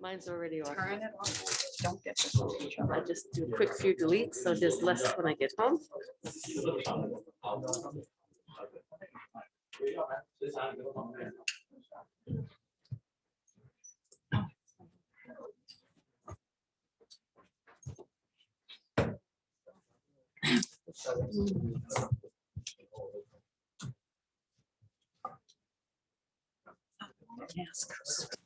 Mine's already on. Turn it off. Don't get this on each other. I just do a quick few deletes, so there's less when I get home. Ask.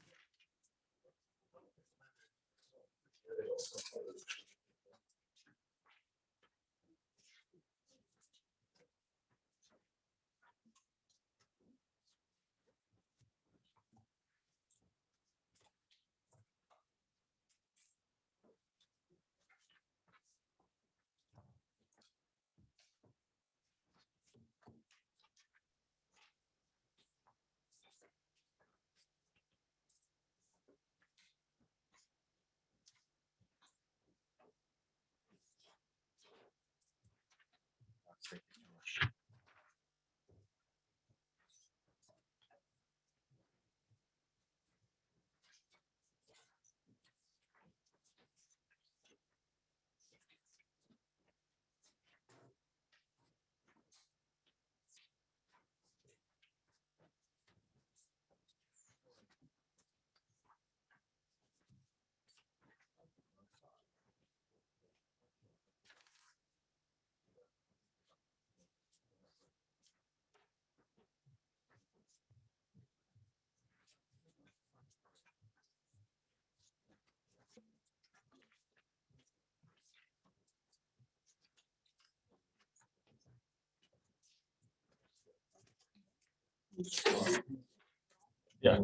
Yeah.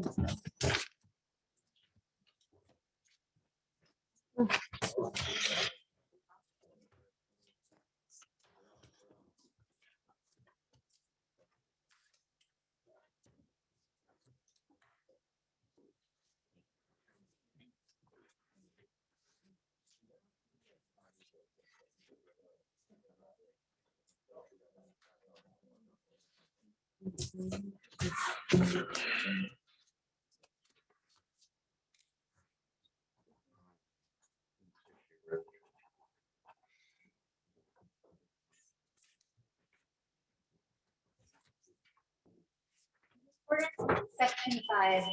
Section 5.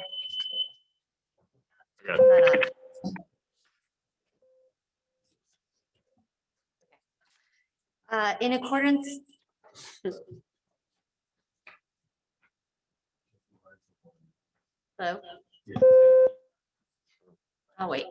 In accordance. Hello. Oh, wait.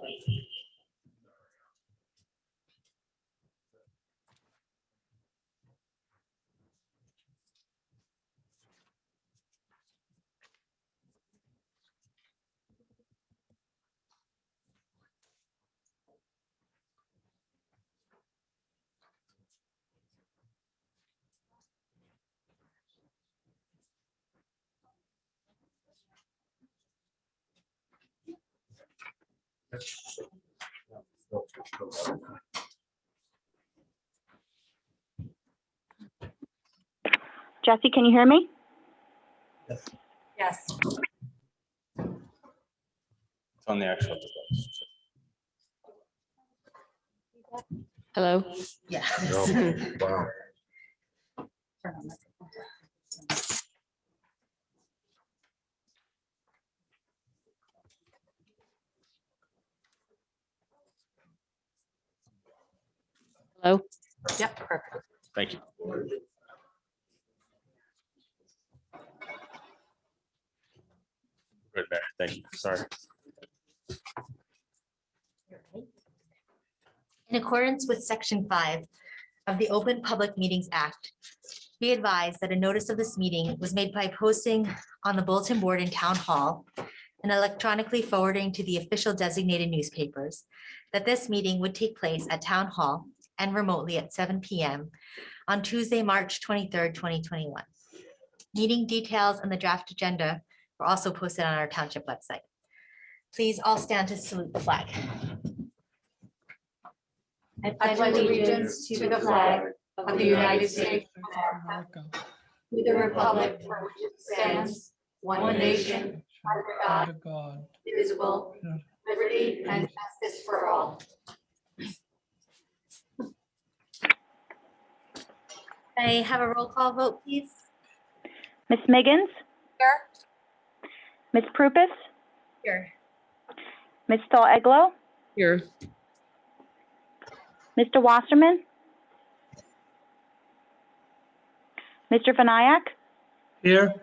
Jesse, can you hear me? Yes. It's on the actual. Hello. Yeah. Wow. Turn on the- Hello. Yep, perfect. Thank you. Good, Mayor. Thank you. Sorry. In accordance with Section 5 of the Open Public Meetings Act, be advised that a notice of this meeting was made by posting on the bulletin board in Town Hall and electronically forwarding to the official designated newspapers that this meeting would take place at Town Hall and remotely at 7 p.m. on Tuesday, March 23rd, 2021. Meeting details and the draft agenda were also posted on our township website. Please all stand to salute the flag. I pledge allegiance to the flag of the United States of America, to the republic for which it stands, one nation, under God, indivisible, Yeah. liberty and justice for all. May I have a roll call vote, please? Ms. Miggins, Here. Ms. Prupus, Here. Ms. Stahl-Eglo, Here. Mr. Wasserman, Mr. Vinayak. here,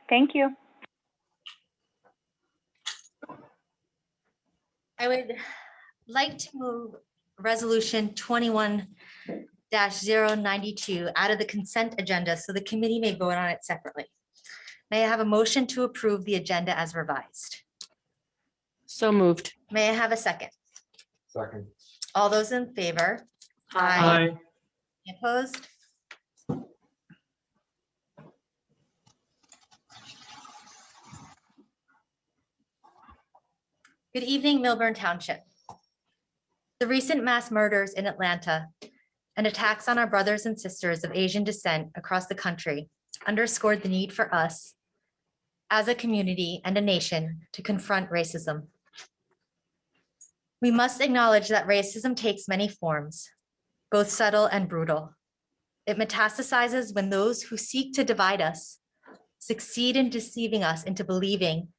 Thank you. I would like to move resolution 21-092 out of the consent agenda so the committee may vote on it separately. May I have a motion to approve the agenda as revised? So moved. May I have a second? Second. All those in favor? aye, Any opposed? Good evening, Millburn Township. The recent mass murders in Atlanta and attacks on our brothers and sisters of Asian descent across the country underscored the need for us as a community and a nation to confront racism. We must acknowledge that racism takes many forms, both subtle and brutal. It metastasizes when those who seek to divide us succeed in deceiving us into believing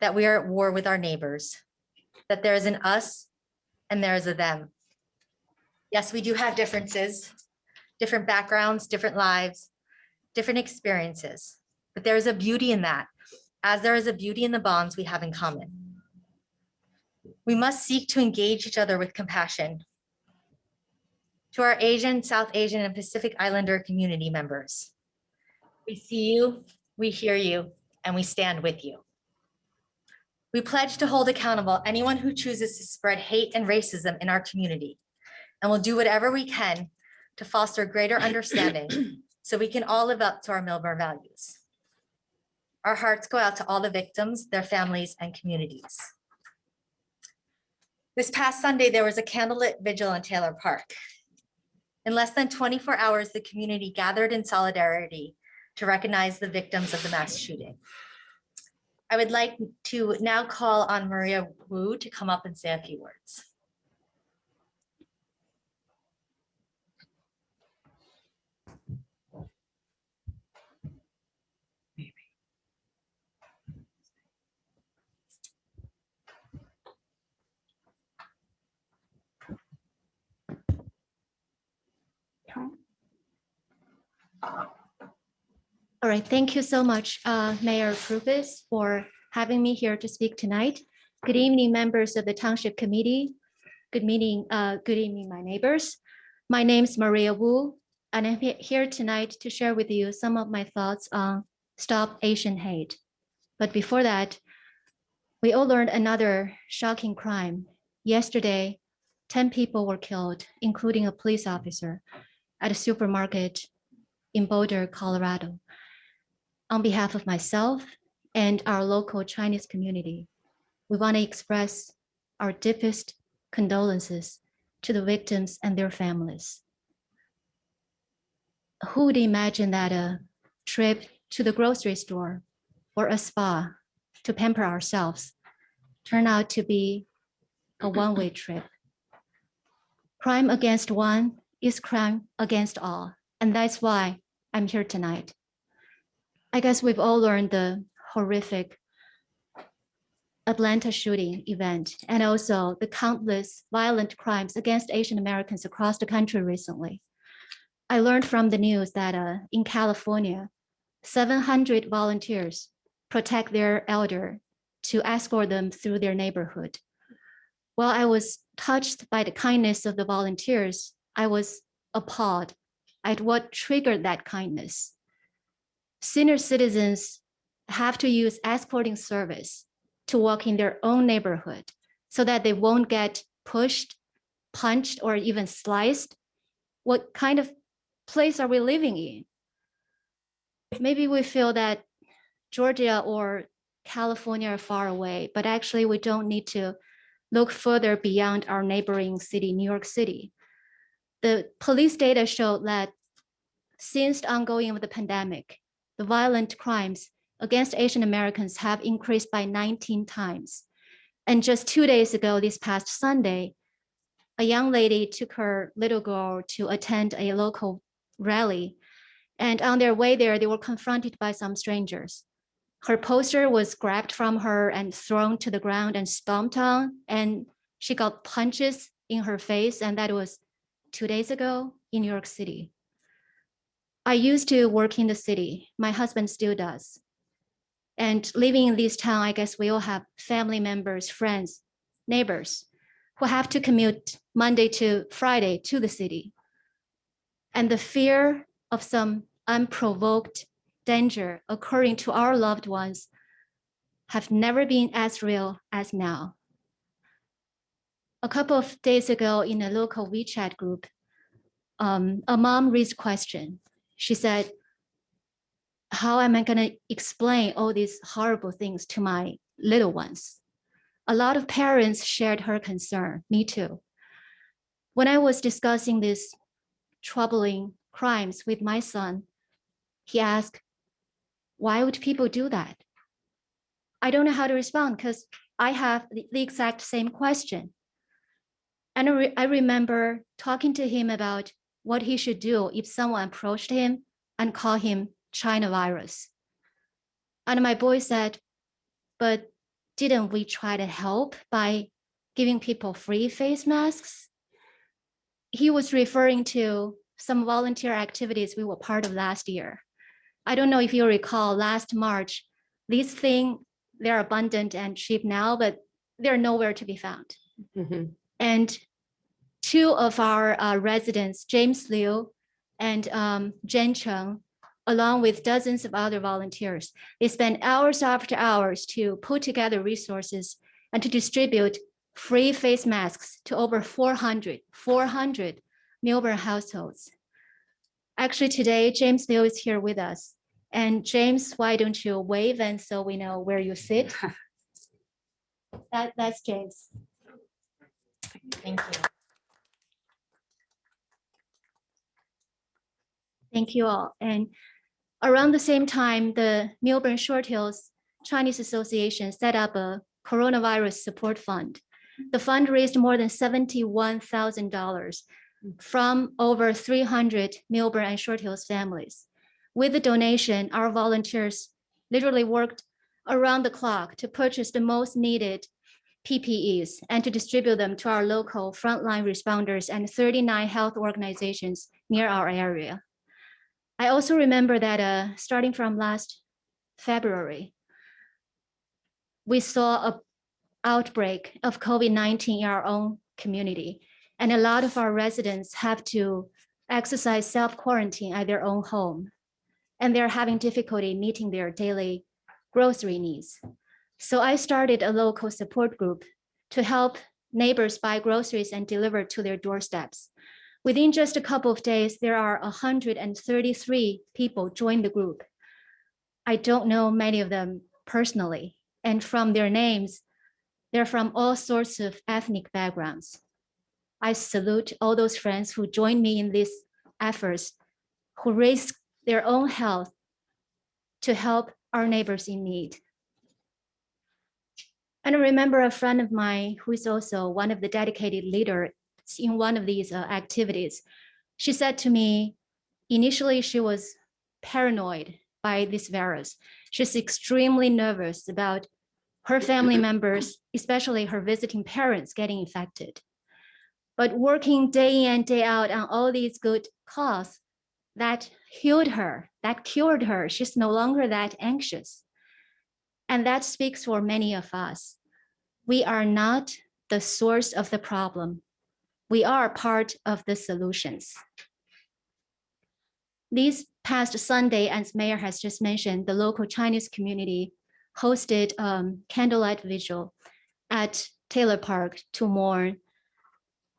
that we are at war with our neighbors, that there is an us and there is a them. Yes, we do have differences, different backgrounds, different lives, different experiences, but there is a beauty in that, as there is a beauty in the bonds we have in common. We must seek to engage each other with compassion. To our Asian, South Asian, and Pacific Islander community members, we see you, we hear you, and we stand with you. We pledge to hold accountable anyone who chooses to spread hate and racism in our community, and will do whatever we can to foster greater understanding so we can all live up to our Milburn values. Our hearts go out to all the victims, their families, and communities. This past Sunday, there was a candlelit vigil in Taylor Park. In less than 24 hours, the community gathered in solidarity to recognize the victims of the mass shooting. I would like to now call on Maria Wu to come up and say a few words. All right, thank you so much, Mayor Prupus, for having me here to speak tonight. Good evening, members of the Township Committee. Good evening, my neighbors. My name is Maria Wu, and I'm here tonight to share with you some of my thoughts on Stop Asian Hate. But before that, we all learned another shocking crime. Yesterday, 10 people were killed, including a police officer, at a supermarket in Boulder, Colorado. On behalf of myself and our local Chinese community, we want to express our deepest condolences to the victims and their families. Who would imagine that a trip to the grocery store or a spa to pamper ourselves turned out to be a one-way trip? Crime against one is crime against all, and that's why I'm here tonight. I guess we've all learned the horrific Atlanta shooting event and also the countless violent crimes against Asian Americans across the country recently. I learned from the news that in California, 700 volunteers protect their elder to escort them through their neighborhood. While I was touched by the kindness of the volunteers, I was appalled at what triggered that kindness. Senior citizens have to use escorting service to walk in their own neighborhood so that they won't get pushed, punched, or even sliced. What kind of place are we living in? Maybe we feel that Georgia or California are far away, but actually we don't need to look further beyond our neighboring city, New York City. The police data showed that since the ongoing of the pandemic, the violent crimes against Asian Americans have increased by 19 times. And just 2 days ago, this past Sunday, a young lady took her little girl to attend a local rally. And on their way there, they were confronted by some strangers. Her poster was grabbed from her and thrown to the ground and stomped on, and she got punches in her face, and that was 2 days ago in New York City. I used to work in the city. My husband still does. And living in this town, I guess we all have family members, friends, neighbors who have to commute Monday to Friday to the city. And the fear of some unprovoked danger occurring to our loved ones have never been as real as now. A couple of days ago in a local WeChat group, a mom raised a question. She said, how am I going to explain all these horrible things to my little ones? A lot of parents shared her concern, me too. When I was discussing these troubling crimes with my son, he asked, why would people do that? I don't know how to respond because I have the exact same question. And I remember talking to him about what he should do if someone approached him and called him China virus. And my boy said, but didn't we try to help by giving people free face masks? He was referring to some volunteer activities we were part of last year. I don't know if you recall last March, these things, they're abundant and cheap now, but they're nowhere to be found. Mhm. And two of our residents, James Liu and Jen Cheng, along with dozens of other volunteers, they spent hours after hours to put together resources and to distribute free face masks to over 400 Milburn households. Actually, today, James Liu is here with us. And James, why don't you wave and so we know where you sit? That's James. Thank you. Thank you all. And around the same time, the Milburn Short Hills Chinese Association set up a coronavirus support fund. The fund raised more than $71,000 from over 300 Milburn and Short Hills families. With the donation, our volunteers literally worked around the clock to purchase the most needed PPEs and to distribute them to our local frontline responders and 39 health organizations near our area. I also remember that starting from last February, we saw an outbreak of COVID-19 in our own community. And a lot of our residents have to exercise self-quarantine at their own home. And they're having difficulty meeting their daily grocery needs. So I started a local support group to help neighbors buy groceries and deliver to their doorsteps. Within just a couple of days, there are 133 people join the group. I don't know many of them personally, and from their names, they're from all sorts of ethnic backgrounds. I salute all those friends who join me in these efforts, who risk their own health to help our neighbors in need. And I remember a friend of mine who is also one of the dedicated leaders in one of these activities. She said to me, initially she was paranoid by this virus. She's extremely nervous about her family members, especially her visiting parents, getting infected. But working day in and day out on all these good causes, that healed her, that cured her. She's no longer that anxious. And that speaks for many of us. We are not the source of the problem. We are part of the solutions. This past Sunday, as Mayor has just mentioned, the local Chinese community hosted Candlelight Vigil at Taylor Park to mourn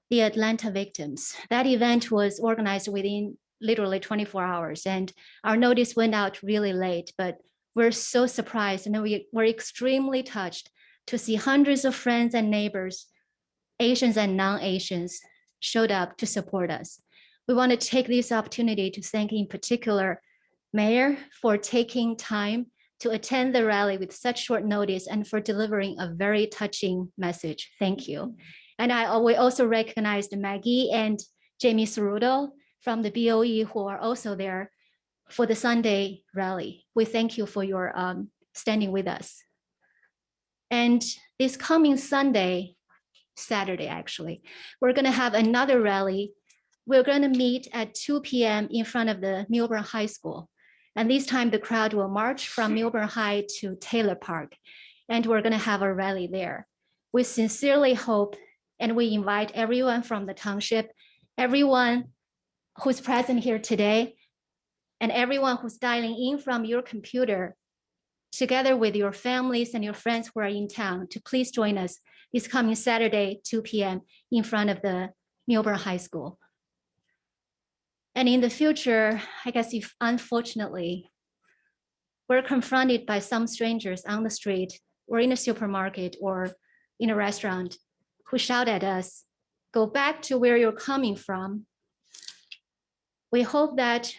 the Atlanta victims. That event was organized within literally 24 hours, and our notice went out really late, but we're so surprised and we were extremely touched to see hundreds of friends and neighbors, Asians and non-Asians, showed up to support us. We want to take this opportunity to thank in particular Mayor for taking time to attend the rally with such short notice and for delivering a very touching message. Thank you. And we also recognized Maggie and Jamie Cerudo from the BOE who are also there for the Sunday rally. We thank you for your standing with us. And this coming Saturday actually, we're gonna have another rally. We're gonna meet at 2 p.m. in front of the Milburn High School. And this time the crowd will march from Milburn High to Taylor Park. And we're gonna have a rally there. We sincerely hope, and we invite everyone from the township, everyone who's present here today, and everyone who's dialing in from your computer, together with your families and your friends who are in town, to please join us this coming Saturday, 2 p.m. in front of the Milburn High School. And in the future, I guess if unfortunately, we're confronted by some strangers on the street or in a supermarket or in a restaurant who shout at us, go back to where you're coming from. We hope that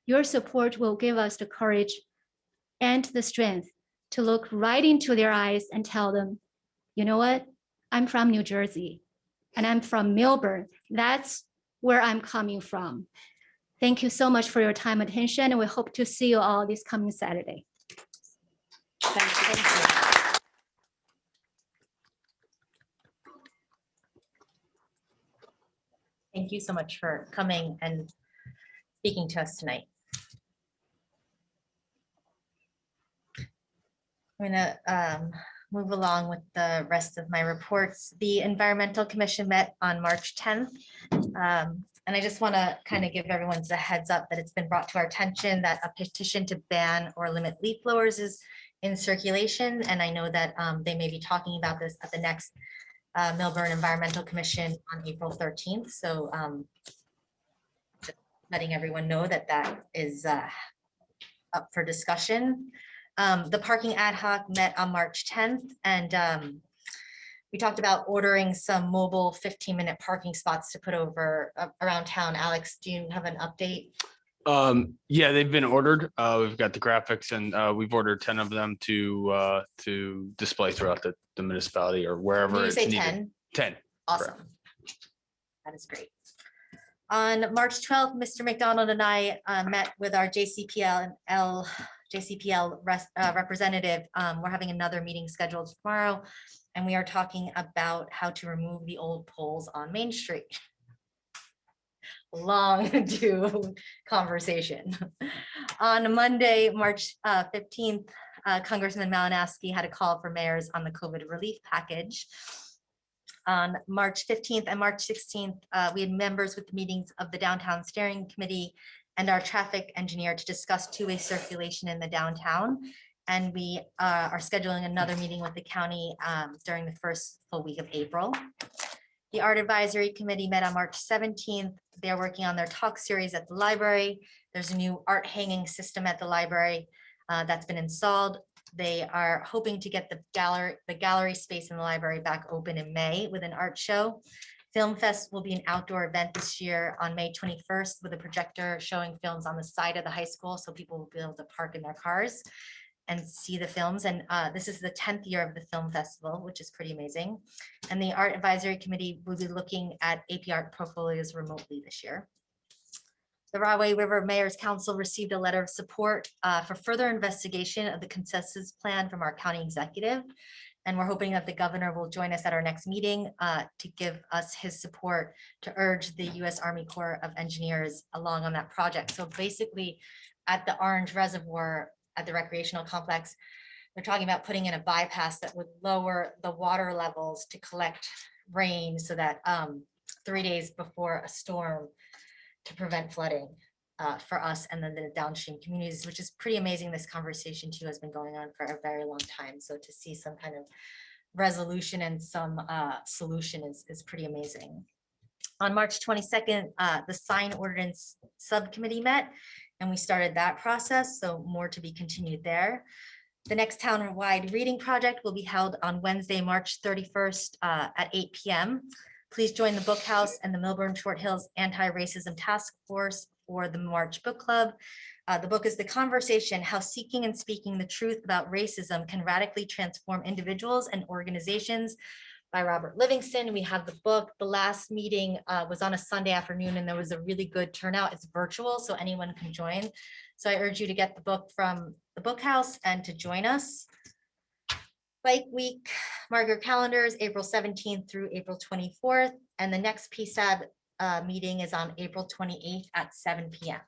your support will give us the courage and the strength to look right into their eyes and tell them, you know what? I'm from New Jersey and I'm from Milburn. That's where I'm coming from. Thank you so much for your time and attention, and we hope to see you all this coming Saturday. Thank you. Thank you so much for coming and speaking to us tonight. I'm gonna move along with the rest of my reports. The Environmental Commission met on March 10th. And I just want to kind of give everyone a heads up that it's been brought to our attention that a petition to ban or limit leaf blowers is in circulation. And I know that they may be talking about this at the next Millburn Environmental Commission on April 13th. So just letting everyone know that that is up for discussion. The parking ad hoc met on March 10th, and we talked about ordering some mobile 15-minute parking spots to put over around town. Alex, do you have an update? Yeah, they've been ordered. We've got the graphics, and we've ordered 10 of them to display throughout the municipality or wherever Did you it's say needed. 10? 10. Awesome. That is great. On March 12th, Mr. McDonald and I met with our JCPL representative. We're having another meeting scheduled tomorrow, and we are talking about how to remove the old poles on Main Street. Long due conversation. On Monday, March 15th, Congressman Malinowski had a call for mayors on the COVID relief package. On March 15th and March 16th, we had members with meetings of the Downtown Steering Committee and our traffic engineer to discuss two-way circulation in the downtown. And we are scheduling another meeting with the county during the first full week of April. The Art Advisory Committee met on March 17th. They're working on their talk series at the library. There's a new art hanging system at the library that's been installed. They are hoping to get the gallery space in the library back open in May with an art show. Film Fest will be an outdoor event this year on May 21st with a projector showing films on the side of the high school, so people will be able to park in their cars and see the films. And this is the 10th year of the film festival, which is pretty amazing. And the Art Advisory Committee will be looking at AP art portfolios remotely this year. The Rahway River Mayor's Council received a letter of support for further investigation of the consensus plan from our county executive. And we're hoping that the governor will join us at our next meeting to give us his support to urge the U.S. Army Corps of Engineers along on that project. So basically at the Orange Reservoir at the recreational complex, they're talking about putting in a bypass that would lower the water levels to collect rain so that 3 days before a storm to prevent flooding for us and then the downstream communities, which is pretty amazing. This conversation too has been going on for a very long time. So to see some kind of resolution and some solution is pretty amazing. On March 22nd, the sign ordinance subcommittee met and we started that process. So more to be continued there. The next town-wide reading project will be held on Wednesday, March 31st at 8 p.m. Please join the Book House and the Milburn Short Hills Anti-Racism Task Force for the March Book Club. The book is The Conversation: How Seeking and Speaking the Truth About Racism Can Radically Transform Individuals and Organizations by Robert Livingston. We have the book. The last meeting was on a Sunday afternoon and there was a really good turnout. It's virtual, so anyone can join. So I urge you to get the book from the Book House and to join us. Bike Week, mark your calendars, April 17th through April 24th. And the next PSAB meeting is on April 28th at 7 p.m.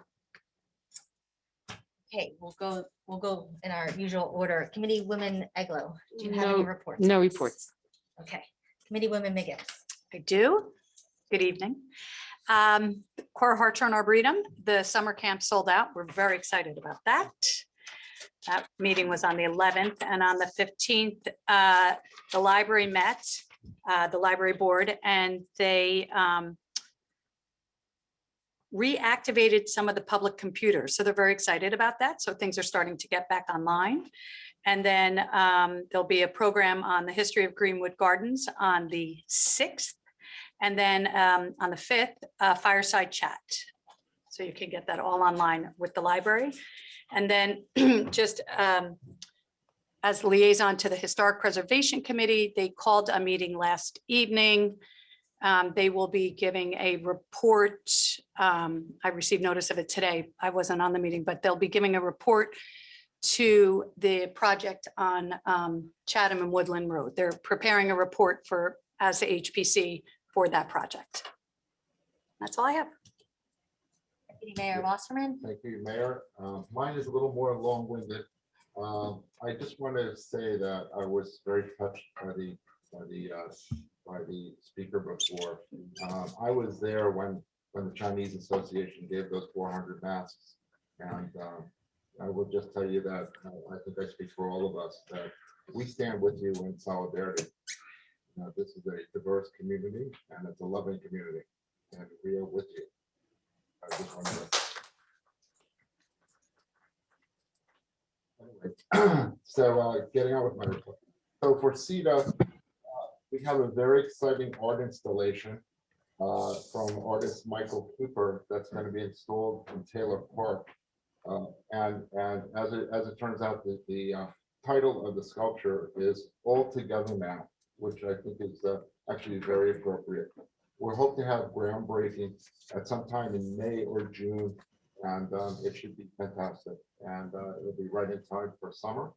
Okay, we'll go in our usual order. Committee Women Eglo, do you have any reports? No reports. Okay, Committee Women McGinnis. I do. Good evening. Cora Hartshorn Arboretum, the summer camp sold out. We're very excited about that. That meeting was on the 11th, and on the 15th, the library met, the library board, and they reactivated some of the public computers. So they're very excited about that. So things are starting to get back online. And then there'll be a program on the history of Greenwood Gardens on the 6th. And then on the 5th, fireside chat. So you can get that all online with the library. And then just as liaison to the Historic Preservation Committee, they called a meeting last evening. They will be giving a report. I received notice of it today. I wasn't on the meeting, but they'll be giving a report to the project on Chatham and Woodland Road. They're preparing a report for as the HPC for that project. That's all I have. Deputy Mayor Wasserman. Thank you, Mayor. Mine is a little more long-winded. I just want to say that I was very touched by the speaker before. I was there when the Chinese Association gave those 400 masks, and I will just tell you that I think I speak for all of us that we stand with you in solidarity. This is a diverse community and it's a loving community, and we are with you. I just wanted to. Anyway, so getting on with my report. So for CETA, we have a very exciting art installation from artist Michael Cooper that's going to be installed in Taylor Park. And as it turns out, the title of the sculpture is All Together Now, which I think is actually very appropriate. We hope to have groundbreaking at some time in May or June, and it should be fantastic. And it'll be right in time for summer.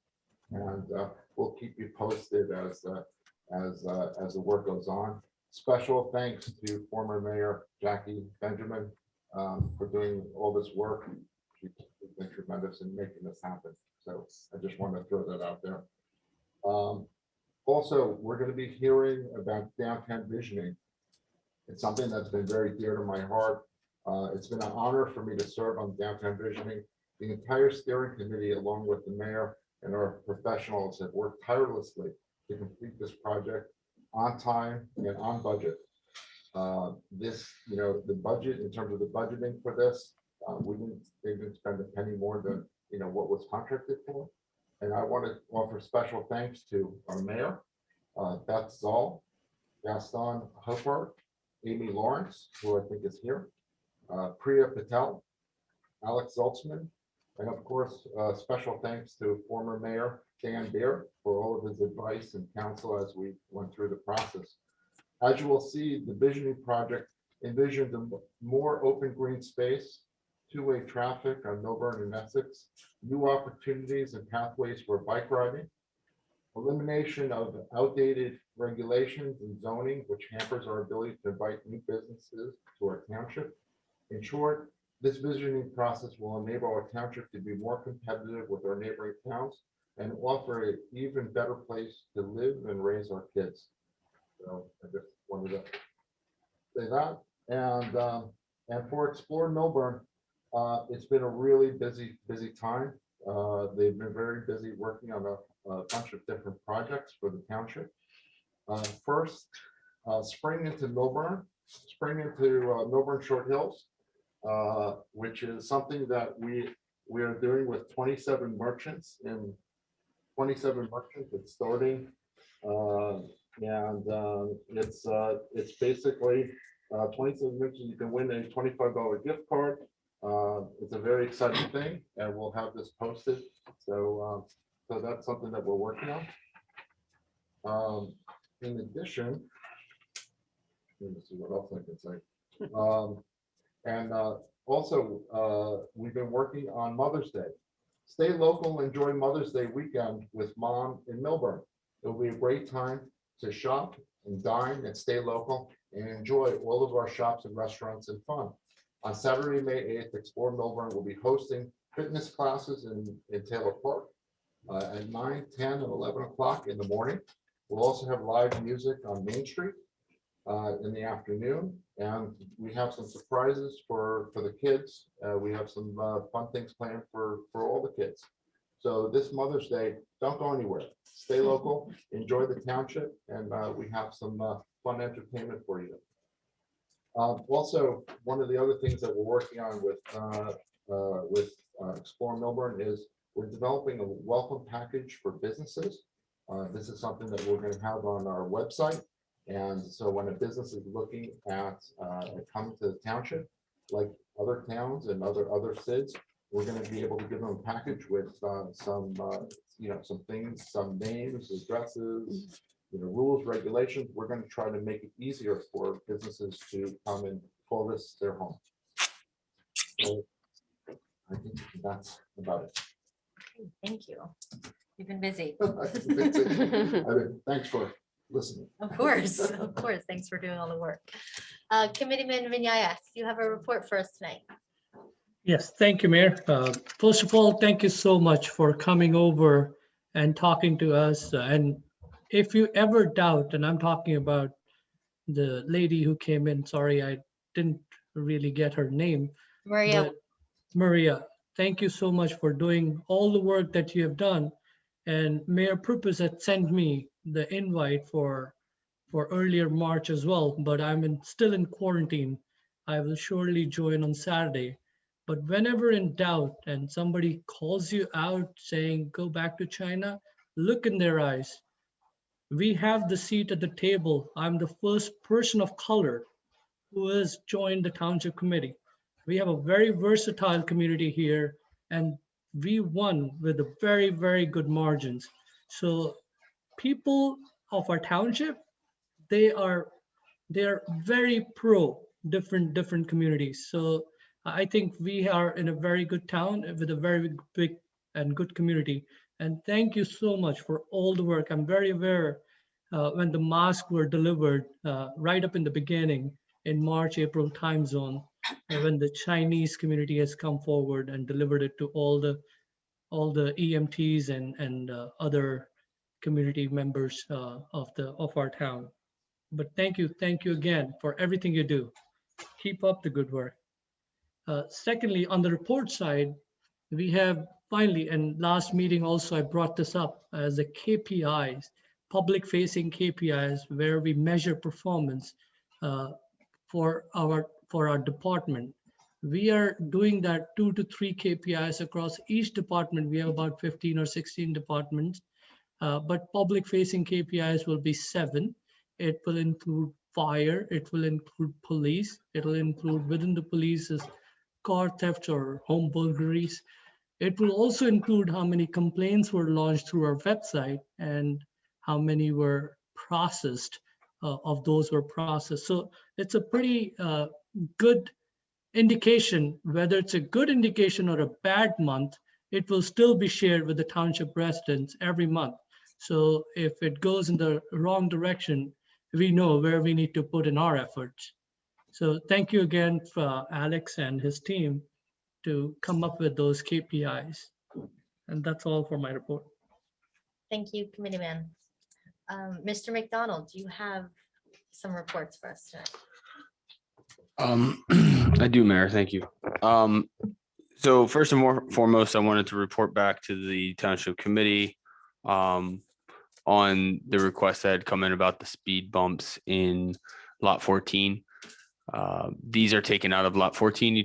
And we'll keep you posted as the work goes on. Special thanks to former Mayor Jackie Benjamin for doing all this work. She's been tremendous in making this happen. So I just want to throw that out there. Also, we're going to be hearing about downtown visioning. It's something that's been very dear to my heart. It's been an honor for me to serve on downtown visioning. The entire steering committee, along with the mayor and our professionals, have worked tirelessly to complete this project on time and on budget. The budget, in terms of the budgeting for this, they didn't spend a penny more than what was contracted for. And I want to offer special thanks to our mayor, Beth Zoll, Gaston Hopart, Amy Lawrence, who I think is here, Priya Patel, Alex Zoltzman, and of course, special thanks to former Mayor Dan Beer for all of his advice and counsel as we went through the process. As you will see, the visioning project envisioned a more open green space, two-way traffic on Milburn and Essex, new opportunities and pathways for bike riding, elimination of outdated regulations and zoning, which hampers our ability to invite new businesses to our township. In short, this visioning process will enable our township to be more competitive with our neighboring towns and offer an even better place to live and raise our kids. So I just wanted to say that. And for Explore Milburn, it's been a really busy time. They've been very busy working on a bunch of different projects for the township. First, spring into Milburn Short Hills, which is something that we are doing with 27 merchants and 27 merchants. It's starting, it's basically 27 merchants. You can win a $25 gift card. It's a very exciting thing, and we'll have this posted. So, so that's something that we're working on. In addition, let me see what else I can say. And also, we've been working on Mother's Day. Stay local, enjoy Mother's Day weekend with Mom in Milburn. It'll be a great time to shop and dine and stay local and enjoy all of our shops and restaurants and fun. On Saturday, May 8th, Explore Milburn will be hosting fitness classes in Taylor Park at 9, 10, and 11 o'clock in the morning. We'll also have live music on Main Street in the afternoon, and we have some surprises for the kids. We have some fun things planned for all the kids. So this Mother's Day, don't go anywhere. Stay local, enjoy the township, and we have some fun entertainment for you. Also, one of the other things that we're working on with Explore Milburn is we're developing a welcome package for businesses. This is something that we're going to have on our website. And so when a business is looking at coming to the township, like other towns and other SIDs, we're going to be able to give them a package with some some things, some names, addresses, rules, regulations. We're going to try to make it easier for businesses to come and call this their home. So I think that's about it. Thank you. You've been busy. Thanks for listening. Of course, of course. Thanks for doing all the work. Committeeman Vinyas, you have a report for us tonight. Yes, thank you, Mayor. First of all, thank you so much for coming over and talking to us. And if you ever doubt, and I'm talking about the lady who came in, sorry, I didn't really get her name. Maria, but Maria, thank you so much for doing all the work that you have done. And Mayor Purpose had sent me the invite for earlier March as well, but I'm still in quarantine. I will surely join on Saturday. But whenever in doubt and somebody calls you out saying, go back to China, look in their eyes. We have the seat at the table. I'm the first person of color who has joined the township committee. We have a very versatile community here, and we won with a very, very good margins. So people of our township, they're very pro different communities. So I think we are in a very good town with a very big and good community. And thank you so much for all the work. I'm very aware when the masks were delivered right up in the beginning in March, April time zone, when the Chinese community has come forward and delivered it to all the EMTs and other community members of our town. But thank you again for everything you do. Keep up the good work. Secondly, on the report side, we have finally, and last meeting also I brought this up as the KPIs, public facing KPIs, where we measure performance for our department. We are doing that 2 to 3 KPIs across each department. We have about 15 or 16 departments, but public facing KPIs will be 7. It will include fire, it will include police, it will include within the police's car thefts or home burglaries. It will also include how many complaints were launched through our website and how many were processed, of those were processed. So it's a pretty good indication. Whether it's a good indication or a bad month, it will still be shared with the township residents every month. So if it goes in the wrong direction, we know where we need to put in our efforts. So thank you again for Alex and his team to come up with those KPIs. And that's all for my report. thank you, Committeeman. Mr. McDonald, do you have some reports for us tonight? I do, Mayor. Thank you. So first and foremost, I wanted to report back to the township committee on the request that had come in about the speed bumps in lot 14. These are taken out of lot 14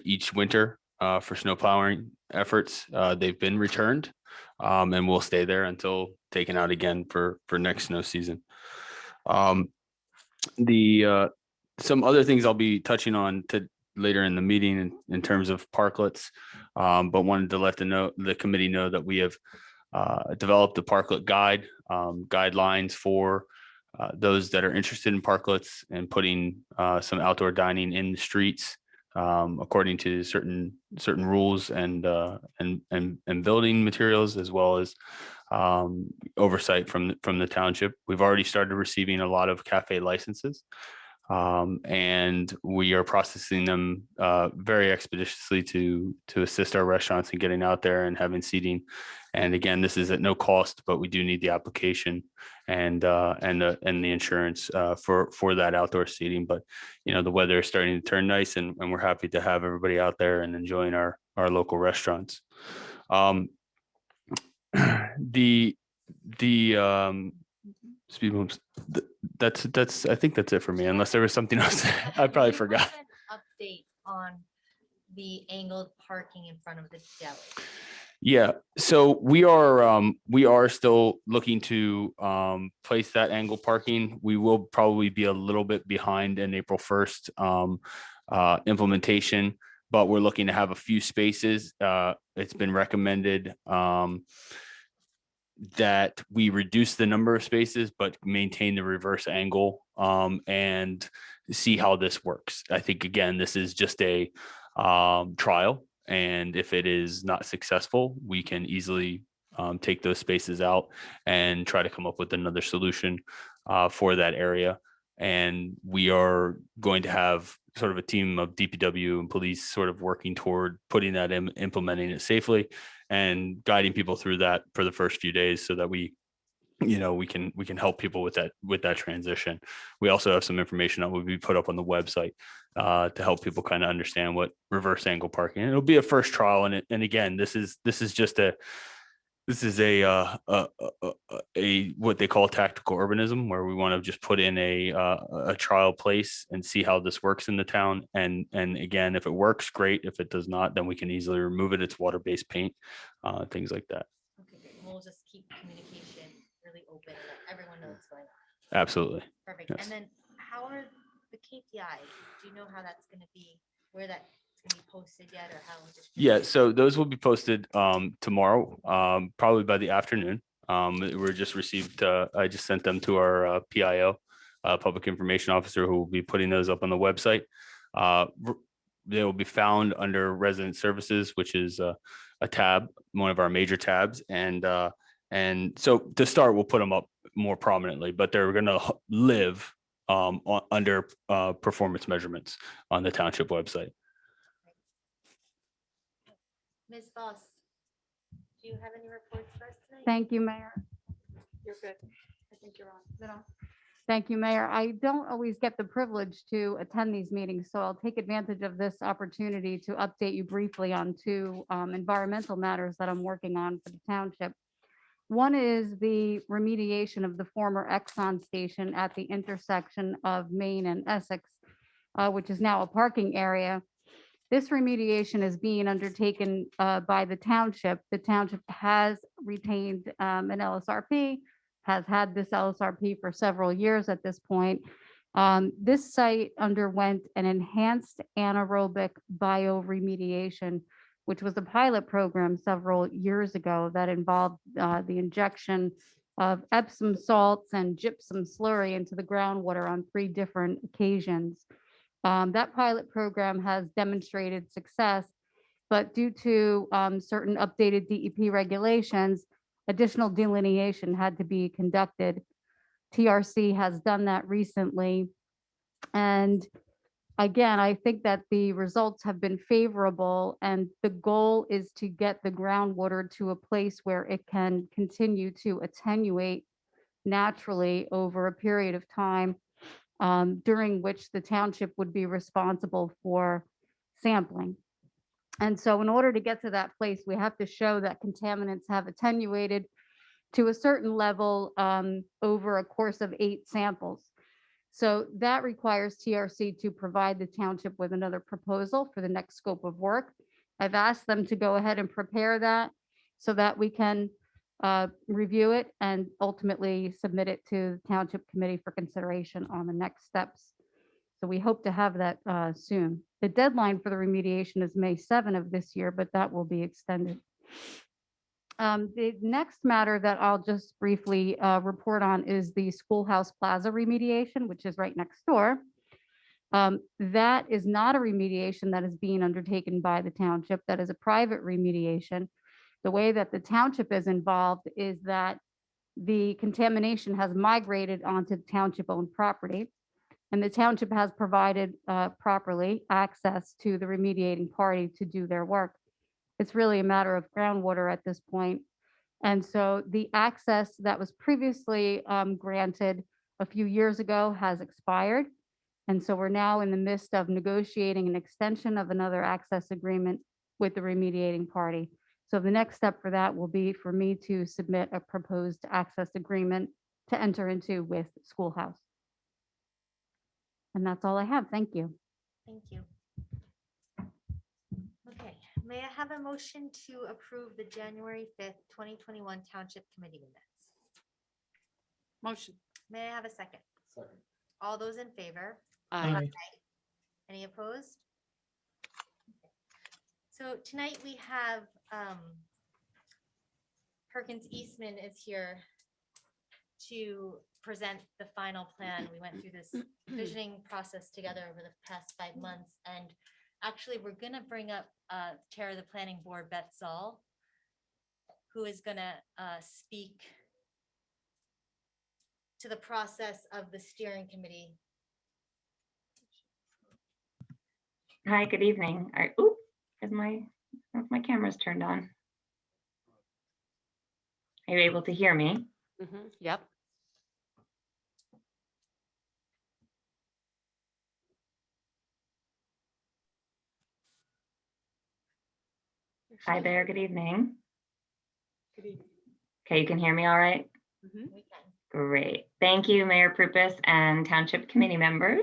each winter for snow plowing efforts. They've been returned and will stay there until taken out again for next snow season. Some other things I'll be touching on later in the meeting in terms of parklets. But wanted to let the committee know that we have developed a parklet guide, guidelines for those that are interested in parklets and putting some outdoor dining in the streets according to certain rules and building materials, as well as oversight from the township. We've already started receiving a lot of cafe licenses, and we are processing them very expeditiously to assist our restaurants in getting out there and having seating. And again, this is at no cost, but we do need the application and the insurance for that outdoor seating. But the weather is starting to turn nice, and we're happy to have everybody out there and enjoying our local restaurants. The speed bumps. That's I think that's it for me, unless there was something else I probably Do you forgot. have an update on the angled parking in front of the deli? Yeah, so we are still looking to place that angle parking. We will probably be a little bit behind in April 1st implementation, but we're looking to have a few spaces. It's been recommended that we reduce the number of spaces, but maintain the reverse angle and see how this works. I think, again, this is just a trial. And if it is not successful, we can easily take those spaces out and try to come up with another solution for that area. And we are going to have sort of a team of DPW and police sort of working toward putting that in, implementing it safely, and guiding people through that for the first few days, so that we can help people with that transition. We also have some information that will be put up on the website to help people kind of understand what reverse angle parking. And it'll be a first trial, and again, this is just a what they call tactical urbanism, where we want to just put in a trial place and see how this works in the town. And again, if it works, great. If it does not, then we can easily remove it. It's water-based paint, things like that. Okay, great. We'll just keep communication really open and let everyone know what's going on. Absolutely. Perfect. Yes. And then how are the KPIs? Do you know how that's going to be, where that's going to be posted yet, or how? Yeah, so those will be posted tomorrow, probably by the afternoon. We're just received, I just sent them to our PIO, Public Information Officer, who will be putting those up on the website. They will be found under Resident Services, which is a tab, one of our major tabs. And so to start, we'll put them up more prominently, but they're going to live under performance measurements on the township website. Ms. Voss, do you have any reports for us tonight? Thank you, Mayor. You're good. I think you're on. Is it on? Thank you, Mayor. I don't always get the privilege to attend these meetings, so I'll take advantage of this opportunity to update you briefly on two environmental matters that I'm working on for the township. One is the remediation of the former Exxon station at the intersection of Maine and Essex, which is now a parking area. This remediation is being undertaken by the township. The township has retained an LSRP, has had this LSRP for several years at this point. This site underwent an enhanced anaerobic bioremediation, which was a pilot program several years ago that involved the injection of Epsom salts and gypsum slurry into the groundwater on 3 different occasions. That pilot program has demonstrated success, but due to certain updated DEP regulations, additional delineation had to be conducted. TRC has done that recently. And again, I think that the results have been favorable, and the goal is to get the groundwater to a place where it can continue to attenuate naturally over a period of time, during which the township would be responsible for sampling. And so in order to get to that place, we have to show that contaminants have attenuated to a certain level over a course of 8 samples. So that requires TRC to provide the township with another proposal for the next scope of work. I've asked them to go ahead and prepare that so that we can review it and ultimately submit it to the township committee for consideration on the next steps. So we hope to have that soon. The deadline for the remediation is May 7 of this year, but that will be extended. The next matter that I'll just briefly report on is the Schoolhouse Plaza remediation, which is right next door. That is not a remediation that is being undertaken by the township. That is a private remediation. The way that the township is involved is that the contamination has migrated onto township-owned property, and the township has provided properly access to the remediating party to do their work. It's really a matter of groundwater at this point. And so the access that was previously granted a few years ago has expired. And so we're now in the midst of negotiating an extension of another access agreement with the remediating party. So the next step for that will be for me to submit a proposed access agreement to enter into with Schoolhouse. And that's all I have. Thank you. Thank you. Okay, may I have a motion to approve the January 5th, 2021 Township Committee minutes? Motion. May I have a second? Second. All those in favor? Aye. Any opposed? Okay. So tonight we have Perkins Eastman is here to present the final plan. We went through this visioning process together over the past 5 months. And actually, we're going to bring up Chair of the Planning Board, Beth Zoll, who is going to speak to the process of the steering committee. Hi, good evening. All right. Oop, is my camera's turned on. Are you able to hear me? Yep. Hi there, good evening. Okay, you can hear me all right? We can. Great. Thank you, Mayor Prupus and Township Committee members.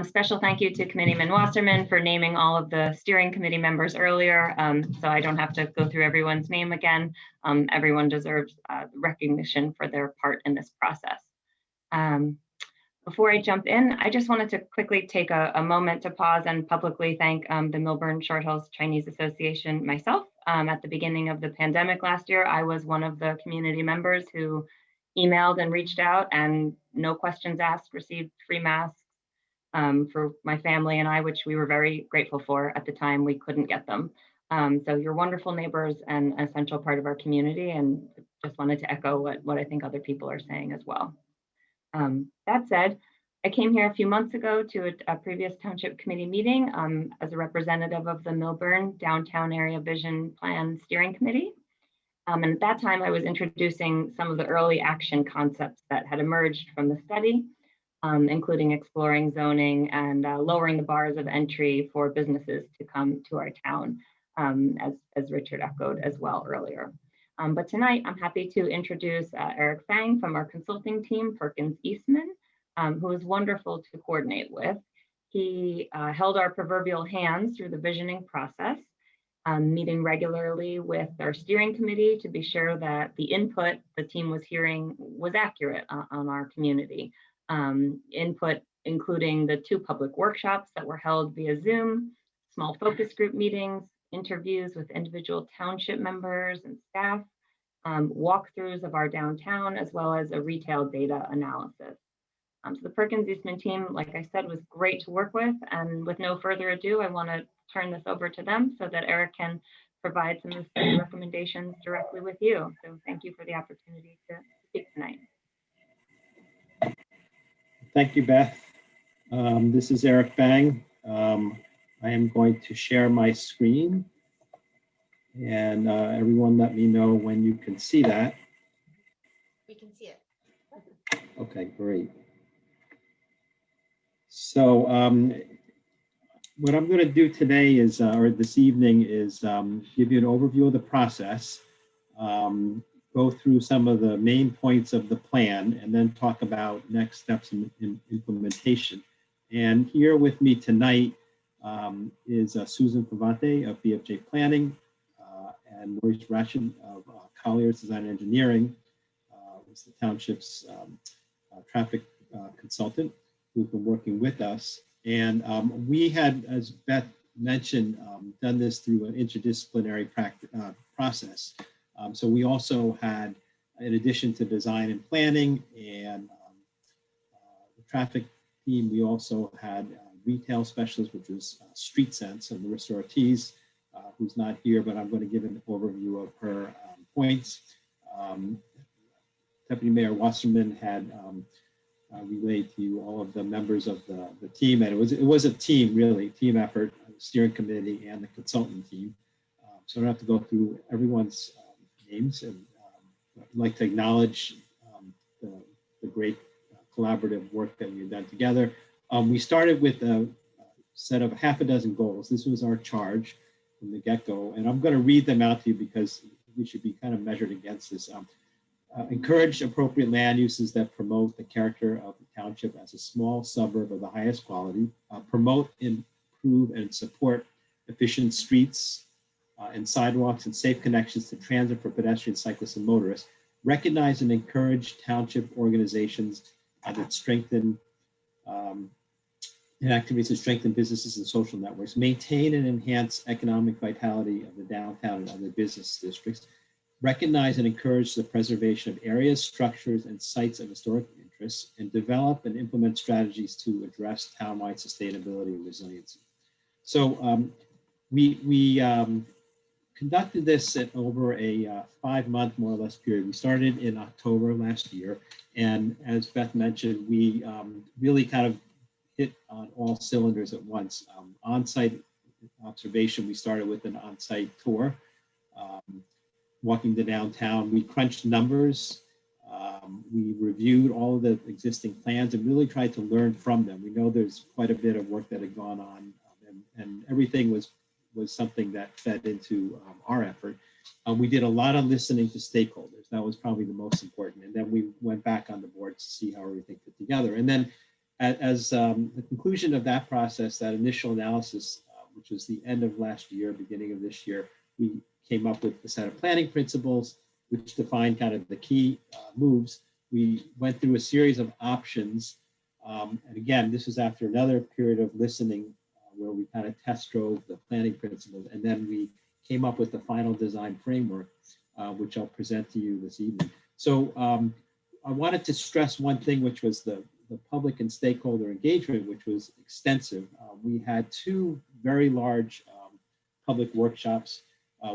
Special thank you to Committeeman Wasserman for naming all of the steering committee members earlier, so I don't have to go through everyone's name again. Everyone deserves recognition for their part in this process. Before I jump in, I just wanted to quickly take a moment to pause and publicly thank the Milburn Short Hills Chinese Association myself. At the beginning of the pandemic last year, I was one of the community members who emailed and reached out, and no questions asked, received free masks for my family and I, which we were very grateful for. At the time, we couldn't get them. So you're wonderful neighbors and an essential part of our community, and just wanted to echo what I think other people are saying as well. That said, I came here a few months ago to a previous township committee meeting as a representative of the Milburn Downtown Area Vision Plan Steering Committee. And at that time, I was introducing some of the early action concepts that had emerged from the study, including exploring zoning and lowering the bars of entry for businesses to come to our town, as Richard echoed as well earlier. But tonight, I'm happy to introduce Eric Fang from our consulting team, Perkins Eastman, who is wonderful to coordinate with. He held our proverbial hands through the visioning process, meeting regularly with our steering committee to be sure that the input the team was hearing was accurate on our community. Input including the 2 public workshops that were held via Zoom, small focus group meetings, interviews with individual township members and staff, walkthroughs of our downtown, as well as a retail data analysis. So the Perkins Eastman team, like I said, was great to work with. And with no further ado, I want to turn this over to them so that Eric can provide some of the recommendations directly with you. So thank you for the opportunity to speak tonight. Thank you, Beth. This is Eric Fang. I am going to share my screen, and everyone let me know when you can see that. We can see it. Okay, great. So what I'm going to do today is, or this evening is give you an overview of the process, go through some of the main points of the plan, and then talk about next steps in implementation. And here with me tonight is Susan Pavante of BFJ Planning and Maurice Rashid of Colliers Design Engineering, who's the township's traffic consultant, who've been working with us. And we had, as Beth mentioned, done this through an interdisciplinary process. So we also had, in addition to design and planning and the traffic team, we also had retail specialist, which was Street Sense, and Marissa Ortiz, who's not here, but I'm going to give an overview of her points. Deputy Mayor Wasserman had relayed to you all of the members of the team, and it was a team, really, team effort, steering committee and the consultant team. So I don't have to go through everyone's names, and I'd like to acknowledge the great collaborative work that we've done together. We started with a set of half a dozen goals. This was our charge from the get-go, and I'm going to read them out to you because we should be kind of measured against this. Encourage appropriate land uses that promote the character of the township as a small suburb of the highest quality. Promote, improve, and support efficient streets and sidewalks and safe connections to transit for pedestrians, cyclists, and motorists. Recognize and encourage township organizations that strengthen and activities to strengthen businesses and social networks. Maintain and enhance economic vitality of the downtown and other business districts. Recognize and encourage the preservation of areas, structures, and sites of historic interest, and develop and implement strategies to address townwide sustainability and resiliency. So we conducted this over a 5-month, more or less, period. We started in October last year, and as Beth mentioned, we really kind of hit on all cylinders at once. On-site observation, we started with an on-site tour. Walking the downtown, we crunched numbers. We reviewed all of the existing plans and really tried to learn from them. We know there's quite a bit of work that had gone on, and everything was something that fed into our effort. We did a lot of listening to stakeholders. That was probably the most important. And then we went back on the board to see how everything fit together. And then as the conclusion of that process, that initial analysis, which was the end of last year, beginning of this year, we came up with a set of planning principles, which defined kind of the key moves. We went through a series of options. And again, this was after another period of listening where we kind of test drove the planning principles. And then we came up with the final design framework, which I'll present to you this evening. So I wanted to stress one thing, which was the public and stakeholder engagement, which was extensive. We had 2 very large public workshops.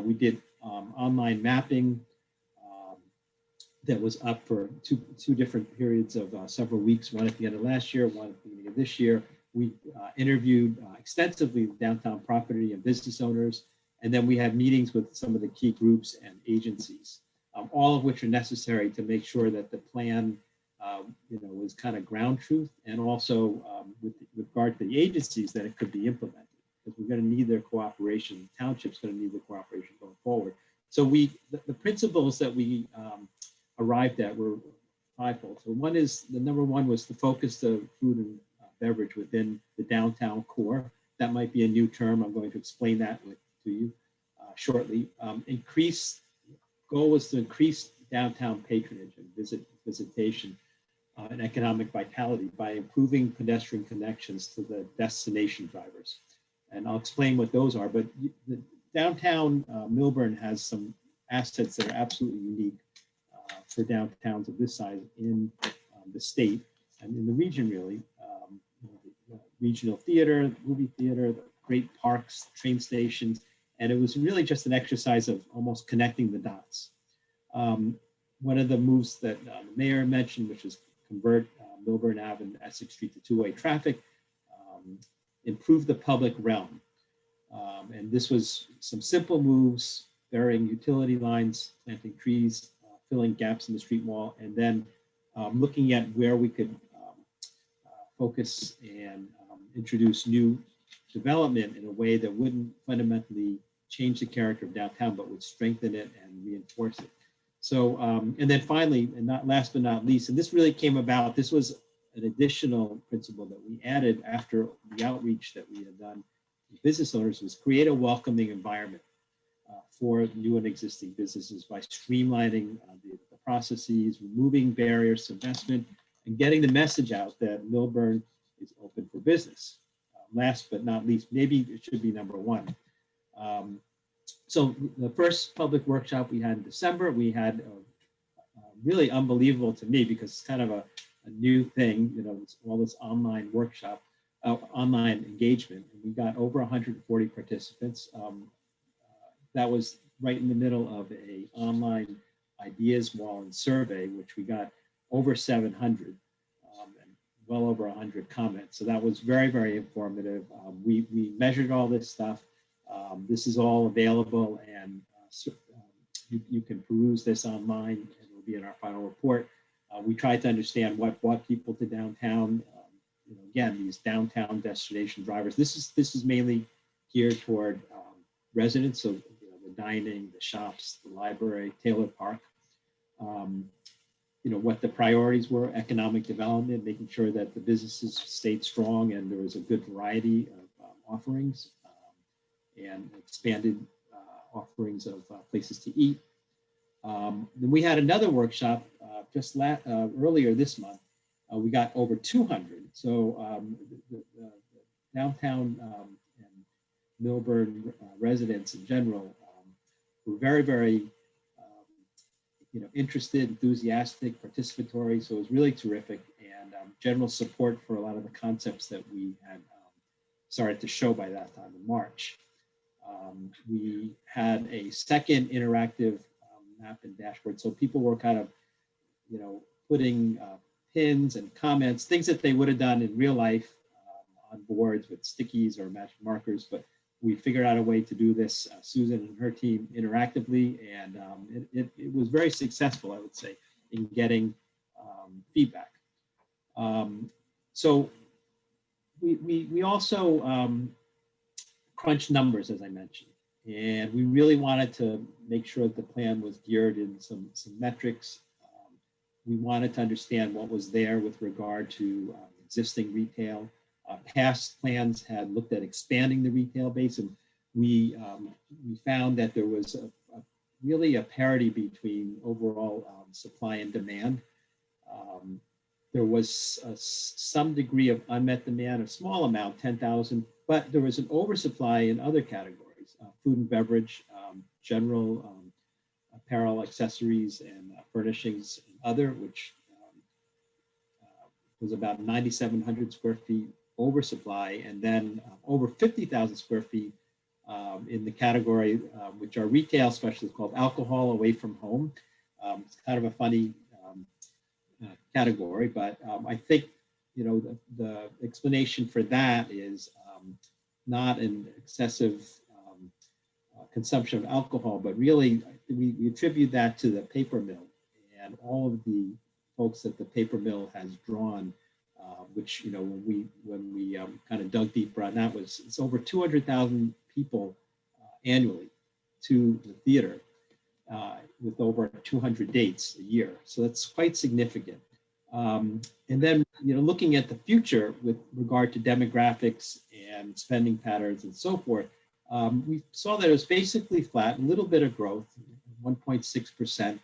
We did online mapping that was up for two different periods of several weeks, one at the end of last year, one at the beginning of this year. We interviewed extensively downtown property and business owners, and then we had meetings with some of the key groups and agencies, all of which are necessary to make sure that the plan was kind of ground truth, and also with regard to the agencies, that it could be implemented, because we're going to need their cooperation. The township's going to need their cooperation going forward. So the principles that we arrived at were fivefold. So number one was to focus the food and beverage within the downtown core. That might be a new term. I'm going to explain that to you shortly. Goal was to increase downtown patronage and visitation and economic vitality by improving pedestrian connections to the destination drivers. And I'll explain what those are, but the downtown Milburn has some assets that are absolutely unique for downtowns of this size in the state and in the region, really. The regional theater, movie theater, the great parks, train stations, and it was really just an exercise of almost connecting the dots. One of the moves that the mayor mentioned, which is convert Milburn Ave and Essex Street to two-way traffic, improve the public realm. And this was some simple moves, burying utility lines, planting trees, filling gaps in the street wall, and then looking at where we could focus and introduce new development in a way that wouldn't fundamentally change the character of downtown, but would strengthen it and reinforce it. So, and then finally, and not last but not least, and this really came about, this was an additional principle that we added after the outreach that we had done with business owners, was create a welcoming environment for new and existing businesses by streamlining the processes, removing barriers to investment, and getting the message out that Milburn is open for business. Last but not least, maybe it should be number one. So the first public workshop we had in December, we had really unbelievable to me because it's kind of a new thing, you know, all this online workshop, online engagement. And we got over 140 participants. That was right in the middle of a online ideas wall and survey, which we got over 700 and well over 100 comments. So that was very, very informative. We measured all this stuff. This is all available, and you can peruse this online. It will be in our final report. We tried to understand what brought people to downtown. You know, again, these downtown destination drivers. This is mainly geared toward residents, so you know, the dining, the shops, the library, Taylor Park. You know, what the priorities were: economic development, making sure that the businesses stayed strong and there was a good variety of offerings, and expanded offerings of places to eat. Then we had another workshop just earlier this month. We got over 200. So the downtown and Milburn residents in general were very, very you know, interested, enthusiastic, participatory. So it was really terrific, and general support for a lot of the concepts that we had started to show by that time in March. We had a second interactive map and dashboard. So people were kind of, you know, putting pins and comments, things that they would have done in real life on boards with stickies or magic markers. But we figured out a way to do this, Susan and her team, interactively. And it was very successful, I would say, in getting feedback. So we also crunch numbers, as I mentioned, and we really wanted to make sure that the plan was geared in some metrics. We wanted to understand what was there with regard to existing retail. Past plans had looked at expanding the retail base, and we found that there was really a parity between overall supply and demand. There was some degree of unmet demand, a small amount, 10,000, but there was an oversupply in other categories, food and beverage, general apparel, accessories, and furnishings, and other, which was about 9,700 square feet oversupply, and then over 50,000 square feet in the category, which are retail specialists called alcohol away from home. It's kind of a funny category, but I think, you know, the explanation for that is not an excessive consumption of alcohol, but really we attribute that to the paper mill and all of the folks that the paper mill has drawn, which, you know, when we kind of dug deeper on that, it's over 200,000 people annually to the theater, with over 200 dates a year. So that's quite significant. And then, you know, looking at the future with regard to demographics and spending patterns and so forth, we saw that it was basically flat, a little bit of growth, 1.6%.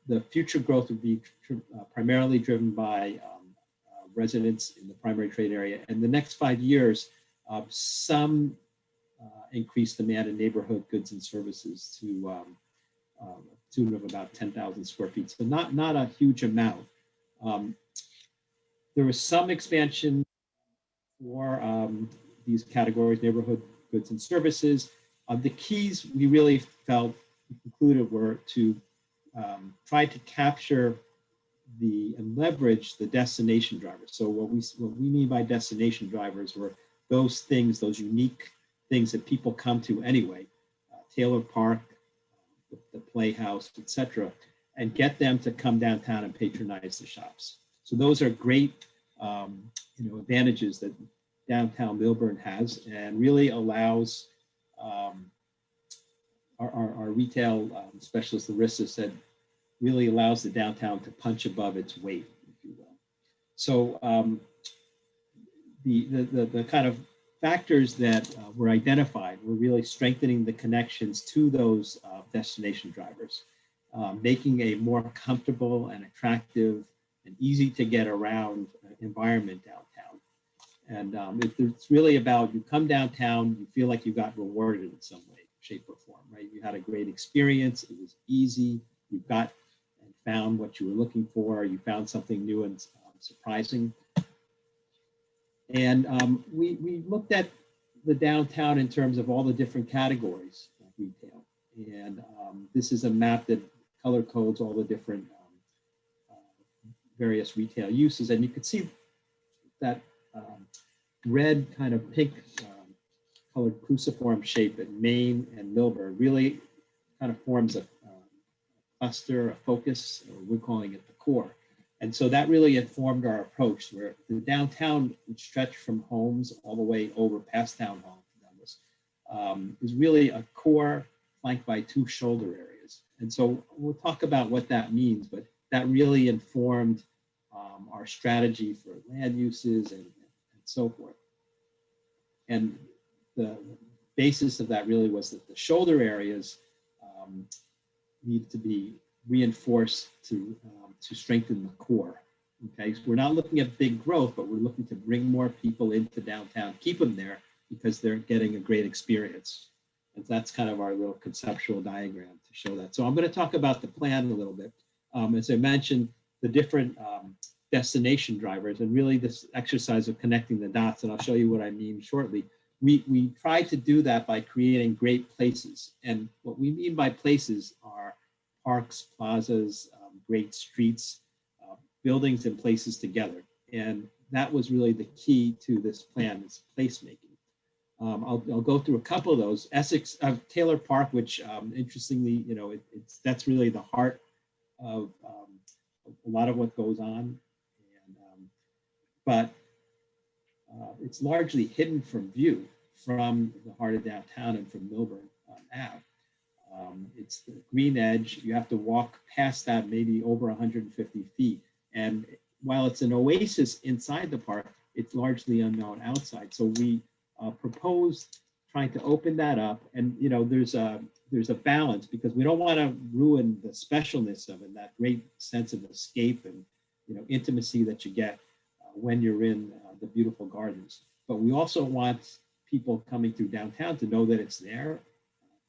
The future growth would be primarily driven by residents in the primary trade area. And the next 5 years, some increased demand in neighborhood goods and services to tune of about 10,000 square feet. So not a huge amount. There was some expansion for these categories, neighborhood goods and services. The keys we really felt concluded were to try to capture and leverage the destination drivers. So what we mean by destination drivers were those things, those unique things that people come to anyway, Taylor Park, the Playhouse, etc., and get them to come downtown and patronize the shops. So those are great, you know, advantages that downtown Milburn has, and really allows our retail specialist Larissa said, really allows the downtown to punch above its weight, if you will. So the kind of factors that were identified were really strengthening the connections to those destination drivers, making a more comfortable and attractive and easy to get around environment downtown. And it's really about, you come downtown, you feel like you got rewarded in some way, shape or form, right? You had a great experience. It was easy. You got and found what you were looking for. You found something new and surprising. And we looked at the downtown in terms of all the different categories of retail. And this is a map that color codes all the different various retail uses. And you can see that red kind of pink colored cruciform shape in Maine and Milburn really kind of forms a cluster, a focus, or we're calling it the core. And so that really informed our approach, where the downtown, which stretched from homes all the way over past town hall is really a core flanked by two shoulder areas. And so we'll talk about what that means, but that really informed our strategy for land uses and so forth. And the basis of that really was that the shoulder areas need to be reinforced to strengthen the core. Okay, so we're not looking at big growth, but we're looking to bring more people into downtown, keep them there because they're getting a great experience. And that's kind of our little conceptual diagram to show that. So I'm going to talk about the plan a little bit. As I mentioned, the different destination drivers, and really this exercise of connecting the dots, and I'll show you what I mean shortly. We try to do that by creating great places. And what we mean by places are parks, plazas, great streets, buildings and places together. And that was really the key to this plan, is placemaking. I'll go through a couple of those. Essex, Taylor Park, which interestingly, you know, that's really the heart of a lot of what goes on. And, but it's largely hidden from view from the heart of downtown and from Milburn Ave. It's the green edge. You have to walk past that maybe over 150 feet. And while it's an oasis inside the park, it's largely unknown outside. So we proposed trying to open that up. And you know, there's a balance, because we don't want to ruin the specialness of it, that great sense of escape and, you know, intimacy that you get when you're in the beautiful gardens. But we also want people coming through downtown to know that it's there,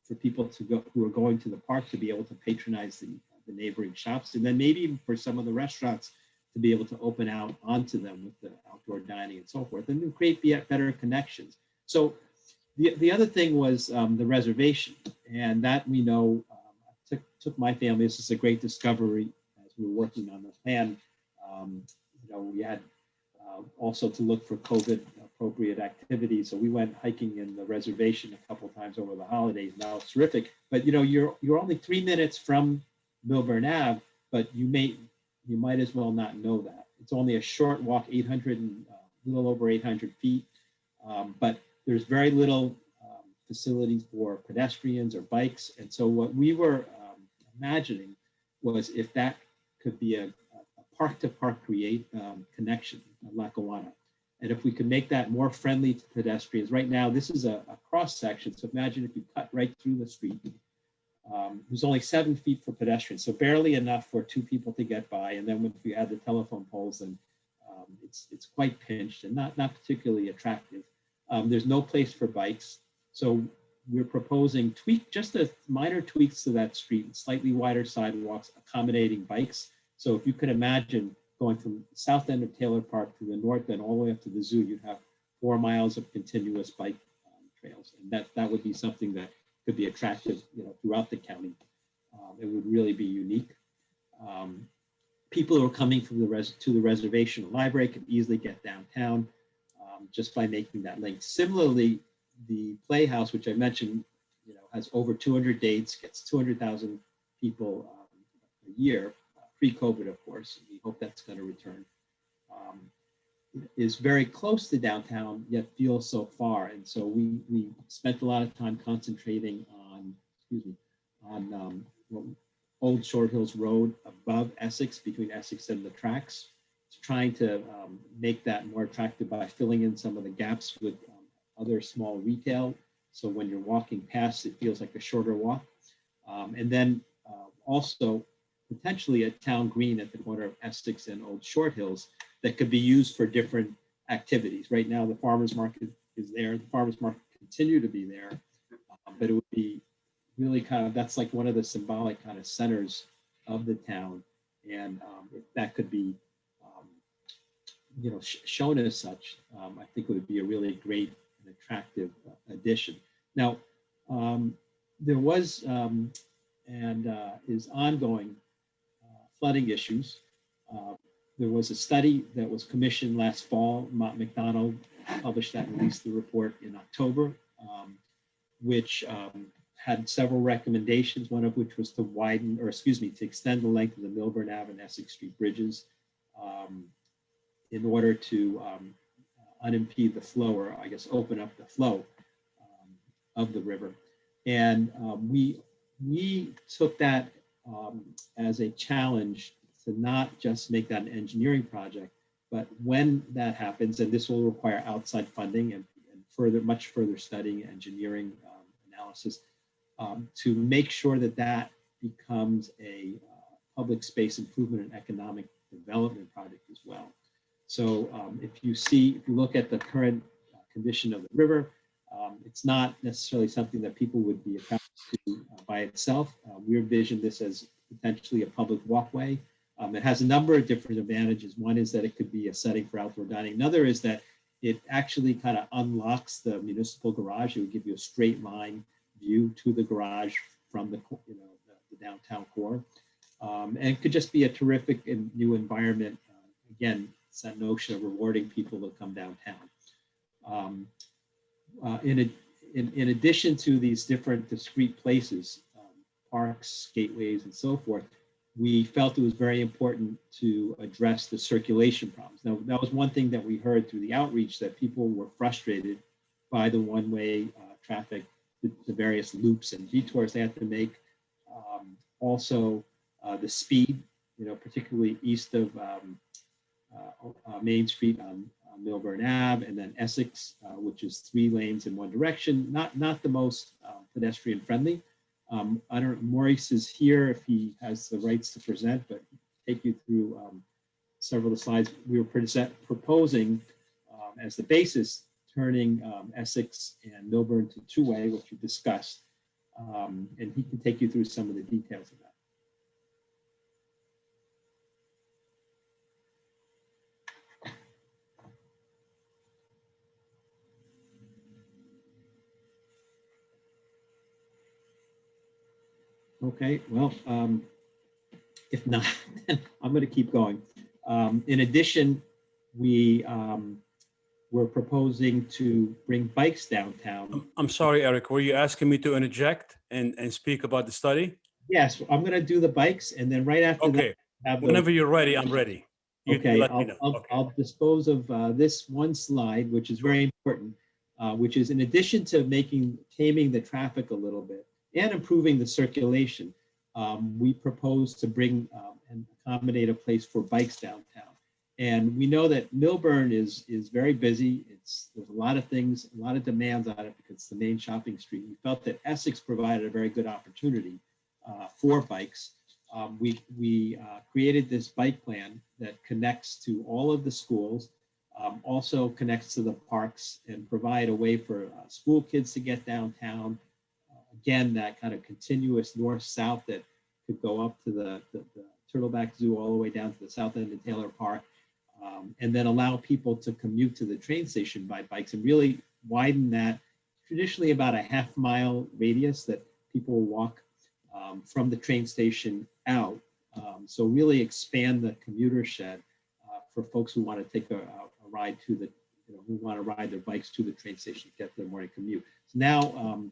for people to go who are going to the park to be able to patronize the neighboring shops, and then maybe even for some of the restaurants to be able to open out onto them with the outdoor dining and so forth, and then create better connections. So the other thing was the reservation, and that we know took my family. This is a great discovery as we were working on the plan. You know, we had also to look for COVID appropriate activities. So we went hiking in the reservation a couple of times over the holidays. Now it's terrific, but you know, you're only 3 minutes from Milburn Ave, but you might as well not know that. It's only a short walk, 800 and little over 800 feet, but there's very little facilities for pedestrians or bikes. And so what we were imagining was if that could be a park-to-park connection at Lackawanna. And if we could make that more friendly to pedestrians. Right now, this is a cross section. So imagine if you cut right through the street. There's only 7 feet for pedestrians, so barely enough for 2 people to get by. And then if you add the telephone poles, then it's quite pinched and not particularly attractive. There's no place for bikes. So we're proposing just a minor tweaks to that street, slightly wider sidewalks, accommodating bikes. So if you could imagine going from the south end of Taylor Park to the north end all the way up to the zoo, you'd have 4 miles of continuous bike trails. And that would be something that could be attractive, you know, throughout the county. It would really be unique. People who are coming from to the reservation or library can easily get downtown just by making that link. Similarly, the Playhouse, which I mentioned, you know, has over 200 dates, gets 200,000 people a year, pre-COVID, of course. We hope that's going to return. Is very close to downtown, yet feels so far. And so we spent a lot of time concentrating on Old Short Hills Road above Essex, between Essex and the tracks, trying to make that more attractive by filling in some of the gaps with other small retail. So when you're walking past, it feels like a shorter walk. And then also potentially a town green at the corner of Essex and Old Short Hills that could be used for different activities. Right now, the farmer's market is there. The farmer's market continue to be there, but it would be really kind of, that's like one of the symbolic kind of centers of the town. And if that could be, shown as such, I think it would be a really great and attractive addition. Now, there was is ongoing flooding issues. There was a study that was commissioned last fall. Mott McDonald published that and released the report in October, which had several recommendations, one of which was to to extend the length of the Milburn Ave and Essex Street bridges in order to unimpede the flow, or I guess open up the flow of the river. And we took that as a challenge to not just make that an engineering project, but when that happens, and this will require outside funding and much further studying, engineering analysis, to make sure that that becomes a public space improvement and economic development project as well. So if you look at the current condition of the river, it's not necessarily something that people would be attracted to by itself. We envision this as potentially a public walkway. It has a number of different advantages. One is that it could be a setting for outdoor dining. Another is that it actually kind of unlocks the municipal garage. It would give you a straight line view to the garage from the downtown core. And it could just be a terrific and new environment. Again, it's that notion of rewarding people to come downtown. In addition to these different discrete places, parks, gateways, and so forth, we felt it was very important to address the circulation problems. Now, that was one thing that we heard through the outreach, that people were frustrated by the one-way traffic, the various loops and detours they had to make. Also, the speed, particularly east of Main Street on Milburn Ave, and then Essex, which is 3 lanes in one direction, not the most pedestrian friendly. I don't know, Maurice is here if he has the rights to present, but take you through several of the slides. We were proposing as the basis, turning Essex and Milburn to 2-way, which we discussed, and he can take you through some of the details of that. Okay, well, if not, then I'm going to keep going. In addition, we were proposing to bring bikes downtown. I'm sorry, Eric, were you asking me to interject and speak about the study? Yes, I'm going to do the bikes, and then right after Okay, that, whenever you're ready, I'm ready. You okay, let me know. Okay. I'll dispose of this one slide, which is very important, which is in addition to taming the traffic a little bit and improving the circulation, we propose to bring and accommodate a place for bikes downtown. And we know that Milburn is very busy. There's a lot of things, a lot of demands on it because it's the main shopping street. We felt that Essex provided a very good opportunity for bikes. We created this bike plan that connects to all of the schools, also connects to the parks, and provide a way for school kids to get downtown. Again, that kind of continuous north-south that could go up to the Turtleback Zoo all the way down to the south end of Taylor Park, and then allow people to commute to the train station by bikes and really widen that traditionally about a half-mile radius that people walk from the train station out. So really expand the commuter shed for folks who want to take a ride to the, who want to ride their bikes to the train station to get their morning commute. So now,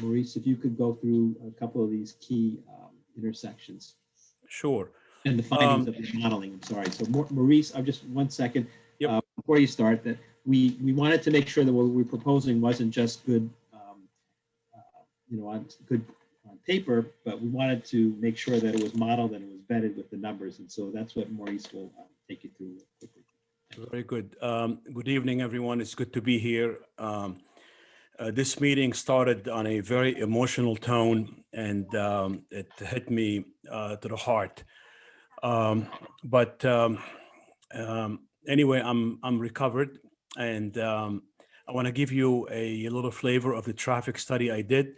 Maurice, if you could go through a couple of these key intersections. Sure. And the findings of the modeling, I'm sorry. So Maurice, I'm just 1 second. Yep. Before you start, that we wanted to make sure that what we're proposing wasn't just good, on paper, but we wanted to make sure that it was modeled and it was vetted with the numbers. And so that's what Maurice will take you through quickly. Very good. Good evening, everyone. It's good to be here. This meeting started on a very emotional tone, and it hit me to the heart. But Anyway, I'm recovered, and I want to give you a little flavor of the traffic study I did.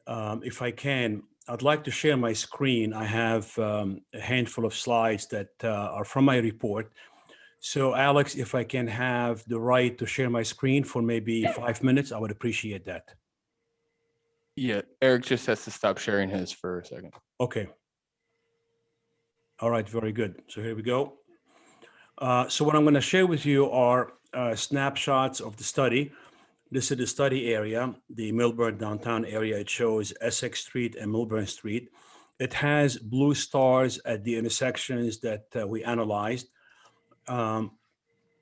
If I can, I'd like to share my screen. I have a handful of slides that are from my report. So Alex, if I can have the right to share my screen for maybe 5 minutes, I would appreciate that. Yeah, Eric just has to stop sharing his for a second. Okay. All right, very good. So here we go. So what I'm going to share with you are snapshots of the study. This is the study area, the Milburn downtown area. It shows Essex Street and Milburn Street. It has blue stars at the intersections that we analyzed.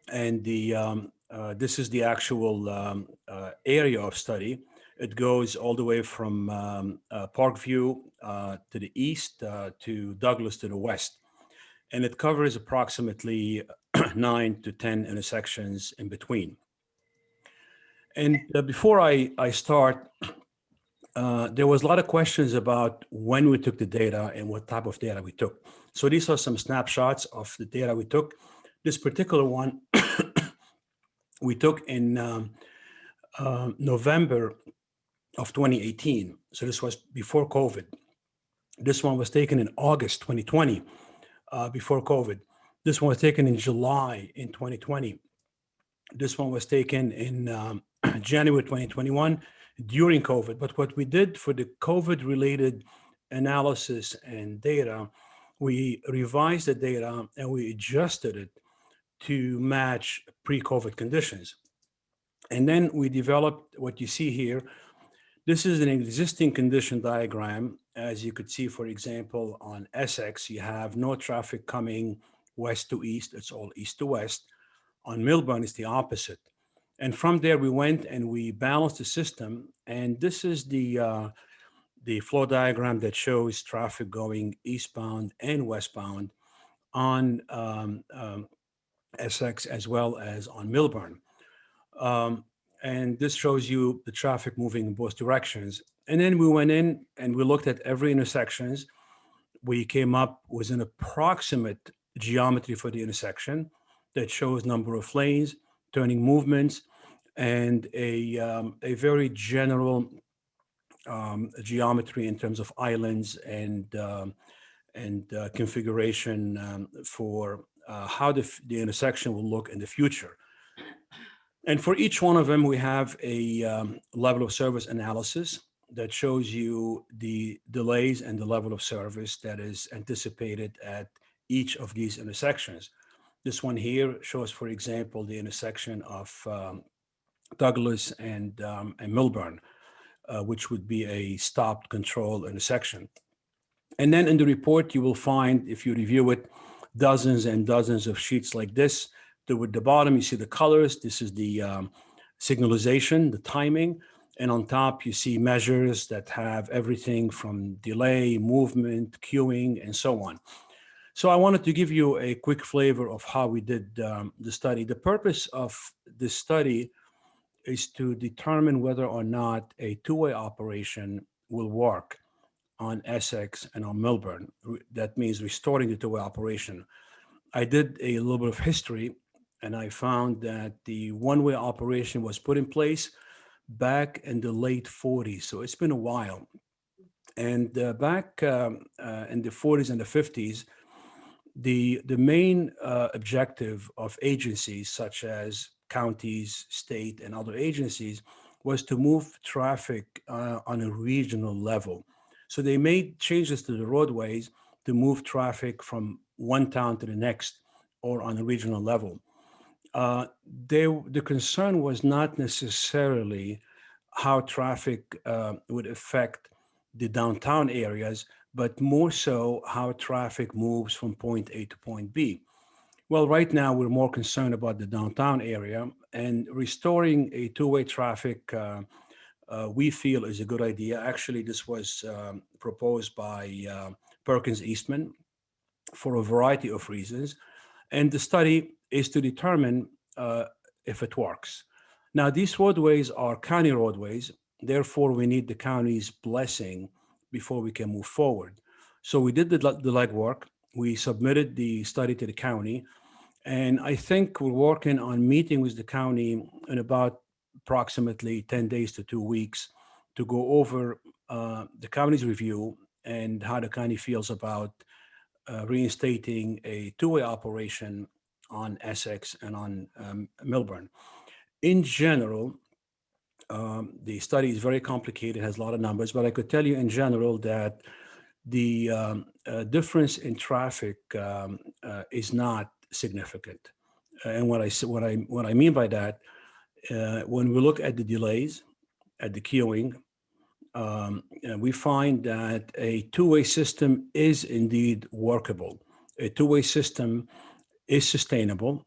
This is the actual area of study. It goes all the way from Parkview to the east to Douglas to the west. And it covers approximately 9 to 10 intersections in between. And before I start, there was a lot of questions about when we took the data and what type of data we took. So these are some snapshots of the data we took. This particular one we took in November of 2018. So this was before COVID. This one was taken in August 2020, before COVID. This one was taken in July in 2020. This one was taken in January 2021 during COVID. But what we did for the COVID-related analysis and data, we revised the data and we adjusted it to match pre-COVID conditions. And then we developed what you see here. This is an existing condition diagram. As you could see, for example, on Essex, you have no traffic coming west to east. It's all east to west. On Milburn, it's the opposite. And from there, we went and we balanced the system. And this is the flow diagram that shows traffic going eastbound and westbound on Essex as well as on Milburn. And this shows you the traffic moving in both directions. And then we went in and we looked at every intersections. We came up with an approximate geometry for the intersection that shows number of lanes, turning movements, and a very general geometry in terms of islands and configuration for how the intersection will look in the future. And for each one of them, we have a level of service analysis that shows you the delays and the level of service that is anticipated at each of these intersections. This one here shows, for example, the intersection of Douglas and Milburn, which would be a stopped control intersection. And then in the report, you will find, if you review it, dozens and dozens of sheets like this. Toward the bottom, you see the colors. This is the signalization, the timing. And on top, you see measures that have everything from delay, movement, queuing, and so on. So I wanted to give you a quick flavor of how we did the study. The purpose of this study is to determine whether or not a two-way operation will work on Essex and on Milburn. That means restoring the two-way operation. I did a little bit of history, and I found that the one-way operation was put in place back in the late 40s. So it's been a while. And back in the 40s and the 50s, the main objective of agencies such as counties, state, and other agencies was to move traffic on a regional level. So they made changes to the roadways to move traffic from one town to the next or on a regional level. The concern was not necessarily how traffic would affect the downtown areas, but more so how traffic moves from point A to point B. Well, right now we're more concerned about the downtown area, and restoring a two-way traffic we feel is a good idea. Actually, this was proposed by Perkins Eastman for a variety of reasons. And the study is to determine if it works. Now, these roadways are county roadways. Therefore, we need the county's blessing before we can move forward. So we did the legwork. We submitted the study to the county. And I think we're working on meeting with the county in about approximately 10 days to 2 weeks to go over the county's review and how the county feels about reinstating a two-way operation on Essex and on Milburn. In general, the study is very complicated, has a lot of numbers, but I could tell you in general that the difference in traffic is not significant. And what I mean by that, when we look at the delays, at the queuing, we find that a two-way system is indeed workable. A two-way system is sustainable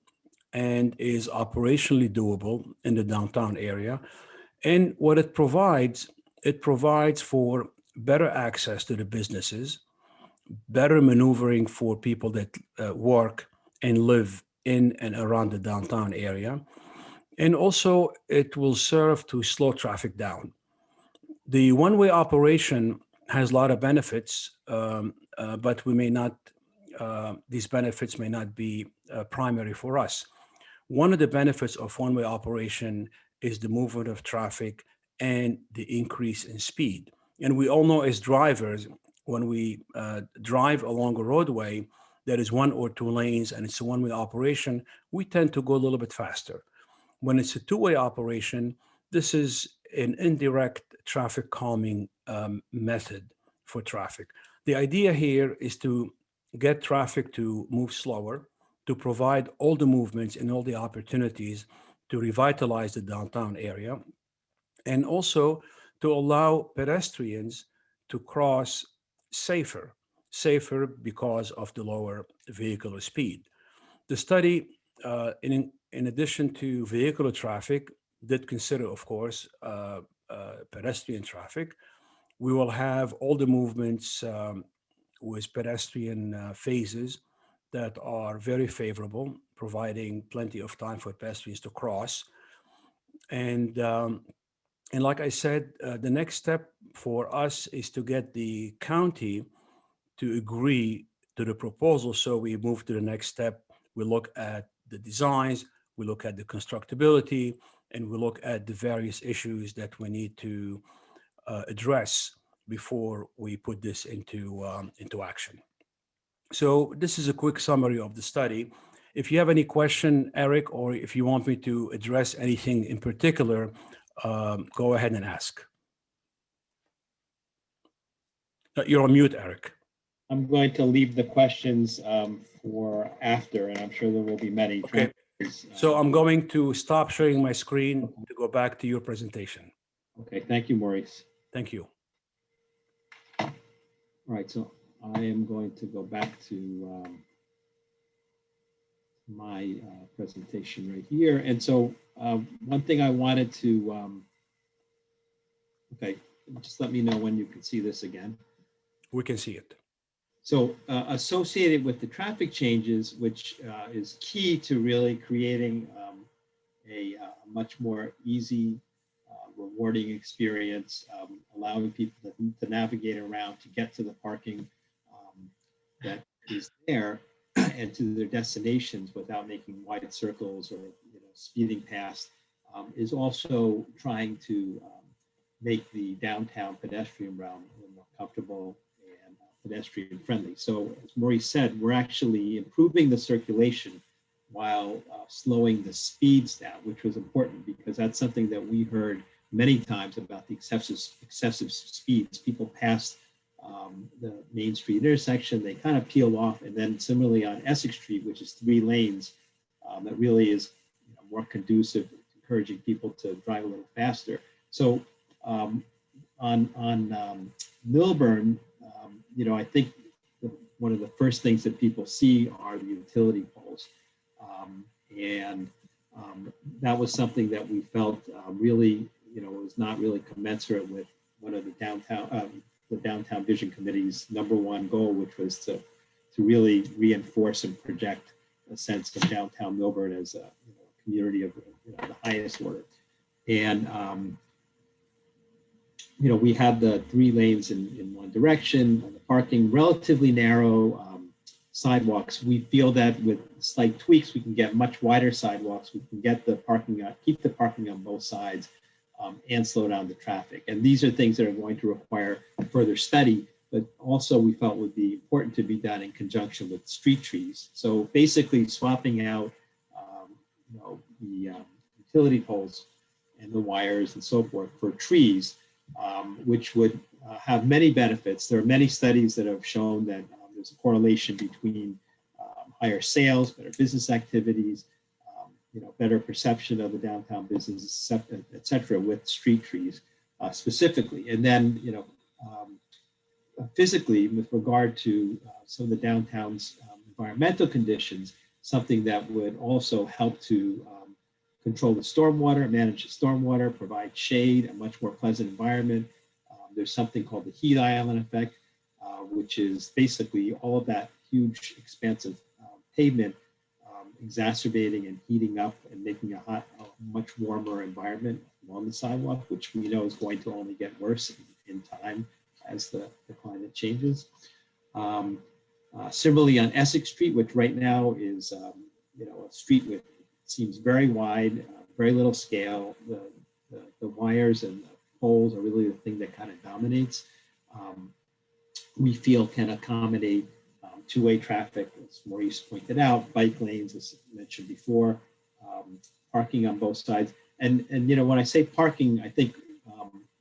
and is operationally doable in the downtown area. And what it provides for better access to the businesses, better maneuvering for people that work and live in and around the downtown area. And also it will serve to slow traffic down. The one-way operation has a lot of benefits, but these benefits may not be primary for us. One of the benefits of one-way operation is the movement of traffic and the increase in speed. And we all know as drivers, when we drive along a roadway that is 1 or 2 lanes and it's a one-way operation, we tend to go a little bit faster. When it's a two-way operation, this is an indirect traffic calming method for traffic. The idea here is to get traffic to move slower, to provide all the movements and all the opportunities to revitalize the downtown area, and also to allow pedestrians to cross safer because of the lower vehicular speed. The study, in addition to vehicular traffic, did consider, of course, pedestrian traffic. We will have all the movements with pedestrian phases that are very favorable, providing plenty of time for pedestrians to cross. And like I said, the next step for us is to get the county to agree to the proposal. So we move to the next step. We look at the designs, we look at the constructability, and we look at the various issues that we need to address before we put this into action. So this is a quick summary of the study. If you have any question, Eric, or if you want me to address anything in particular, go ahead and ask. You're on mute, Eric. I'm going to leave the questions for after, and I'm sure there will be many. Okay. So I'm going to stop sharing my screen to go back to your presentation. Okay, thank you, Maurice. Thank you. All right, so I am going to go back to my presentation right here. And so one thing I wanted to, okay, just let me know when you can see this again. We can see it. So associated with the traffic changes, which is key to really creating a much more easy, rewarding experience, allowing people to navigate around to get to the parking that is there and to their destinations without making wide circles or speeding past, is also trying to make the downtown pedestrian realm a little more comfortable and pedestrian friendly. So as Maurice said, we're actually improving the circulation while slowing the speeds down, which was important because that's something that we heard many times about the excessive speeds. People pass the Main Street intersection, they kind of peel off, and then similarly on Essex Street, which is 3 lanes, that really is more conducive, encouraging people to drive a little faster. So on Milburn, I think one of the first things that people see are the utility poles, and that was something that we felt really, was not really commensurate with one of the Downtown Vision Committee's #1 goal, which was to really reinforce and project a sense of downtown Milburn as a community of the highest order. And we had the 3 lanes in one direction, the parking relatively narrow, sidewalks. We feel that with slight tweaks, we can get much wider sidewalks. We can get the parking on, keep the parking on both sides, and slow down the traffic. And these are things that are going to require further study, but also we felt would be important to be done in conjunction with street trees. So basically swapping out, the utility poles and the wires and so forth for trees, which would have many benefits. There are many studies that have shown that there's a correlation between higher sales, better business activities, better perception of the downtown business, et cetera, with street trees specifically. And then, physically, with regard to some of the downtown's environmental conditions, something that would also help to control the stormwater, manage the stormwater, provide shade, a much more pleasant environment. There's something called the heat island effect, which is basically all of that huge expansive pavement exacerbating and heating up and making a much warmer environment along the sidewalk, which we know is going to only get worse in time as the climate changes. Similarly on Essex Street, which right now is a street with seems very wide, very little scale. The wires and the poles are really the thing that kind of dominates. We feel can accommodate two-way traffic, as Maurice pointed out, bike lanes, as mentioned before, parking on both sides. And when I say parking, I think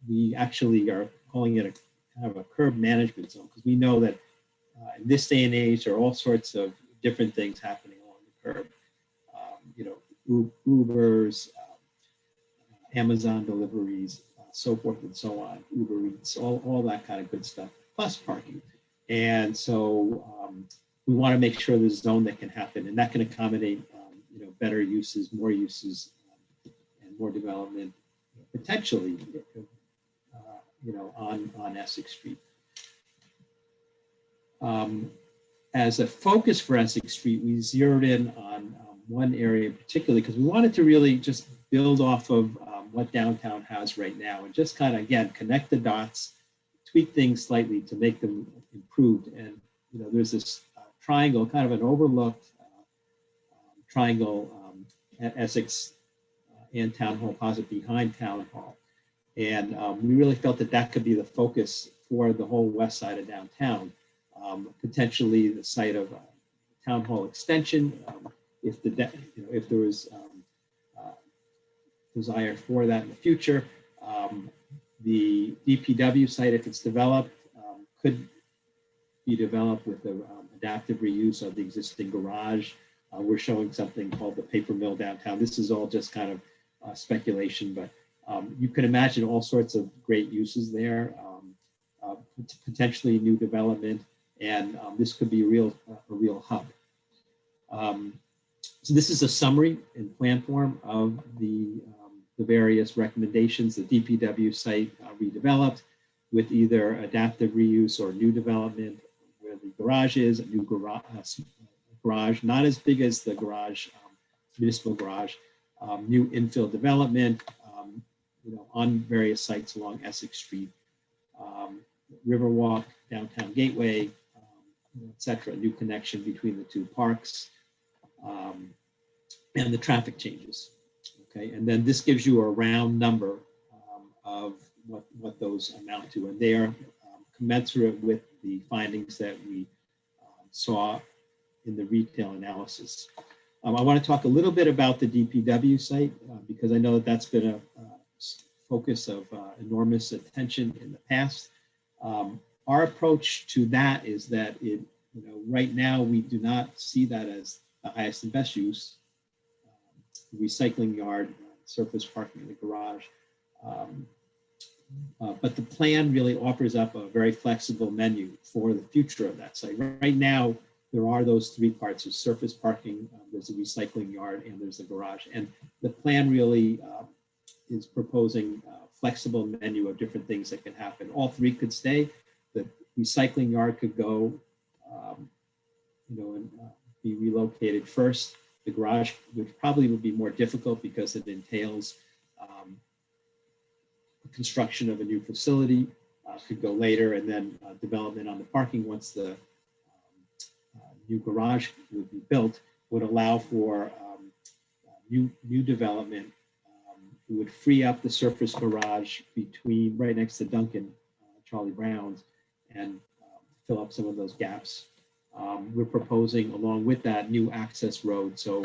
we actually are calling it a kind of a curb management zone, because we know that in this day and age, there are all sorts of different things happening along the curb. Ubers, Amazon deliveries, so forth and so on, Uber Eats, all that kind of good stuff, plus parking. And so we want to make sure there's a zone that can happen, and that can accommodate better uses, and more development potentially on Essex Street. As a focus for Essex Street, we zeroed in on one area particularly because we wanted to really just build off of what downtown has right now and just kind of, again, connect the dots, tweak things slightly to make them improved. And there's this triangle, kind of an overlooked triangle at Essex and Town Hall Plaza behind Town Hall. And we really felt that that could be the focus for the whole west side of downtown, potentially the site of Town Hall extension, if there was desire for that in the future. The DPW site, if it's developed, could be developed with the adaptive reuse of the existing garage. We're showing something called the paper mill downtown. This is all just kind of speculation, but you can imagine all sorts of great uses there, potentially new development, and this could be a real hub. So this is a summary in plan form of the various recommendations. The DPW site redeveloped with either adaptive reuse or new development, where the garage is, a new garage, not as big as the garage, municipal garage, new infill development, on various sites along Essex Street, Riverwalk, Downtown Gateway, et cetera, new connection between the two parks, and the traffic changes. Okay, and then this gives you a round number of what those amount to, and they are commensurate with the findings that we saw in the retail analysis. I want to talk a little bit about the DPW site because I know that that's been a focus of enormous attention in the past. Our approach to that is that right now we do not see that as the highest and best use. Recycling yard, surface parking in the garage. But the plan really offers up a very flexible menu for the future of that site. Right now, there are those three parts: there's surface parking, there's a recycling yard, and there's the garage. And the plan really is proposing a flexible menu of different things that can happen. All three could stay. The recycling yard could go, and be relocated first. The garage, which probably would be more difficult because it entails construction of a new facility, could go later, and then development on the parking once the new garage would be built would allow for new development. It would free up the surface garage between, right next to Duncan, Charlie Brown's, and fill up some of those gaps. We're proposing, along with that, new access road. So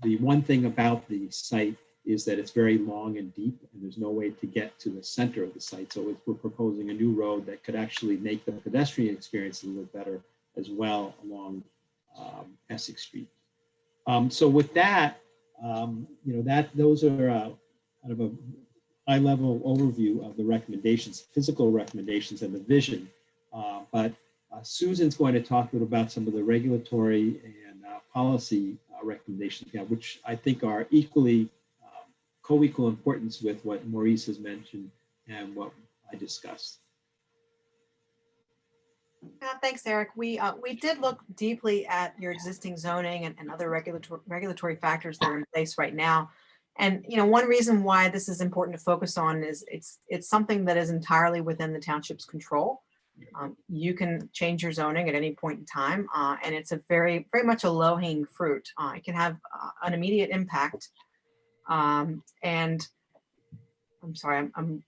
the one thing about the site is that it's very long and deep, and there's no way to get to the center of the site. So we're proposing a new road that could actually make the pedestrian experience a little bit better as well along Essex Street. So with that, those are kind of a high-level overview of the recommendations, physical recommendations, and the vision. But Susan's going to talk a little about some of the regulatory and policy recommendations, which I think are equally co-equal importance with what Maurice has mentioned and what I discussed. Thanks, Eric. We did look deeply at your existing zoning and other regulatory factors that are in place right now. And one reason why this is important to focus on is it's something that is entirely within the township's control. You can change your zoning at any point in time, and it's a very much a low-hanging fruit. It can have an immediate impact. And I'm sorry, I'm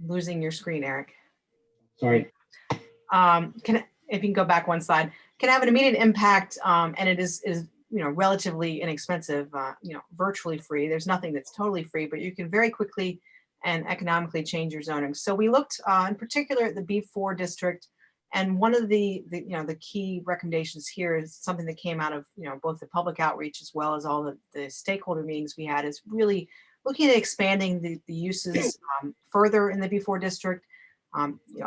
losing your screen, Eric. Sorry. If you can go back one slide, can have an immediate impact, and it is relatively inexpensive, virtually free. There's nothing that's totally free, but you can very quickly and economically change your zoning. So we looked in particular at the B4 district, and one of the key recommendations here is something that came out of both the public outreach as well as all the stakeholder meetings we had, is really looking at expanding the uses further in the B4 district.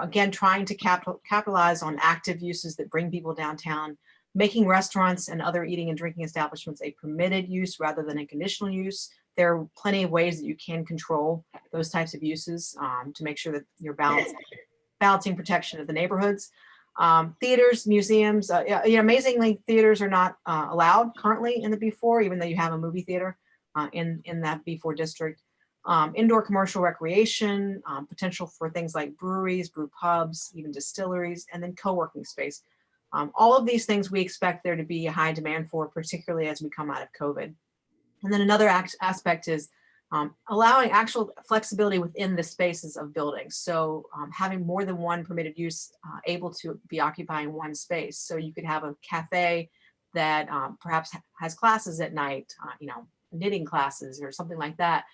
Again, trying to capitalize on active uses that bring people downtown, making restaurants and other eating and drinking establishments a permitted use rather than a conditional use. There are plenty of ways that you can control those types of uses to make sure that you're balancing protection of the neighborhoods. Theaters, museums, amazingly, theaters are not allowed currently in the B4, even though you have a movie theater in that B4 district. Indoor commercial recreation, potential for things like breweries, brew pubs, even distilleries, and then co-working space. All of these things we expect there to be a high demand for, particularly as we come out of COVID. And then another aspect is allowing actual flexibility within the spaces of buildings. So having more than one permitted use able to be occupying one space. So you could have a cafe that perhaps has classes at night, knitting classes or something like that.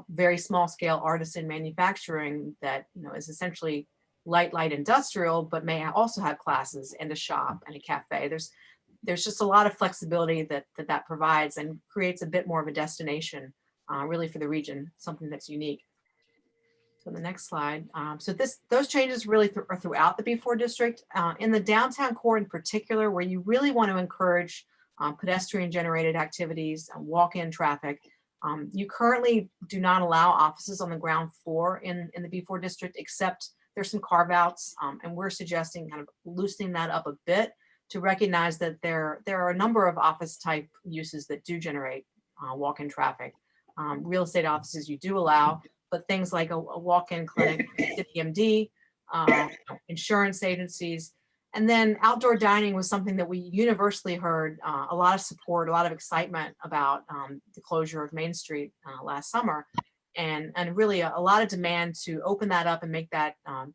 Very small scale artisan manufacturing that, is essentially light industrial, but may also have classes and a shop and a cafe. There's just a lot of flexibility that provides and creates a bit more of a destination really for the region, something that's unique. So the next slide. So those changes really are throughout the B4 district. In the downtown core in particular, where you really want to encourage pedestrian generated activities, walk-in traffic. You currently do not allow offices on the ground floor in the B4 district, except there's some carve outs, and we're suggesting kind of loosening that up a bit to recognize that there are a number of office type uses that do generate walk-in traffic. Real estate offices you do allow, but things like a walk-in clinic, CityMD, insurance agencies, and then outdoor dining was something that we universally heard a lot of support, a lot of excitement about the closure of Main Street last summer, and really a lot of demand to open that up and make that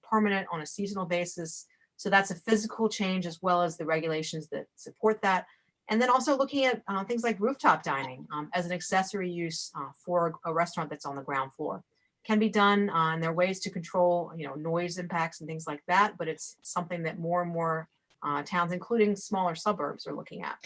permanent on a seasonal basis. So that's a physical change as well as the regulations that support that. And then also looking at things like rooftop dining as an accessory use for a restaurant that's on the ground floor. Can be done, and there are ways to control, noise impacts and things like that, but it's something that more and more towns, including smaller suburbs, are looking at.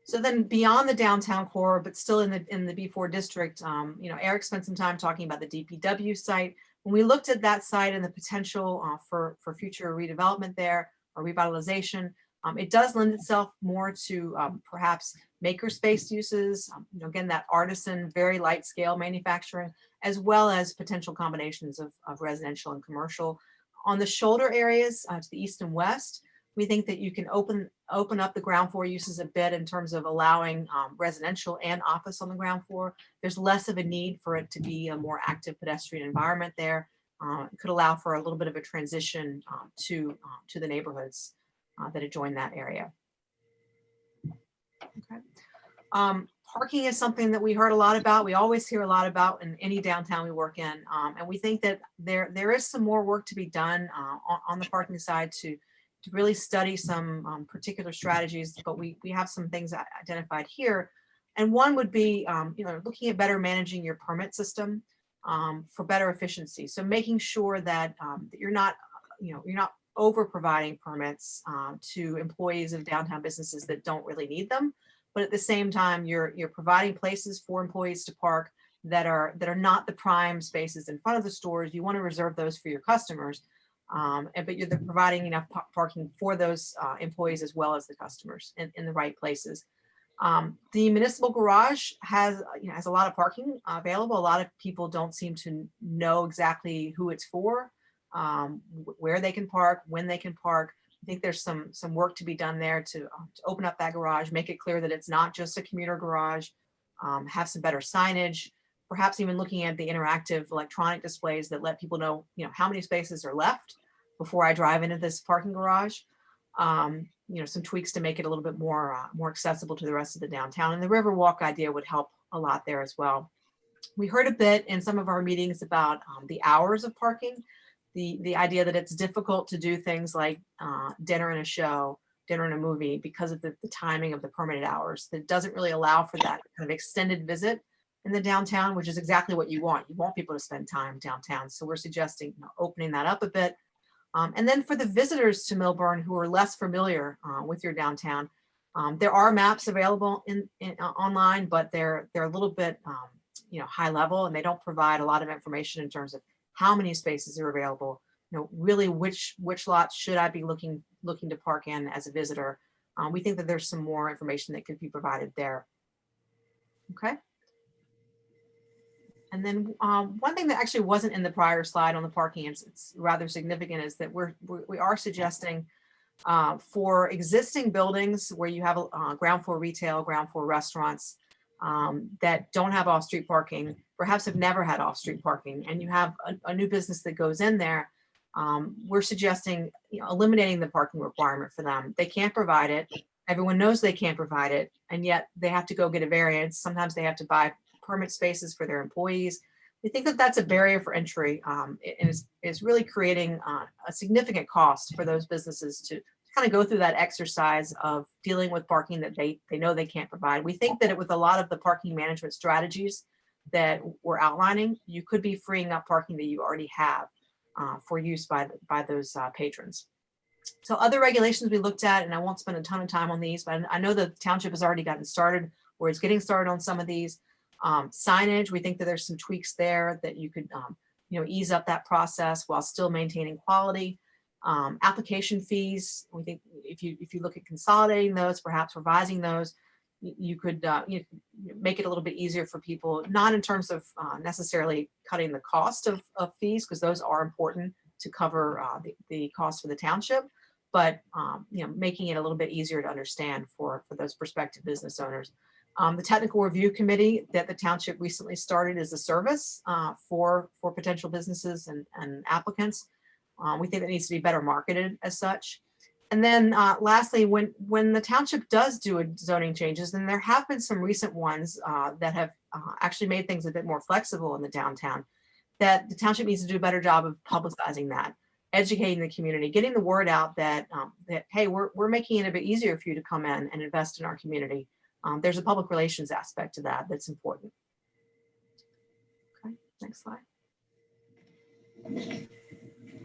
So then beyond the downtown core, but still in the B4 district, Eric spent some time talking about the DPW site. When we looked at that site and the potential for future redevelopment there or revitalization, it does lend itself more to perhaps makerspace uses, again, that artisan, very light scale manufacturing, as well as potential combinations of residential and commercial. On the shoulder areas to the east and west, we think that you can open up the ground floor uses a bit in terms of allowing residential and office on the ground floor. There's less of a need for it to be a more active pedestrian environment there. could allow for a little bit of a transition to the neighborhoods that adjoin that area. Okay. Parking is something that we heard a lot about. We always hear a lot about in any downtown we work in. And we think that there is some more work to be done on the parking side to really study some particular strategies, but we have some things identified here. And one would be, looking at better managing your permit system for better efficiency. So making sure that, that you're not over providing permits to employees of downtown businesses that don't really need them. But at the same time, you're providing places for employees to park that are not the prime spaces in front of the stores. You want to reserve those for your customers, but you're providing enough parking for those employees as well as the customers in the right places. The municipal garage has a lot of parking available. A lot of people don't seem to know exactly who it's for, where they can park, when they can park. I think there's some work to be done there to open up that garage, make it clear that it's not just a commuter garage, have some better signage, perhaps even looking at the interactive electronic displays that let people know, how many spaces are left before I drive into this parking garage. Some tweaks to make it a little bit more accessible to the rest of the downtown. And the Riverwalk idea would help a lot there as well. We heard a bit in some of our meetings about the hours of parking. The idea that it's difficult to do things like dinner and a show, dinner and a movie because of the timing of the permitted hours. That doesn't really allow for that kind of extended visit in the downtown, which is exactly what you want. You want people to spend time downtown. So we're suggesting opening that up a bit. And then for the visitors to Milburn who are less familiar with your downtown, there are maps available online, but they're a little bit high level, and they don't provide a lot of information in terms of how many spaces are available, really which lots should I be looking to park in as a visitor. We think that there's some more information that could be provided there. Okay. And then one thing that actually wasn't in the prior slide on the parking, it's rather significant, is that we are suggesting for existing buildings where you have ground floor retail, ground floor restaurants that don't have off-street parking, perhaps have never had off-street parking, and you have a new business that goes in there, we're suggesting eliminating the parking requirement for them. They can't provide it. Everyone knows they can't provide it, and yet they have to go get a variance. Sometimes they have to buy permit spaces for their employees. We think that that's a barrier for entry, and is really creating a significant cost for those businesses to kind of go through that exercise of dealing with parking that they know they can't provide. We think that with a lot of the parking management strategies that we're outlining, you could be freeing up parking that you already have for use by those patrons. So other regulations we looked at, and I won't spend a ton of time on these, but I know the township has already gotten started, or it's getting started on some of these. Signage, we think that there's some tweaks there that you could ease up that process while still maintaining quality. Application fees, we think if you look at consolidating those, perhaps revising those, you could make it a little bit easier for people, not in terms of necessarily cutting the cost of fees, because those are important to cover the cost for the township, but making it a little bit easier to understand for those prospective business owners. The technical review committee that the township recently started is a service for potential businesses and applicants. We think it needs to be better marketed as such. And then lastly, when the township does do zoning changes, then there have been some recent ones that have actually made things a bit more flexible in the downtown, that the township needs to do a better job of publicizing that, educating the community, getting the word out that, hey, we're making it a bit easier for you to come in and invest in our community. There's a public relations aspect to that that's important. Okay, next slide.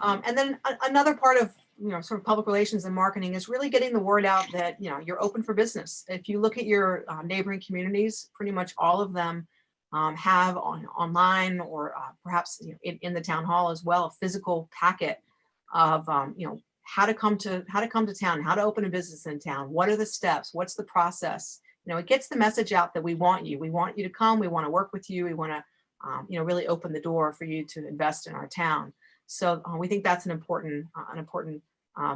And then another part of sort of public relations and marketing is really getting the word out that you're open for business. If you look at your neighboring communities, pretty much all of them have online or perhaps in the town hall as well, a physical packet of how to come to town, how to open a business in town, what are the steps, what's the process. It gets the message out that we want you to come, we want to work with you, we want to really open the door for you to invest in our town. So we think that's an important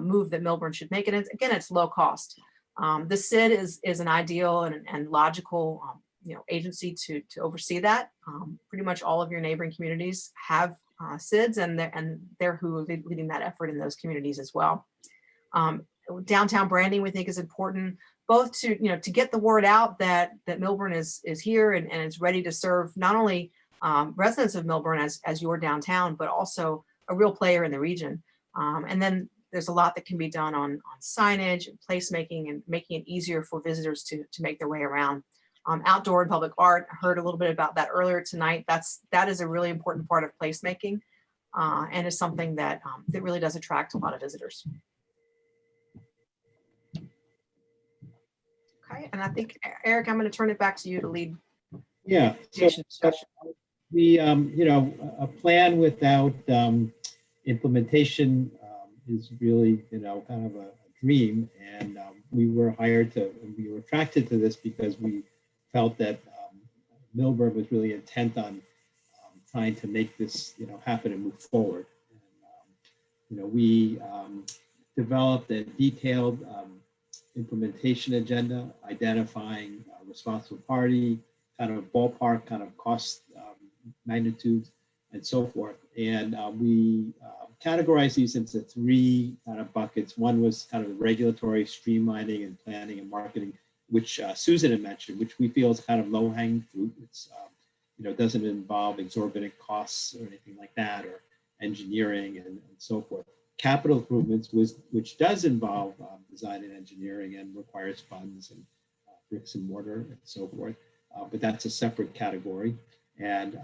move that Milburn should make. And again, it's low cost. The SID is an ideal and logical agency to oversee that. Pretty much all of your neighboring communities have SIDS, and they're who are leading that effort in those communities as well. Downtown branding, we think, is important, both to get the word out that Milburn is here and is ready to serve not only residents of Milburn as your downtown, but also a real player in the region. And then there's a lot that can be done on signage and placemaking and making it easier for visitors to make their way around. Outdoor and public art, I heard a little bit about that earlier tonight. That is a really important part of placemaking, and is something that really does attract a lot of visitors. Okay, and I think, Eric, I'm going to turn it back to you to lead. Yeah. So we, a plan without implementation is really, kind of a dream. And we were attracted to this because we felt that Milburn was really intent on trying to make this, happen and move forward. And, we developed a detailed implementation agenda, identifying responsible party, kind of ballpark, kind of cost magnitudes, and so forth. And we categorized these into three kind of buckets. One was kind of regulatory streamlining and planning and marketing, which Susan had mentioned, which we feel is kind of low-hanging fruit. It's doesn't involve exorbitant costs or anything like that, or engineering and so forth. Capital improvements, which does involve design and engineering and requires funds and bricks and mortar and so forth, but that's a separate category. And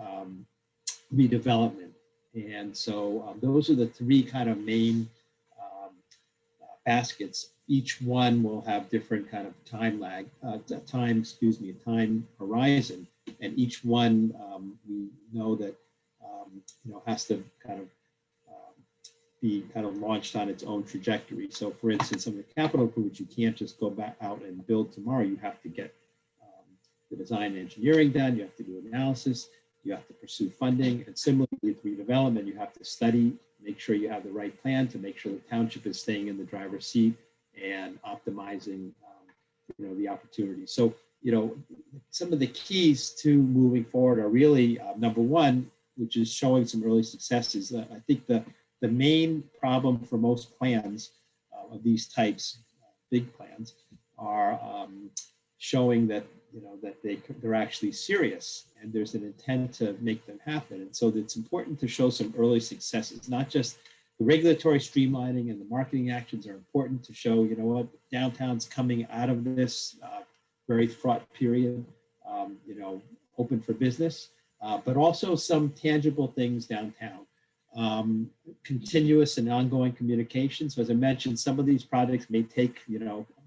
redevelopment. And so those are the three kind of main baskets. Each one will have different kind of time horizon. And each one we know that has to kind of be kind of launched on its own trajectory. So for instance, some of the capital improvements, you can't just go back out and build tomorrow. You have to get the design and engineering done. You have to do analysis. You have to pursue funding. And similarly with redevelopment, you have to study, make sure you have the right plan to make sure the township is staying in the driver's seat and optimizing the opportunity. So, some of the keys to moving forward are really number one, which is showing some early successes. I think the main problem for most plans of these types, big plans, are showing that that they're actually serious and there's an intent to make them happen. And so it's important to show some early successes, not just the regulatory streamlining and the marketing actions are important to show, what, downtown's coming out of this very fraught period, open for business, but also some tangible things downtown. Continuous and ongoing communication. So as I mentioned, some of these projects may take,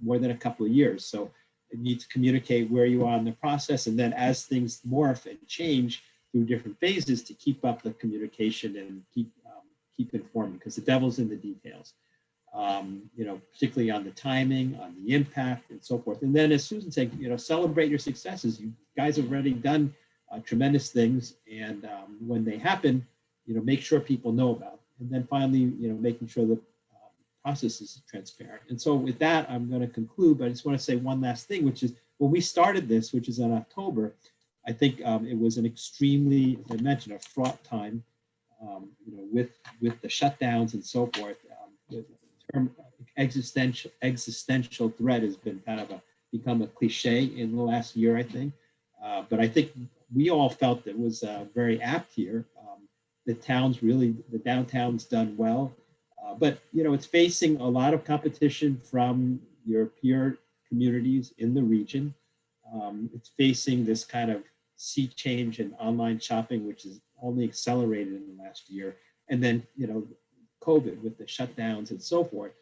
more than a couple of years. So you need to communicate where you are in the process. And then as things morph and change through different phases, to keep up the communication and keep informing, because the devil's in the details, particularly on the timing, on the impact and so forth. And then as Susan said, celebrate your successes. You guys have already done tremendous things. And when they happen, make sure people know about it. And then finally, making sure the process is transparent. And so with that, I'm going to conclude, but I just want to say one last thing, which is when we started this, which is in October, I think it was an extremely, as I mentioned, a fraught time, with the shutdowns and so forth. The term existential threat has been kind of become a cliche in the last year, I think. But I think we all felt it was very apt here. The downtown's done well, but it's facing a lot of competition from your peer communities in the region. It's facing this kind of sea change in online shopping, which is only accelerated in the last year. And then, COVID with the shutdowns and so forth.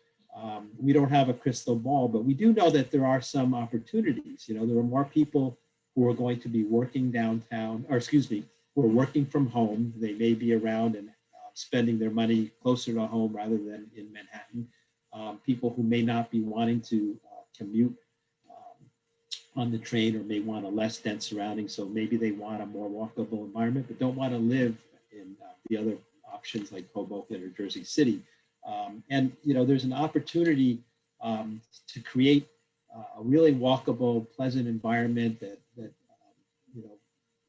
We don't have a crystal ball, but we do know that there are some opportunities. There are more people who are going to be working downtown, who are working from home. They may be around and spending their money closer to home rather than in Manhattan. People who may not be wanting to commute on the train or may want a less dense surrounding. So maybe they want a more walkable environment, but don't want to live in the other options like Hoboken or Jersey City. And there's an opportunity to create a really walkable, pleasant environment that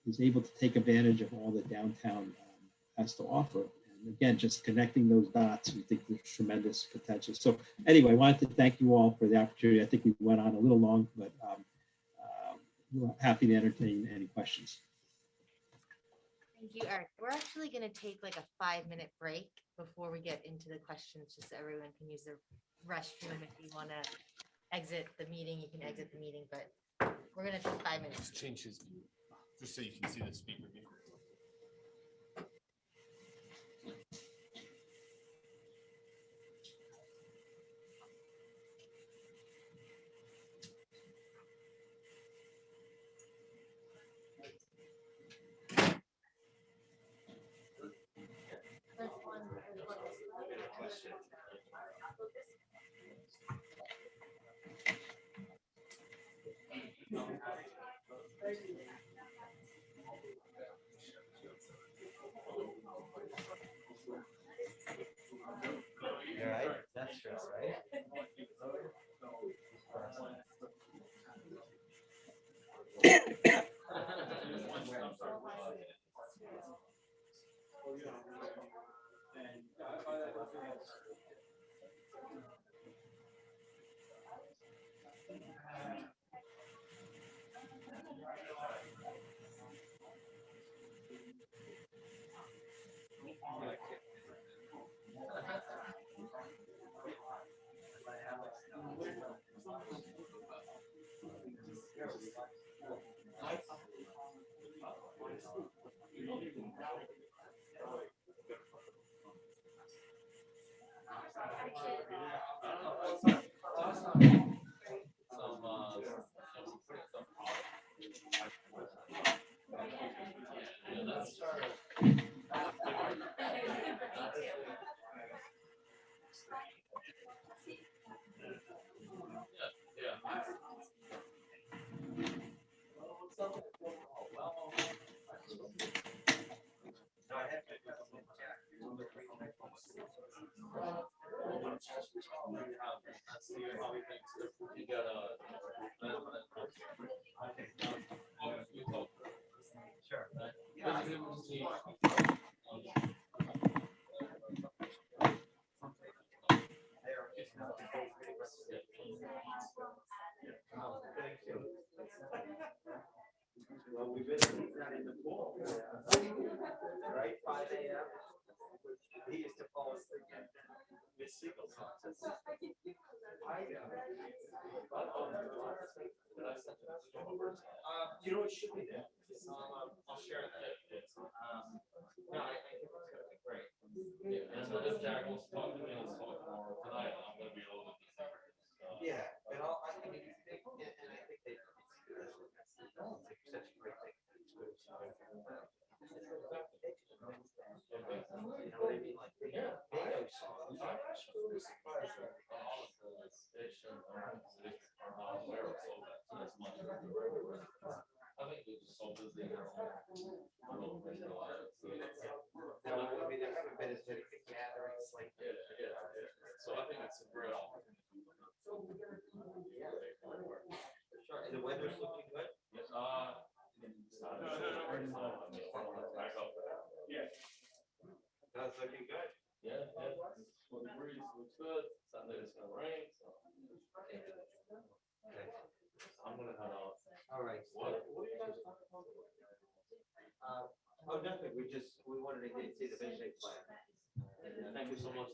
is able to take advantage of all the downtown has to offer. And again, just connecting those dots, we think there's tremendous potential. So anyway, I wanted to thank you all for the opportunity. I think we went on a little long, but we're happy to entertain any questions. Thank you, Eric. We're actually going to take like a 5-minute break before we get into the questions, just so everyone can use their restroom. If you want to exit the meeting, you can exit the meeting, but we're going to take 5 minutes. Change his, just so you can see the speaker. Right? That's stress, right? Well, we've been in the pool. Right, 5 a.m. He used to fall asleep at Miss Siegel's office. You know what should be there? I'll share that. No, I think it's gonna be great. Yeah, and so if Jack wants to talk to me, let's talk more tonight. I'm gonna be a little bit busy. Yeah, and I think and I think they. Such a great thing. You know what I mean? Like, they songs. I think they're just so busy. I mean, there haven't been as many gatherings like this. So I think it's a great opportunity. Sure. And the weather's looking good? Yes. Yeah. That's looking good. Yeah, yeah. Well, the breeze looks good. Sunday it's gonna rain, so. Okay. I'm gonna head off. All right. What are you guys talking about? Oh, nothing. We wanted to see the visioning plan. Thank you so much.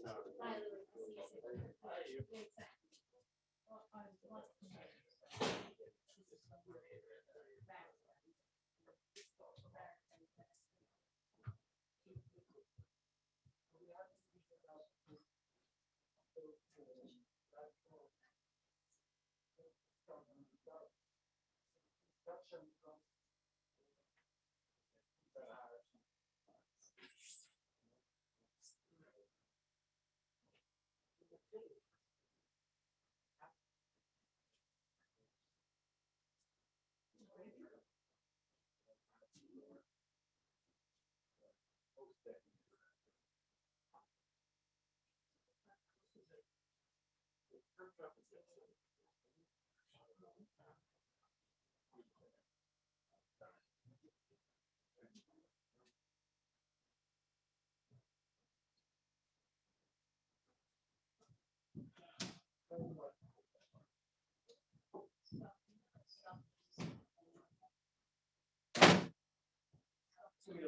Yes.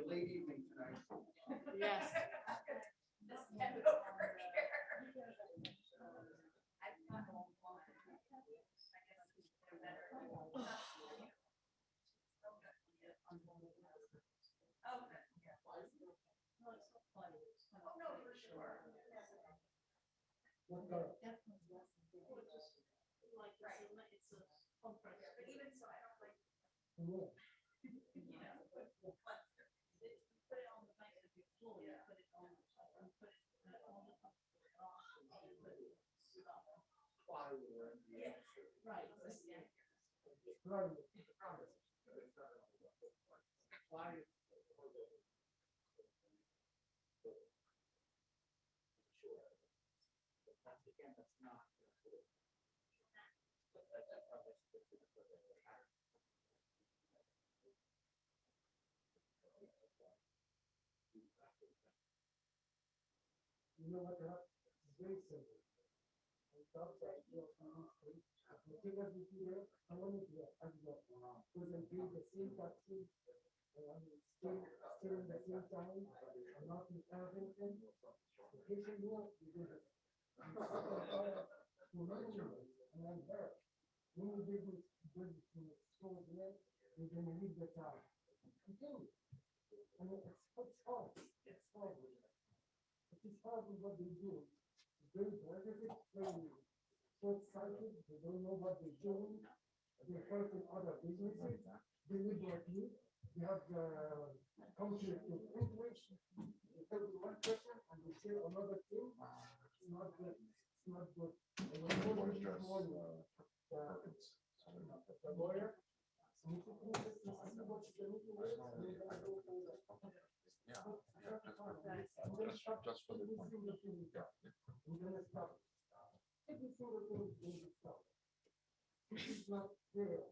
You know what? It's very simple. Because if you there, I want to do as well. Because I do the same taxes, and I'm still in the same time. I'm not in everything. The patient will you do it. And I'm there. When you give me good to school there, you're gonna leave the town. You do. I mean, it's hard. It's hard. It is hard with what they do. Very positive, very short-sighted, they don't know what they're doing. They hurt in other businesses, they live like you. You have the conflict of interest. You tell one person and they say another thing. It's not good. It's not good. And when you go to the lawyer, so you can just see what the meeting is, and you're gonna go for the. Just for the. We're gonna stop. Every single thing is going to stop. This is not fair.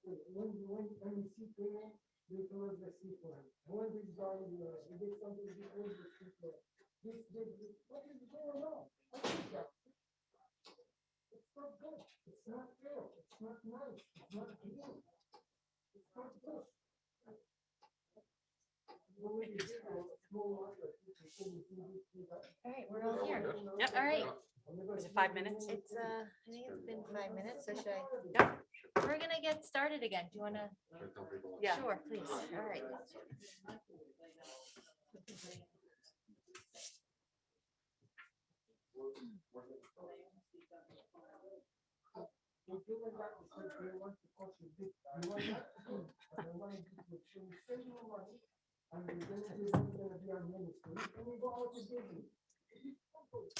When you see payment, they close the sequence. When this guy, he did something, they close the sequence. What is going on? What is that? It's not good. It's not fair. It's not nice. It's not good. It's not good. All right, we're all here. Yep. All right. Is it 5 minutes? It's, I think it's been 5 minutes, so should I? Yep. We're gonna get started again. Do you wanna? Yeah. Sure, please. All right. And the business is going to be on ministry, and we go out to business. This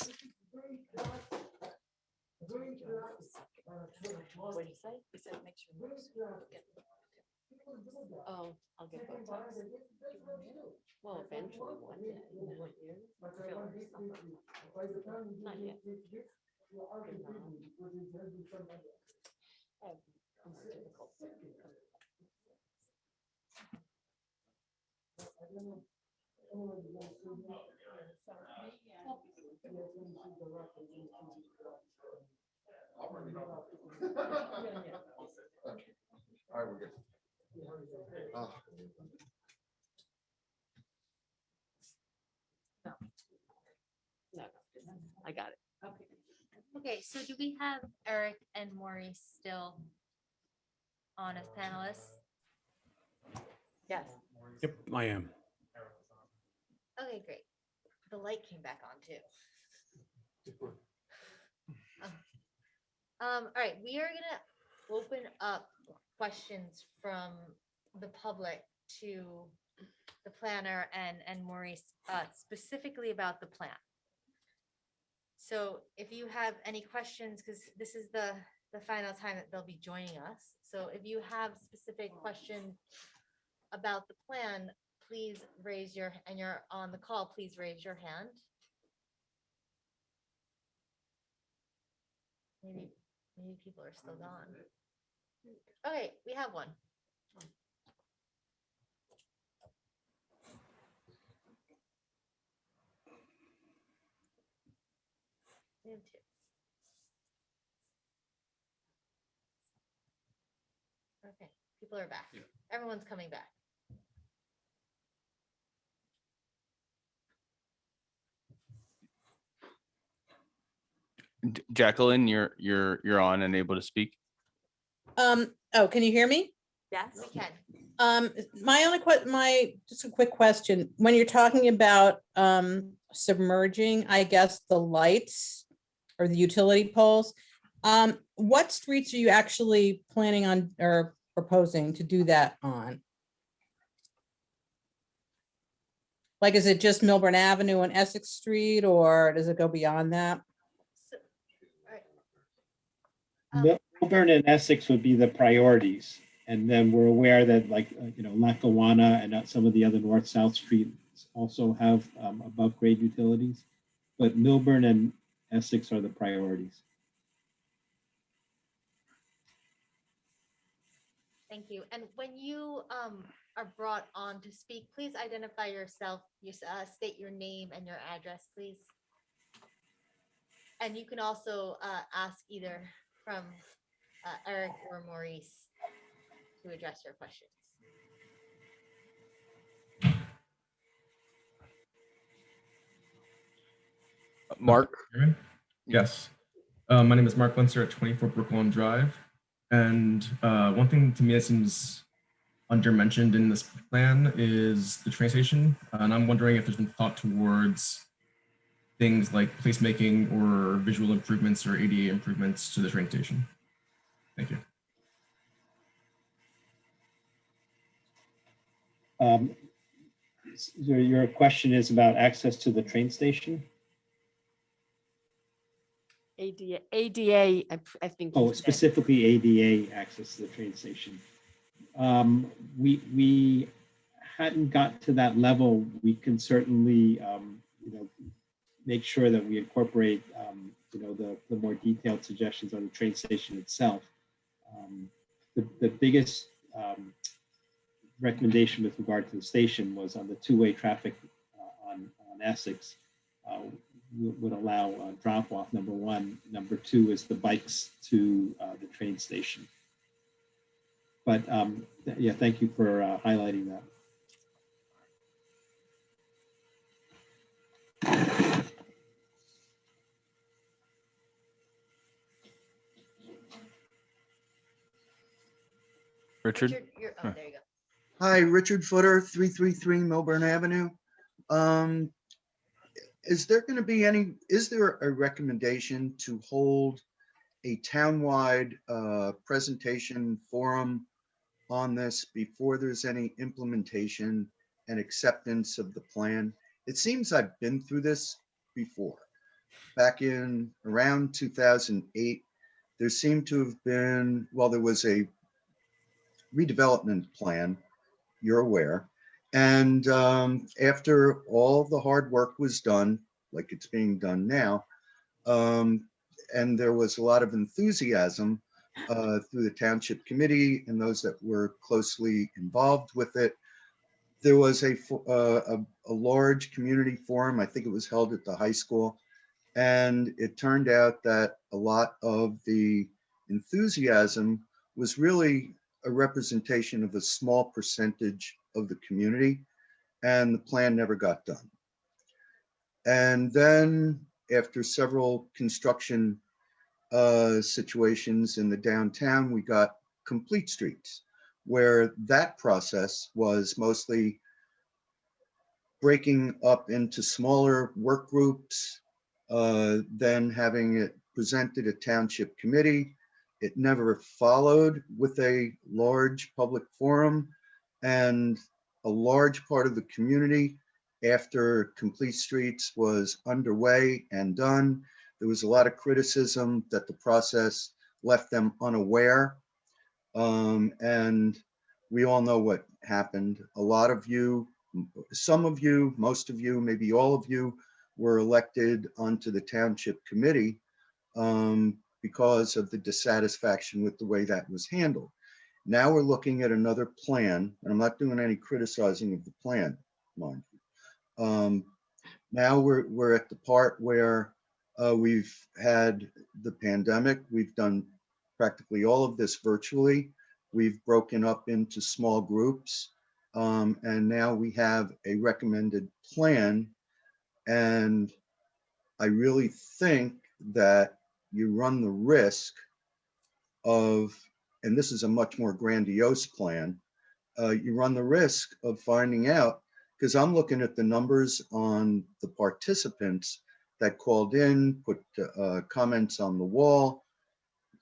is very class. Very class. What did you say? He said, make sure. Very class. People do that. Oh, I'll get Second Botox. time, that's what we do. Well, eventually one day, what year? But I want this, by the time you Not do yet. this, you're out of business, because it's going to be somebody else. I'm difficult. I don't know. Anyone who wants to know. Yeah, when you see the rock, you see the rock. All right, we're good. Oh. No, I got it. Okay, so do we have Eric and Maurice still on as panelists? Yes. Yep, I am. Okay, great. The light came back on too. All right, we are gonna open up questions from the public to the planner and Maurice, specifically about the plan. So if you have any questions, because this is the final time that they'll be joining us. So if you have specific questions about the plan, please raise your, and you're on the call, please raise your hand. Maybe people are still gone. Okay, we have one. We have two. Okay, people are back. Everyone's coming back. Jacqueline, you're on and able to speak. Oh, can you hear me? Yes, we can. My only just a quick question. When you're talking about submerging, I guess, the lights or the utility poles, what streets are you actually planning on or proposing to do that on? Like, is it just Milburn Avenue and Essex Street, or does it go beyond that? Milburn and Essex would be the priorities. And then we're aware that, like, Lackawanna and some of the other north-south streets also have above grade utilities. But Milburn and Essex are the priorities. Thank you. And when you are brought on to speak, please identify yourself, state your name and your address, please. And you can also ask either from Eric or Maurice to address your questions. Mark? Yes. My name is Mark Linser at 24 Brooklyn Drive. And one thing to me that seems undermentioned in this plan is the train station. And I'm wondering if there's been thought towards things like placemaking or visual improvements or ADA improvements to the train station. Thank you. So your question is about access to the train station? ADA, I think. Oh, he said. specifically ADA access to the train station. We hadn't got to that level. We can certainly, make sure that we incorporate, the more detailed suggestions on the train station itself. The biggest recommendation with regard to the station was on the two-way traffic on Essex. Would allow drop off, number one. Number two is the bikes to the train station. But yeah, thank you for highlighting that. Richard? There you go. Hi, Richard Footer, 333 Milburn Avenue. Is there a recommendation to hold a townwide presentation forum on this before there's any implementation and acceptance of the plan? It seems I've been through this before. Back in around 2008, there seemed to have been, there was a redevelopment plan, you're aware. And after all the hard work was done, like it's being done now, and there was a lot of enthusiasm through the township committee and those that were closely involved with it, there was a large community forum. I think it was held at the high school. And it turned out that a lot of the enthusiasm was really a representation of a small percentage of the community, and the plan never got done. And then after several construction situations in the downtown, we got complete streets, where that process was mostly breaking up into smaller work groups, then having it presented at township committee. It never followed with a large public forum, and a large part of the community, after Complete Streets was underway and done, there was a lot of criticism that the process left them unaware. And we all know what happened. A lot of you, some of you, most of you, maybe all of you were elected onto the township committee because of the dissatisfaction with the way that was handled. Now we're looking at another plan, and I'm not doing any criticizing of the plan, mind you. Now we're at the part where we've had the pandemic. We've done practically all of this virtually. We've broken up into small groups, and now we have a recommended plan. And I really think that you run the risk of, and this is a much more grandiose plan, you run the risk of finding out, because I'm looking at the numbers on the participants that called in, put comments on the wall.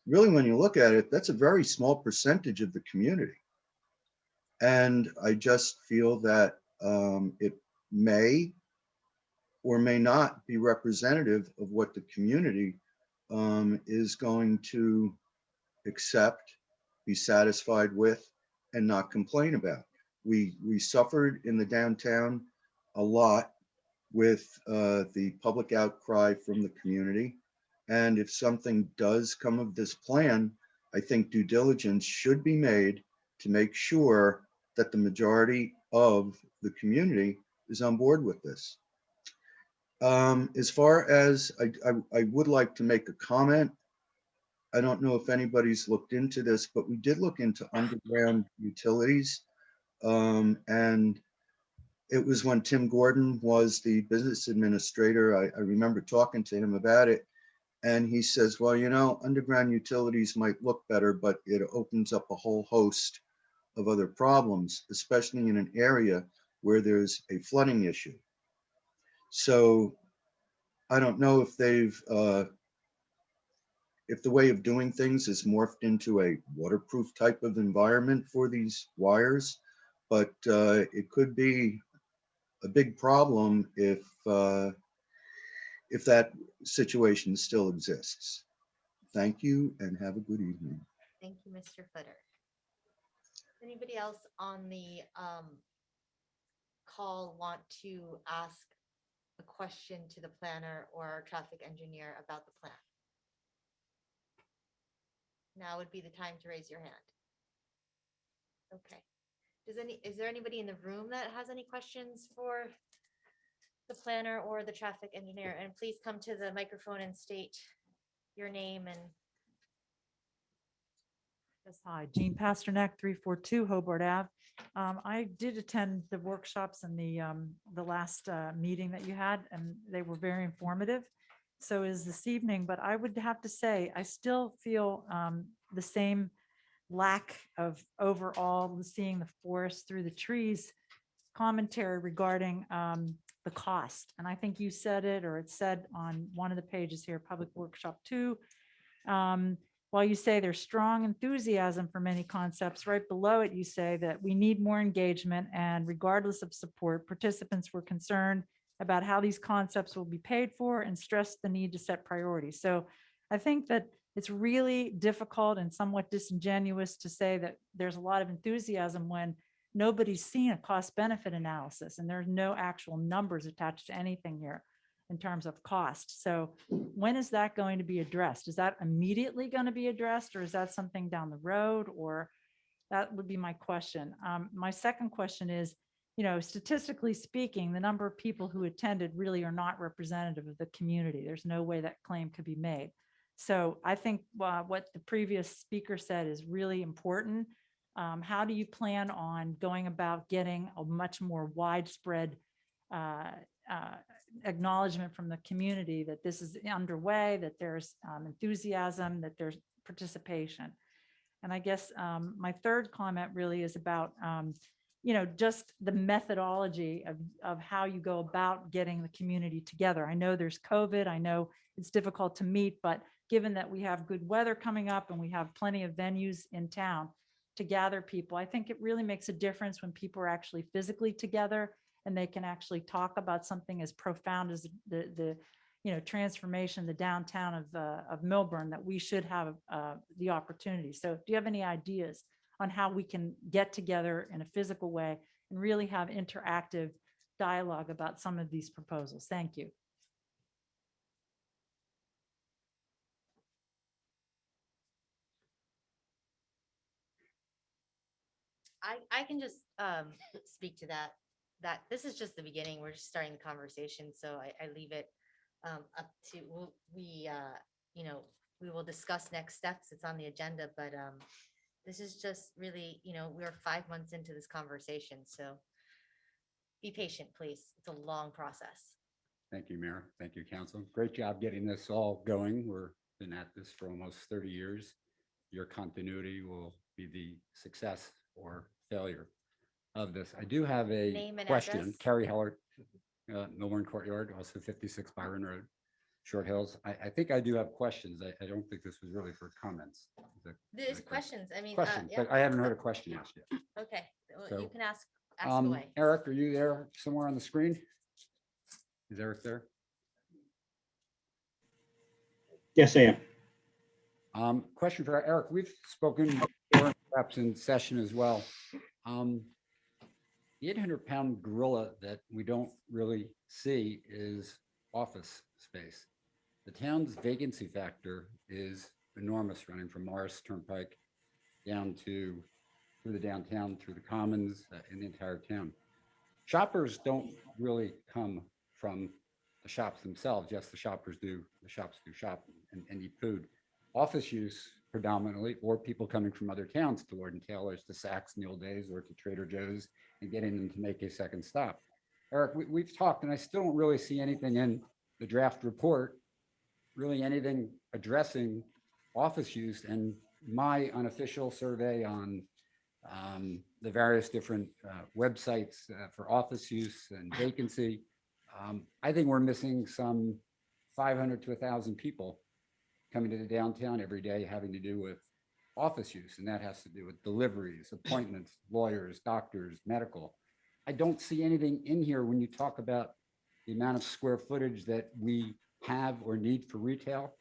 Really, when you look at it, that's a very small percentage of the community. And I just feel that it may or may not be representative of what the community is going to accept, be satisfied with, and not complain about. We suffered in the downtown a lot with the public outcry from the community. And if something does come of this plan, I think due diligence should be made to make sure that the majority of the community is on board with this. As far as I would like to make a comment. I don't know if anybody's looked into this, but we did look into underground utilities. And it was when Tim Gordon was the business administrator. I remember talking to him about it. And he says, well, you know, underground utilities might look better, but it opens up a whole host of other problems, especially in an area where there's a flooding issue. So I don't know if they've, if the way of doing things is morphed into a waterproof type of environment for these wires, but it could be a big problem if that situation still exists. Thank you and have a good evening. Thank you, Mr. Footer. Anybody else on the call want to ask a question to the planner or our traffic engineer about the plan? Now would be the time to raise your hand. Okay. Is there anybody in the room that has any questions for the planner or the traffic engineer? And please come to the microphone and state your name and. Yes, hi, Jean Pasternak, 342 Hobart Ave. I did attend the workshops and the last meeting that you had, and they were very informative. So is this evening, but I would have to say, I still feel the same lack of overall seeing the forest through the trees commentary regarding the cost. And I think you said it, or it said on one of the pages here, Public Workshop 2, while you say there's strong enthusiasm for many concepts, right below it, you say that we need more engagement, and regardless of support, participants were concerned about how these concepts will be paid for and stressed the need to set priorities. So I think that it's really difficult and somewhat disingenuous to say that there's a lot of enthusiasm when nobody's seen a cost benefit analysis and there's no actual numbers attached to anything here in terms of cost. So when is that going to be addressed? Is that immediately going to be addressed, or is that something down the road? Or that would be my question. My second question is, you know, statistically speaking, the number of people who attended really are not representative of the community. There's no way that claim could be made. So I think what the previous speaker said is really important. How do you plan on going about getting a much more widespread acknowledgement from the community that this is underway, that there's enthusiasm, that there's participation? And I guess my third comment really is about, you know, just the methodology of how you go about getting the community together. I know there's COVID, I know it's difficult to meet, but given that we have good weather coming up and we have plenty of venues in town to gather people, I think it really makes a difference when people are actually physically together and they can actually talk about something as profound as the you know, transformation, the downtown of Milburn, that we should have the opportunity. So do you have any ideas on how we can get together in a physical way and really have interactive dialogue about some of these proposals? Thank you. I can just speak to that this is just the beginning. We're just starting the conversation. So I leave it up to, you know, we will discuss next steps. It's on the agenda, but this is just really, you know, we're 5 months into this conversation. So be patient, please. It's a long process. Thank you, Mayor. Thank you, Council. Great job getting this all going. We're been at this for almost 30 years. Your continuity will be the success or failure of this. I do have a Name and question. address. Carrie Heller, Millburn Courtyard, also 56 Byron Road, Short Hills. I think I do have questions. I don't think this was really for comments. There's correct? questions. I mean, Questions, yeah. but I haven't heard a question asked yet. Okay, well, So, you can ask away. Eric, are you there somewhere on the screen? Is Eric there? Yes, I am. Question for Eric. We've spoken before, perhaps in session as well. The 800-pound gorilla that we don't really see is office space. The town's vacancy factor is enormous, running from Morris Turnpike down to through the downtown, through the commons, in the entire town. Shoppers don't really come from the shops themselves. Yes, the shops do shop and eat food. Office use predominantly, or people coming from other towns to Lord & Taylor's, to Saks in the old days, or to Trader Joe's and getting them to make a second stop. Eric, we've talked, and I still don't really see anything in the draft report, really anything addressing office use. And my unofficial survey on the various different websites for office use and vacancy, I think we're missing some 500 to 1,000 people coming to the downtown every day having to do with office use. And that has to do with deliveries, appointments, lawyers, doctors, medical. I don't see anything in here when you talk about the amount of square footage that we have or need for retail,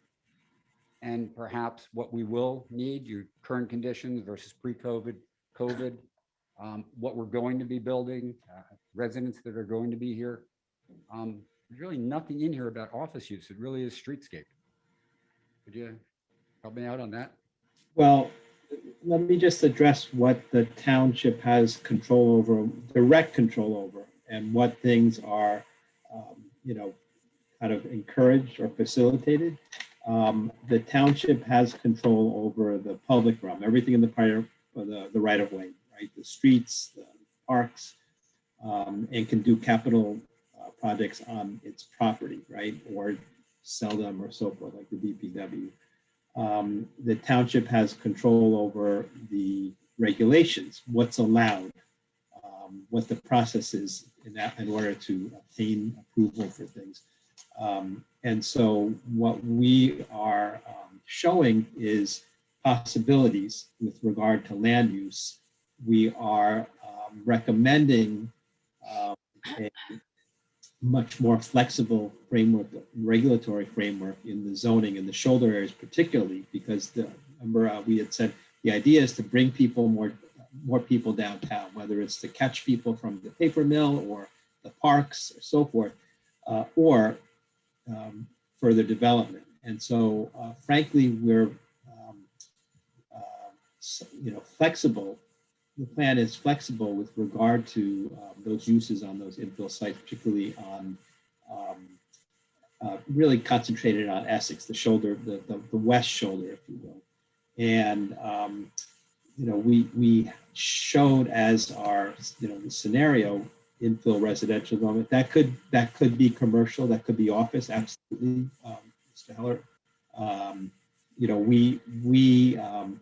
and perhaps what we will need, your current conditions versus pre-COVID, COVID, what we're going to be building, residents that are going to be here. There's really nothing in here about office use. It really is streetscape. Could you help me out on that? Well, let me just address what the township has control over, direct control over, and what things are, kind of encouraged or facilitated. The township has control over the public realm, everything in the right of way, right? The streets, the parks, and can do capital projects on its property, right? Or sell them or so forth, like the DPW. The township has control over the regulations, what's allowed, what the process is in order to obtain approval for things. And so what we are showing is possibilities with regard to land use. We are recommending a much more flexible framework, regulatory framework in the zoning in the shoulder areas, particularly because remember we had said the idea is to bring people more people downtown, whether it's to catch people from the paper mill or the parks or so forth, or further development. And so, frankly, we're flexible. The plan is flexible with regard to those uses on those infill sites, particularly on really concentrated on Essex, the shoulder, the west shoulder, if you will. And we showed as our the scenario infill residential development that could be commercial, that could be office, absolutely, Mr. Heller. We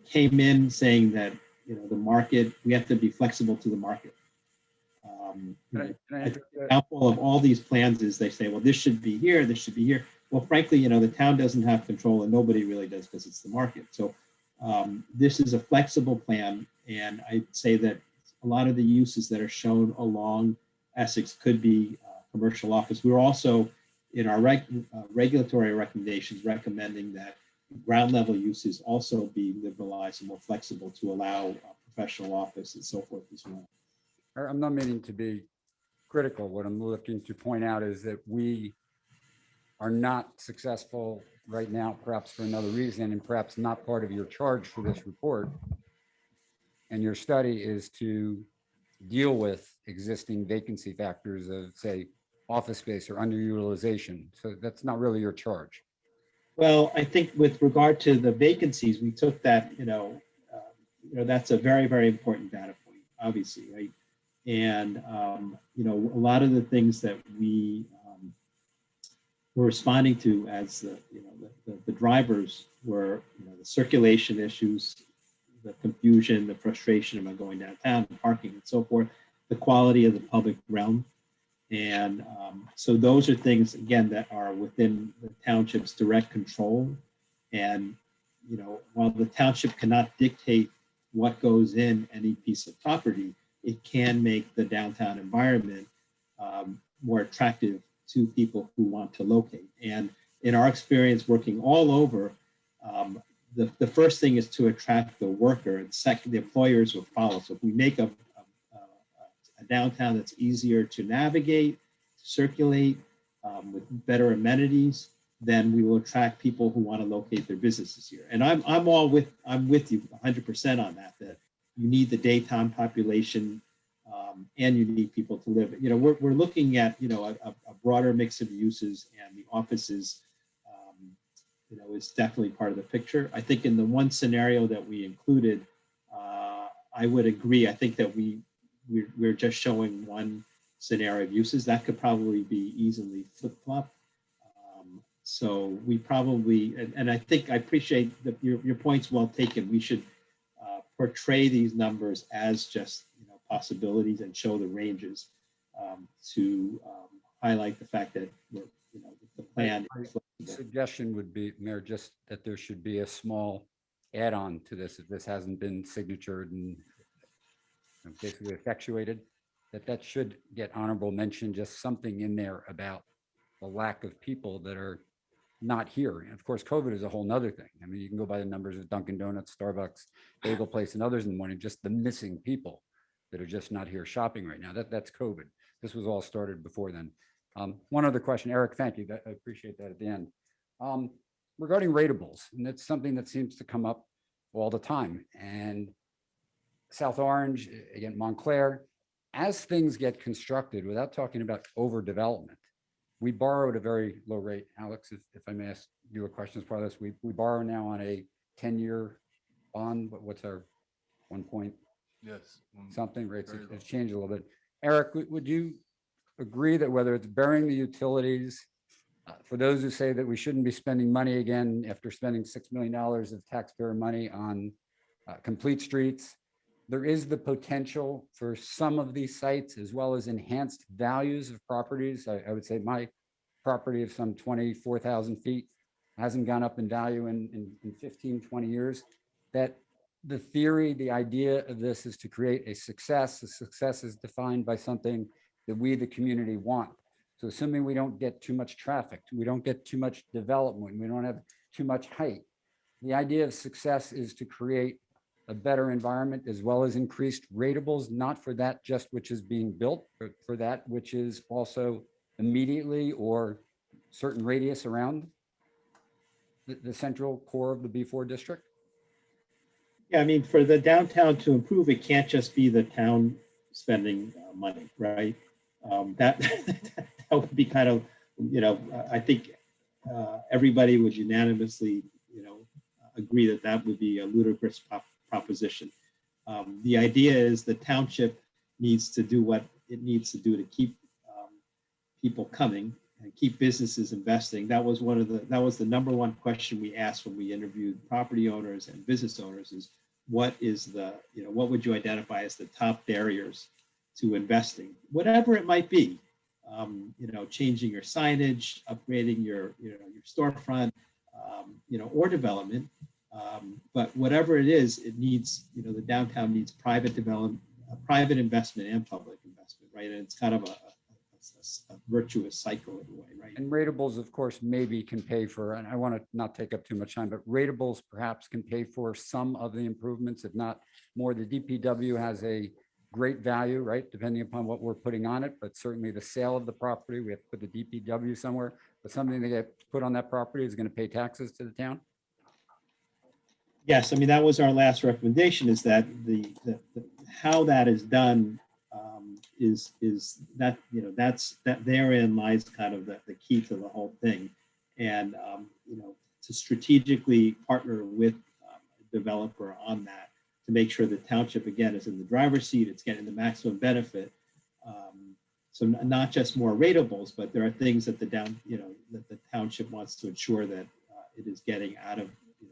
came in saying that the market, we have to be flexible to the market. The example of all these plans is they say, well, this should be here, this should be here. Well, frankly, the town doesn't have control, and nobody really does because it's the market. So this is a flexible plan, and I'd say that a lot of the uses that are shown along Essex could be commercial office. We're also in our regulatory recommendations recommending that ground level uses also be liberalized and more flexible to allow professional office and so forth as well. I'm not meaning to be critical. What I'm looking to point out is that we are not successful right now, perhaps for another reason, and perhaps not part of your charge for this report. And your study is to deal with existing vacancy factors of, say, office space or underutilization. So that's not really your charge. Well, I think with regard to the vacancies, we took that, that's a very, very important data point, obviously, right? And, a lot of the things that we we're responding to as the, you know, the drivers were, you know, the circulation issues, the confusion, the frustration about going downtown, parking and so forth, the quality of the public realm. And so those are things, again, that are within the township's direct control. And, you know, while the township cannot dictate what goes in any piece of property, it can make the downtown environment more attractive to people who want to locate. And in our experience working all over, the first thing is to attract the worker, and second, the employers will follow. So if we make a downtown that's easier to navigate, circulate, with better amenities, then we will attract people who want to locate their businesses here. And I'm with you 100% on that. That you need the daytime population, and you need people to live. You know, we're looking at, you know, a broader mix of uses, and the offices, you know, is definitely part of the picture. I think in the one scenario that we included, I would agree. I think that we're just showing one scenario of uses that could probably be easily flip-flop. So we probably, and I think I appreciate that your point's well taken. We should portray these numbers as just, you know, possibilities and show the ranges to highlight the fact that, you know, the plan. My suggestion would be, Mayor, just that there should be a small add-on to this if this hasn't been signatured and basically effectuated, that should get honorable mention, just something in there about the lack of people that are not here. And of course, COVID is a whole nother thing. I mean, you can go by the numbers of Dunkin' Donuts, Starbucks, Bagel Place, and others in the morning, just the missing people that are just not here shopping right now. That's COVID. This was all started before then. One other question, Eric, thank you. I appreciate that at the end. Regarding ratables, and that's something that seems to come up all the time. And South Orange, again, Montclair, as things get constructed, without talking about overdevelopment, we borrow at a very low rate. Alex, if I may ask you a question as part of this, we borrow now on a 10-year bond, but what's our 1 point? Yes. something rates Very have changed a little bit. Eric, would you agree that whether it's burying the utilities, for those who say that we shouldn't be spending money again after spending $6 million of taxpayer money on complete streets, there is the potential for some of these sites, as well as enhanced values of properties. I would say my property of some 24,000 feet hasn't gone up in value in 15, 20 years. That the theory, the idea of this is to create a success. The success is defined by something that we, the community, want. So assuming we don't get too much traffic, we don't get too much development, we don't have too much height. The idea of success is to create a better environment as well as increased ratables, not for that just which is being built, but for that which is also immediately or certain radius around the central core of the B4 district. Yeah, I mean, for the downtown to improve, it can't just be the town spending money, right? That that would be kind of, you know, I think everybody would unanimously, you know, agree that that would be a ludicrous proposition. The idea is the township needs to do what it needs to do to keep people coming and keep businesses investing. That was the number one question we asked when we interviewed property owners and business owners is what is the, you know, what would you identify as the top barriers to investing, whatever it might be, you know, changing your signage, upgrading your, you know, your storefront, you know, or development. But whatever it is, it needs, you know, the downtown needs private development, private investment and public investment, right? And it's kind of a virtuous cycle in a way, right? And ratables, of course, maybe can pay for, and I want to not take up too much time, but ratables perhaps can pay for some of the improvements, if not more. The DPW has a great value, right? Depending upon what we're putting on it, but certainly the sale of the property, we have to put the DPW somewhere, but something that gets put on that property is going to pay taxes to the town. Yes, I mean, that was our last recommendation, is that the how that is done is that, you know, that's that therein lies kind of the key to the whole thing. And, you know, to strategically partner with a developer on that to make sure the township, again, is in the driver's seat, it's getting the maximum benefit. So not just more ratables, but there are things that the that the township wants to ensure that it is getting out of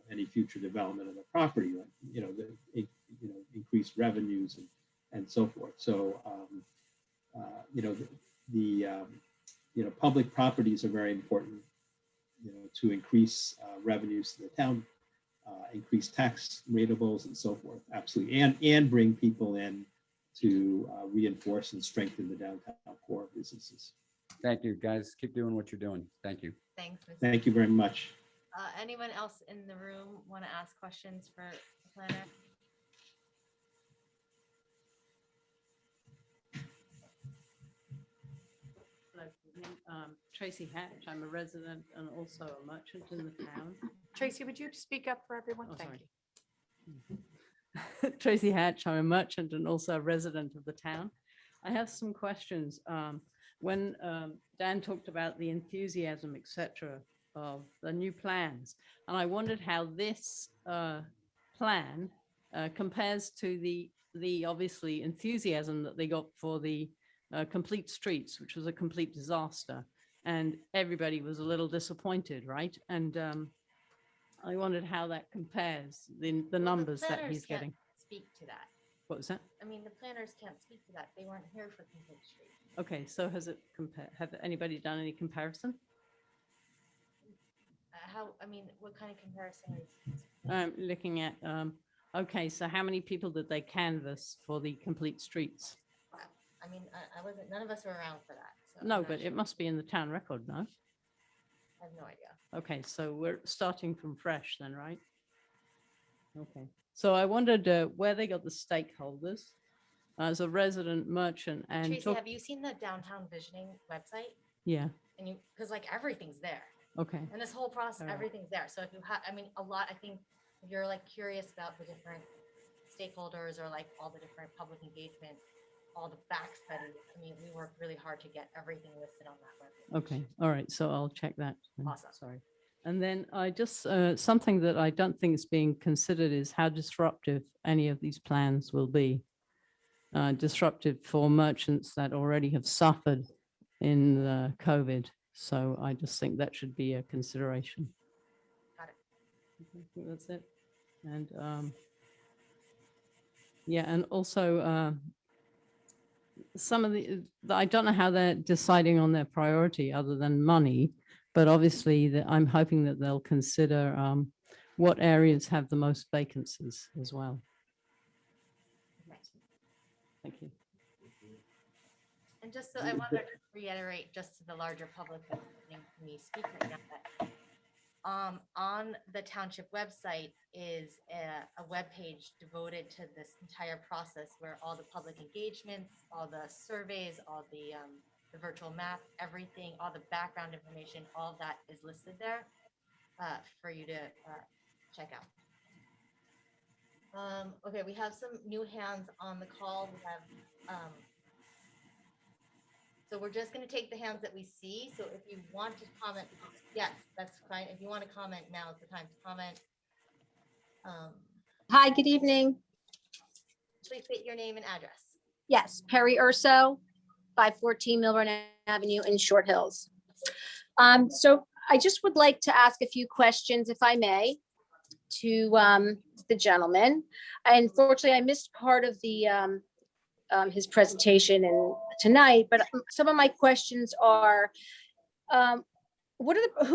any future development of the property, like, increased revenues and so forth. So, public properties are very important, to increase revenues to the town, increase tax ratables and so forth. Absolutely. And bring people in to reinforce and strengthen the downtown core businesses. Thank you, guys. Keep doing what you're doing. Thank you. Thanks. Mr. Thank you very much. Anyone else in the room want to ask questions for the planner? Tracy Hatch. I'm a resident and also a merchant in the town. Tracy, would you speak up for everyone? Oh, Thank sorry. you. Tracy Hatch. I'm a merchant and also a resident of the town. I have some questions. When Dan talked about the enthusiasm, etc., of the new plans, and I wondered how this plan compares to the obviously enthusiasm that they got for the complete streets, which was a complete disaster, and everybody was a little disappointed, right? And I wondered how that compares, the numbers that Planners he's can't getting. Speak to that. What was that? I mean, the planners can't speak to that. They weren't here for Complete Street. Okay, so have anybody done any comparison? What kind of comparison is? I'm looking at, okay, so how many people did they canvass for the complete streets? I mean, I wasn't, none of us were around for that. So I'm No, not but sure. it must be in the town record, no? I have no idea. Okay, so we're starting from fresh then, right? Okay, so I wondered where they got the stakeholders as a resident merchant and Tracy, have you seen the downtown visioning website? yeah, And because like everything's there. okay. And this whole process, All right. everything's there. So if you have, I think if you're like curious about the different stakeholders or like all the different public engagement, all the back studies, we worked really hard to get everything listed on that website. Okay, all right, so I'll check that. then. Awesome. Sorry. And then I just, something that I don't think is being considered is how disruptive any of these plans will be. Disruptive for merchants that already have suffered in the COVID. So I just think that should be a consideration. Got it. I think that's it. And yeah, and also some of I don't know how they're deciding on their priority other than money, but obviously I'm hoping that they'll consider what areas have the most vacancies as well. Thank you. And just so I want to reiterate just to the larger public that's listening to me speak right now that on the township website is a web page devoted to this entire process where all the public engagements, all the surveys, all the virtual map, everything, all the background information, all of that is listed there for you to check out. Okay, we have some new hands on the call. We have, so we're just going to take the hands that we see. So if you want to comment, yes, that's fine. If you want to comment, now is the time to comment. Hi, good evening. Please state your name and address. Yes, Perry Urso, 514 Milburn Avenue in Short Hills. So I just would like to ask a few questions, if I may, to the gentleman. Unfortunately, I missed part of the his presentation and tonight, but some of my questions are, who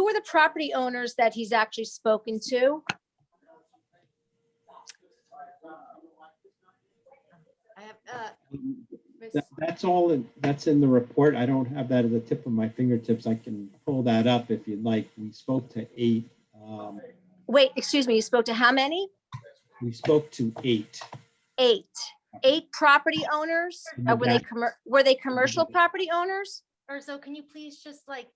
are the property owners that he's actually spoken to? I have That's in the report. I don't have that at the tip of my fingertips. I can pull that up if you'd like. We spoke to 8. Wait, excuse me, you spoke to how many? We spoke to 8. 8 property owners? Were they commercial property owners? Or so can you please just like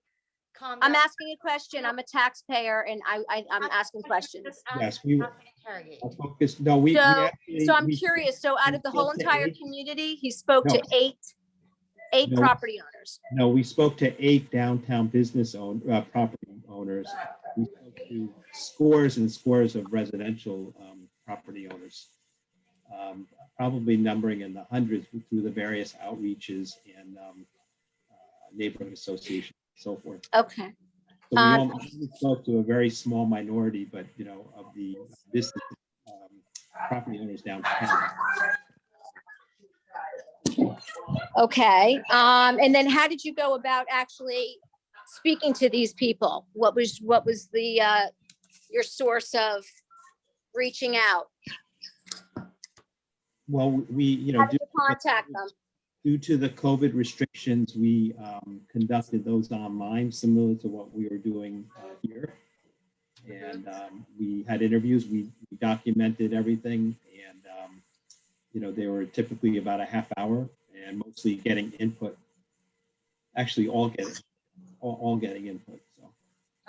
calm I'm down? asking a question. I'm a taxpayer and I'm asking questions. Yes, we were Interrogate. focused. No, we actually. So I'm we- curious. So out of the whole spoke to entire 8. community, he spoke No. to eight No. property owners. No, we spoke to 8 downtown property owners. We spoke to scores and scores of residential property owners. Probably numbering in the hundreds through the various outreaches and neighborhood association, and so forth. Okay. So we only spoke to a very small minority, but of the business property owners downtown. Okay. And then how did you go about actually speaking to these people? What was the your source of reaching out? Well, we, How did you contact them? due to the COVID restrictions, we conducted those online, similar to what we were doing here. And we had interviews, we documented everything, and they were typically about a half hour, and mostly getting input. Actually, all getting input. So.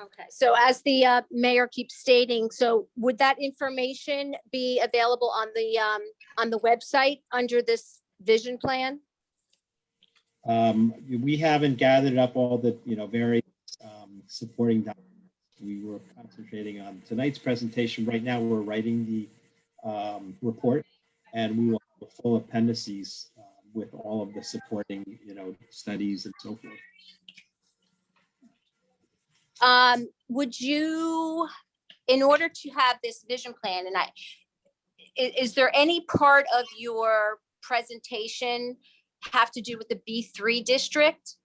Okay, so as the mayor keeps stating, so would that information be available on the website under this vision plan? We haven't gathered up all the various supporting documents. We were concentrating on tonight's presentation. Right now, we're writing the report, and we will have full appendices with all of the supporting studies and so forth. Would you, in order to have this vision plan, and is there any part of your presentation have to do with the B3 district?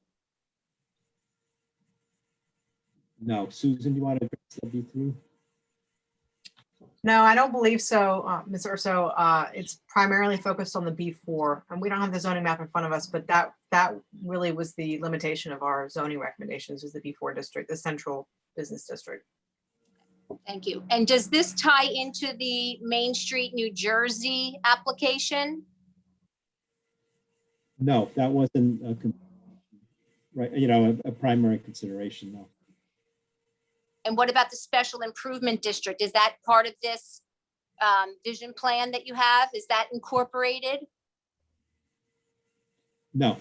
No, Susan, do you want to address the B3? No, I don't believe so, Ms. Urso. It's primarily focused on the B4, and we don't have the zoning map in front of us, but that really was the limitation of our zoning recommendations, was the B4 district, the central business district. Thank you. And does this tie into the Main Street, New Jersey application? No, that wasn't a primary consideration. No. And what about the special improvement district? Is that part of this vision plan that you have? Is that incorporated? No,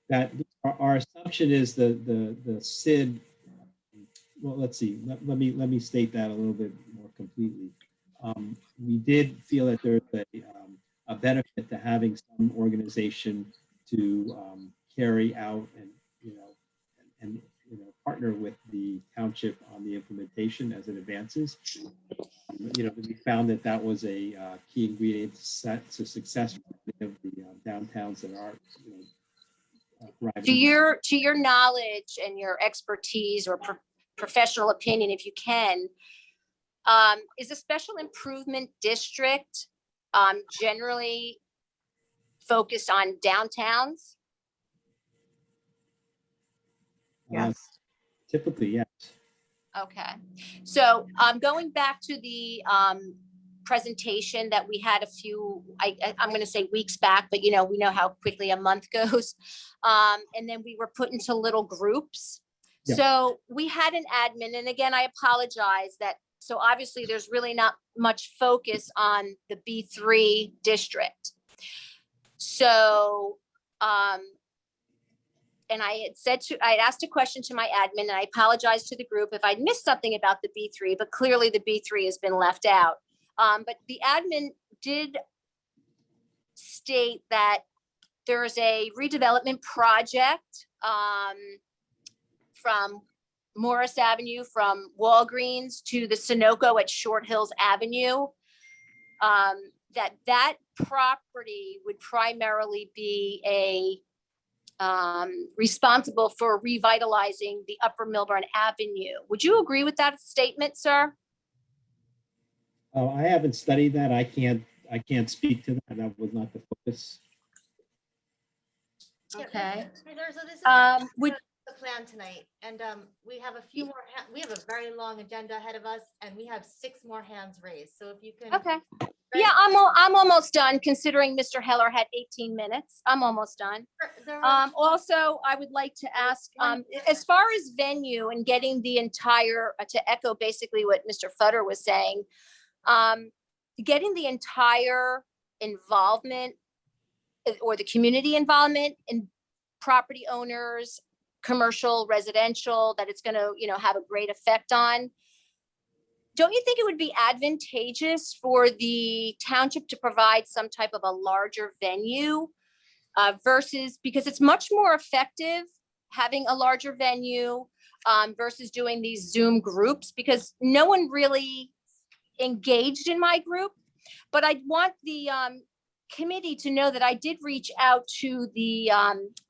that our assumption is the SID. Well, let's see. Let me state that a little bit more completely. We did feel that there's a benefit to having some organization to carry out and partner with the township on the implementation as it advances. We found that was a key ingredient to success of the downtowns that are thriving. To your knowledge and your expertise or professional opinion, if you can, is a special improvement district generally focused on downtowns? Yes. Typically, yes. Okay, so going back to the presentation that we had a few, I'm going to say weeks back, but we know how quickly a month goes. And then we were put into little groups. Yeah. So we had an admin, and again, I apologize that, so obviously there's really not much focus on the B3 district. So, and I had asked a question to my admin, and I apologize to the group if I'd missed something about the B3, but clearly the B3 has been left out. But the admin did state that there's a redevelopment project from Morris Avenue, from Walgreens to the Sunoco at Short Hills Avenue. That property would primarily be responsible for revitalizing the Upper Milburn Avenue. Would you agree with that statement, sir? Oh, I haven't studied that. I can't speak to that. That was not the focus. Okay. So this is the plan tonight, and we have a few more. We have a very long agenda ahead of us, and we have 6 more hands raised. So if you can. Okay. Yeah, I'm almost done, considering Mr. Heller had 18 minutes. I'm almost done. Also, I would like to ask, as far as venue and getting the entire, to echo basically what Mr. Futter was saying, getting the entire involvement or the community involvement in property owners, commercial, residential, that it's going to, have a great effect on. Don't you think it would be advantageous for the township to provide some type of a larger venue versus, because it's much more effective having a larger venue versus doing these Zoom groups, because no one really engaged in my group. But I want the committee to know that I did reach out to the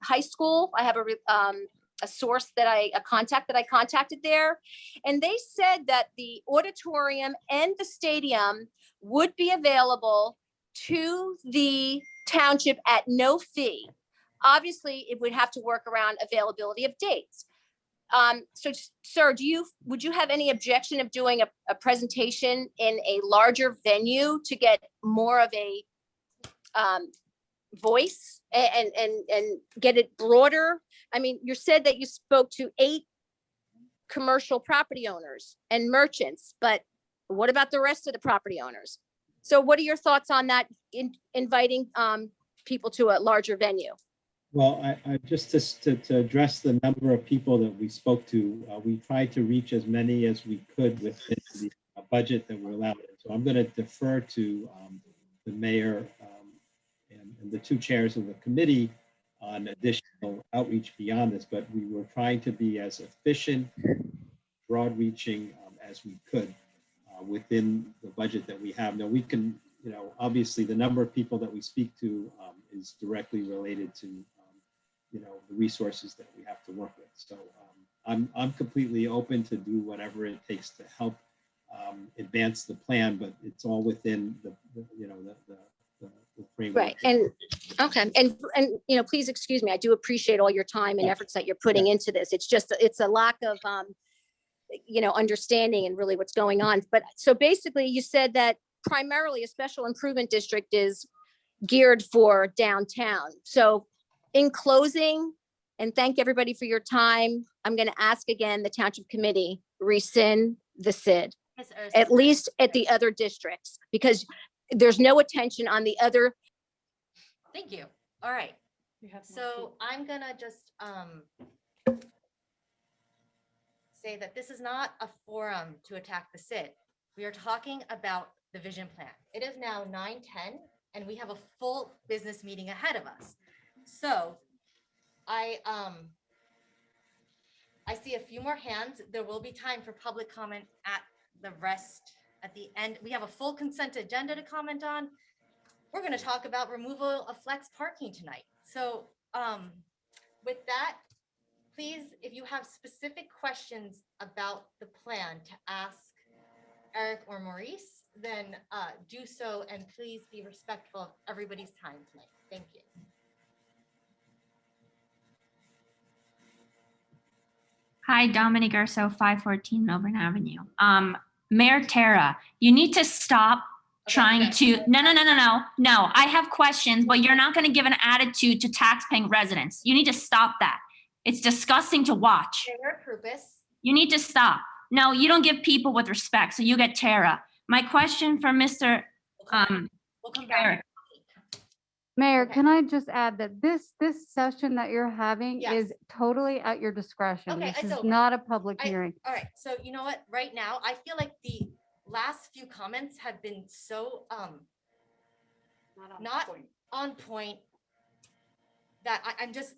high school. I have a source that a contact that I contacted there. And they said that the auditorium and the stadium would be available to the township at no fee. Obviously, it would have to work around availability of dates. So, sir, would you have any objection of doing a presentation in a larger venue to get more of a voice and get it broader? I mean, you said that you spoke to 8 commercial property owners and merchants, but what about the rest of the property owners? So what are your thoughts on that, inviting people to a larger venue? Well, I just to address the number of people that we spoke to, we tried to reach as many as we could within the budget that we're allowed. So I'm going to defer to the mayor and the 2 chairs of the committee on additional outreach beyond this, but we were trying to be as efficient, broad-reaching as we could within the budget that we have. Now we can, obviously the number of people that we speak to is directly related to, the resources that we have to work with. So I'm completely open to do whatever it takes to help advance the plan, but it's all within the framework. Right. And okay. And please excuse me. I do appreciate all your time and efforts that you're putting into this. It's just, it's a lack of, understanding and really what's going on. But so basically you said that primarily a special improvement district is geared for downtown. So in closing, and thank everybody for your time, I'm going to ask again, the township committee rescind the SID, at least at the other districts, because there's no attention on the other. Thank you. All right. So I'm gonna just say that this is not a forum to attack the SID. We are talking about the vision plan. It is now 9:10 and we have a full business meeting ahead of us. So I see a few more hands. There will be time for public comment at the end. We have a full consent agenda to comment on. We're going to talk about removal of flex parking tonight. So with that, please, if you have specific questions about the plan to ask Eric or Maurice, then do so, and please be respectful of everybody's time tonight. Thank you. Hi, Dominic Urso, 514 Milburn Avenue. Mayor Tara, you need to stop trying to, no, I have questions, but you're not gonna give an attitude to taxpaying residents. You need to stop that. It's disgusting to watch. Mayor Purpose. You need to stop. No, you don't give people with respect, so you get Tara. My question for Mr. We'll come back. Eric. Mayor, can I just add that this session that you're having is totally at your discretion. Okay, This it's is over. not a public hearing. All right, so you know what? Right now, I feel like the last few comments have been so not on point that I'm just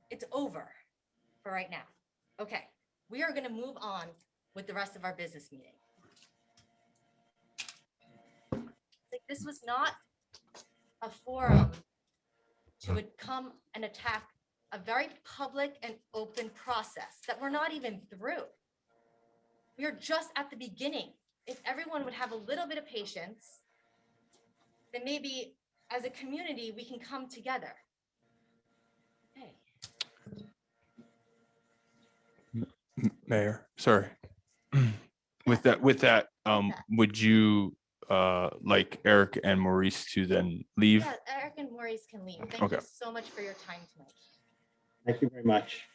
it's over for right now. Okay, we are going to move on with the rest of our business meeting. Like, this was not a forum to come and attack a very public and open process that we're not even through. We are just at the beginning. If everyone would have a little bit of patience, then maybe as a community, we can come together. Okay. Mayor, sorry. With that, would you like Eric and Maurice to then leave? Yeah, Eric and Maurice can leave. Thank Okay. you so much for your time tonight. Thank you very much.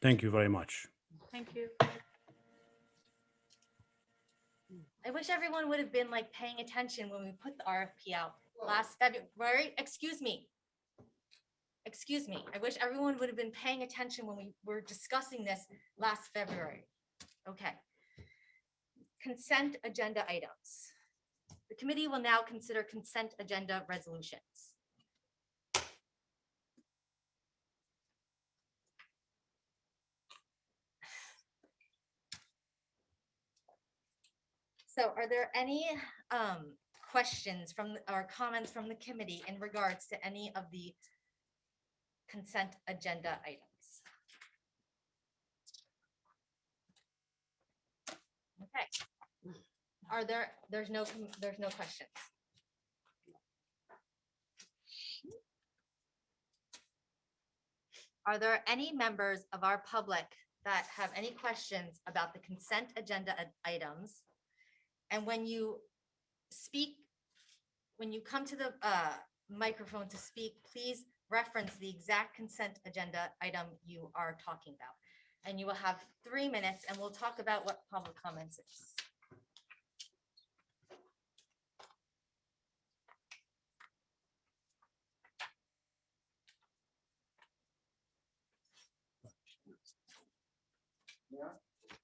Thank you very much. Thank you. I wish everyone would have been like paying attention when we put the RFP out last February. Excuse me. I wish everyone would have been paying attention when we were discussing this last February. Okay. Consent agenda items. The committee will now consider consent agenda resolutions. So are there any questions from, or comments from the committee in regards to any of the consent agenda items? Okay. Are there's no questions. Are there any members of our public that have any questions about the consent agenda items? And when you speak, when you come to the microphone to speak, please reference the exact consent agenda item you are talking about. And you will have 3 minutes, and we'll talk about what public comments is.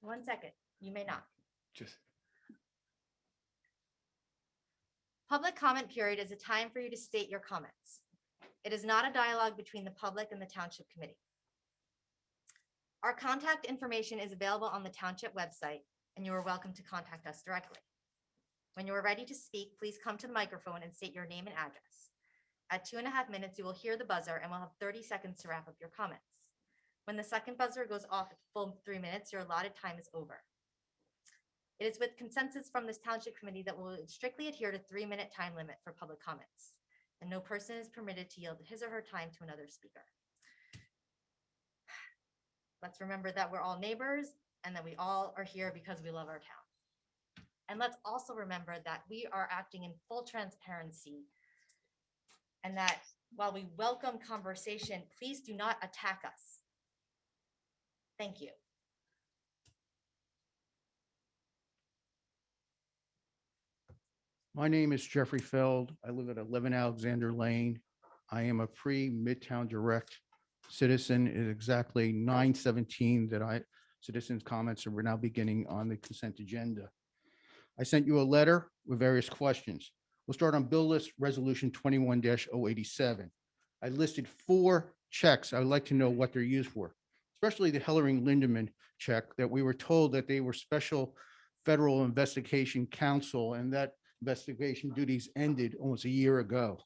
One second, you may not. Just Public comment period is a time for you to state your comments. It is not a dialogue between the public and the township committee. Our contact information is available on the township website, and you are welcome to contact us directly. When you are ready to speak, please come to the microphone and state your name and address. At 2.5 minutes, you will hear the buzzer and will have 30 seconds to wrap up your comments. When the second buzzer goes off at full 3 minutes, your allotted time is over. It is with consensus from this township committee that we'll strictly adhere to 3-minute time limit for public comments, and no person is permitted to yield his or her time to another speaker. Let's remember that we're all neighbors and that we all are here because we love our town. And let's also remember that we are acting in full transparency, and that while we welcome conversation, please do not attack us. Thank you. My name is Jeffrey Feld. I live at 11 Alexander Lane. I am a pre-Midtown Direct citizen. It is exactly 9:17 that citizens' comments are now beginning on the consent agenda. I sent you a letter with various questions. We'll start on Bill List Resolution 21-087. I listed 4 checks. I would like to know what they're used for, especially the Hellering-Lindemann check that we were told that they were special federal investigation counsel, and that investigation duties ended almost a year ago.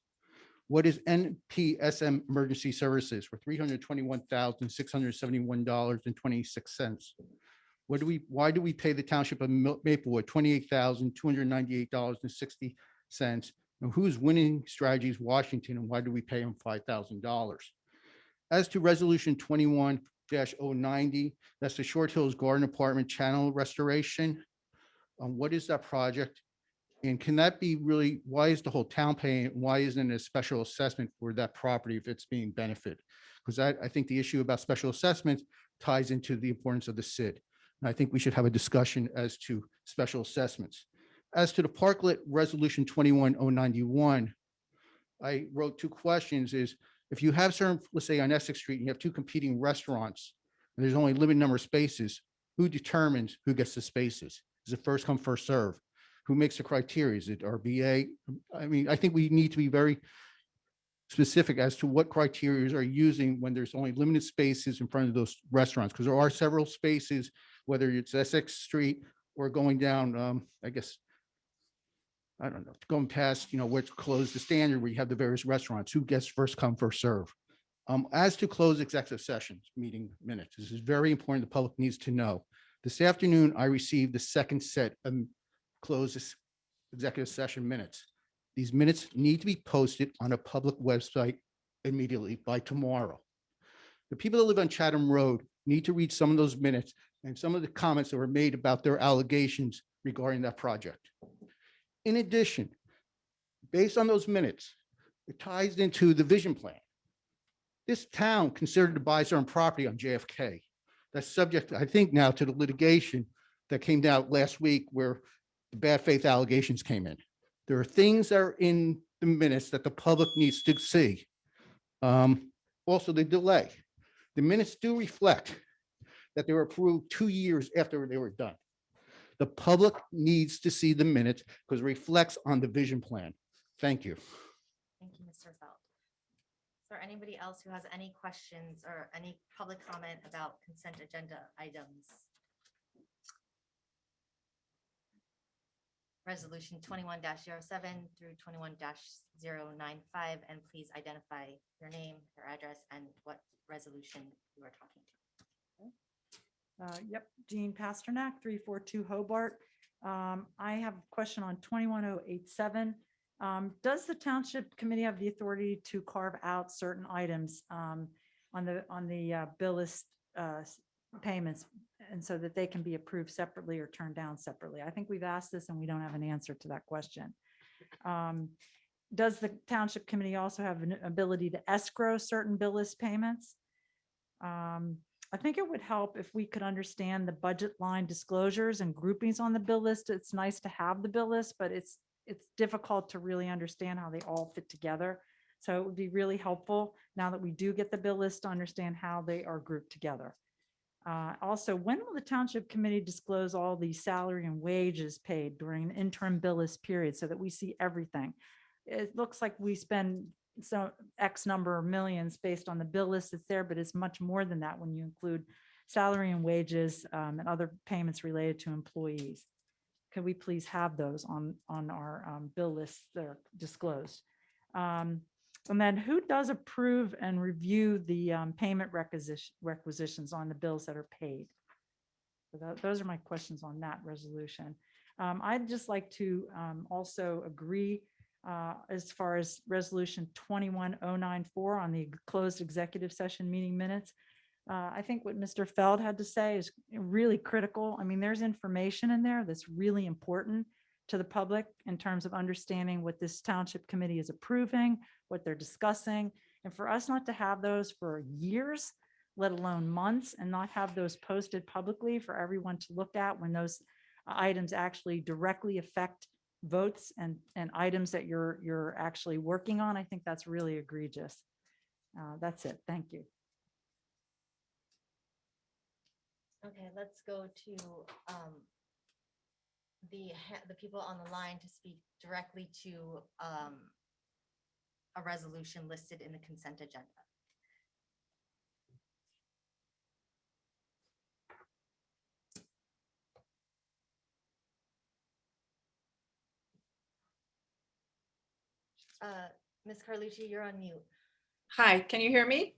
What is NPSM Emergency Services for $321,671.26? Why do we pay the Township of Maplewood $28,298.60? And who's Winning Strategies Washington, and why do we pay them $5,000? As to Resolution 21-090, that's the Short Hills Garden Apartment Channel Restoration. What is that project? And can that be really, why is the whole town paying it? Why isn't it a special assessment for that property if it's being benefited? Because I think the issue about special assessments ties into the importance of the SID. And I think we should have a discussion as to special assessments. As to the Parklet Resolution 21-091, I wrote 2 questions is, if you have certain, let's say on Essex Street, and you have 2 competing restaurants, and there's only a limited number of spaces, who determines who gets the spaces? Is it first come, first serve? Who makes the criteria? Is it RBA? I mean, I think we need to be very specific as to what criteria are using when there's only limited spaces in front of those restaurants, because there are several spaces, whether it's Essex Street or going down, I guess, I don't know, going past, where it's closed, the standard where you have the various restaurants, who gets first come, first serve. As to close executive sessions, meeting minutes, this is very important. The public needs to know. This afternoon, I received the second set of closed executive session minutes. These minutes need to be posted on a public website immediately by tomorrow. The people that live on Chatham Road need to read some of those minutes and some of the comments that were made about their allegations regarding that project. In addition, based on those minutes, it ties into the vision plan. This town considered to buy certain property on JFK. That's subject, I think, now to the litigation that came out last week where the bad faith allegations came in. There are things that are in the minutes that the public needs to see. Also, the delay. The minutes do reflect that they were approved 2 years after they were done. The public needs to see the minutes because it reflects on the vision plan. Thank you. Thank you, Mr. Feld. Is there anybody else who has any questions or any public comment about consent agenda items? resolution 21-07 through 21-095, and please identify your name, your address, and what resolution you are talking to. Yep, Jean Pasternak, 342 Hobart. I have a question on 21087. Does the township committee have the authority to carve out certain items on the bill list payments, and so that they can be approved separately or turned down separately? I think we've asked this and we don't have an answer to that question. Does the township committee also have an ability to escrow certain bill list payments? I think it would help if we could understand the budget line disclosures and groupings on the bill list. It's nice to have the bill list, but it's difficult to really understand how they all fit together. So it would be really helpful now that we do get the bill list to understand how they are grouped together. Also, when will the township committee disclose all the salary and wages paid during an interim bill list period so that we see everything? It looks like we spend X number of millions based on the bill list that's there, but it's much more than that when you include salary and wages and other payments related to employees. Could we please have those on our bill lists that are disclosed? And then who does approve and review the payment requisitions on the bills that are paid? So those are my questions on that resolution. I'd just like to also agree as far as resolution 21094 on the closed executive session meeting minutes. I think what Mr. Feld had to say is really critical. I mean, there's information in there that's really important to the public in terms of understanding what this township committee is approving, what they're discussing. And for us not to have those for years, let alone months, and not have those posted publicly for everyone to look at when those items actually directly affect votes and items that you're actually working on, I think that's really egregious. That's it. Thank you. Okay, let's go to the people on the line to speak directly to a resolution listed in the consent agenda. Ms. Carlucci, you're on mute. Hi, can you hear me?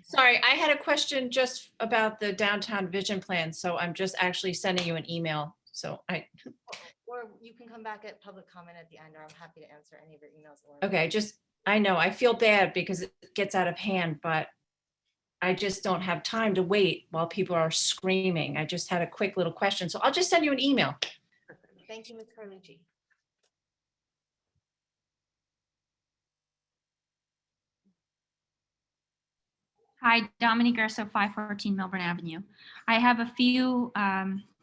Sorry, I had a question just about the downtown vision plan, so I'm just actually sending you an email. So Or you can come back at public comment at the end, or I'm happy to answer any of your emails. okay, I know, I feel bad because it gets out of hand, but I just don't have time to wait while people are screaming. I just had a quick little question, so I'll just send you an email. Thank you, Ms. Carlucci. Hi, Dominique Urso, 514 Milburn Avenue. I have a few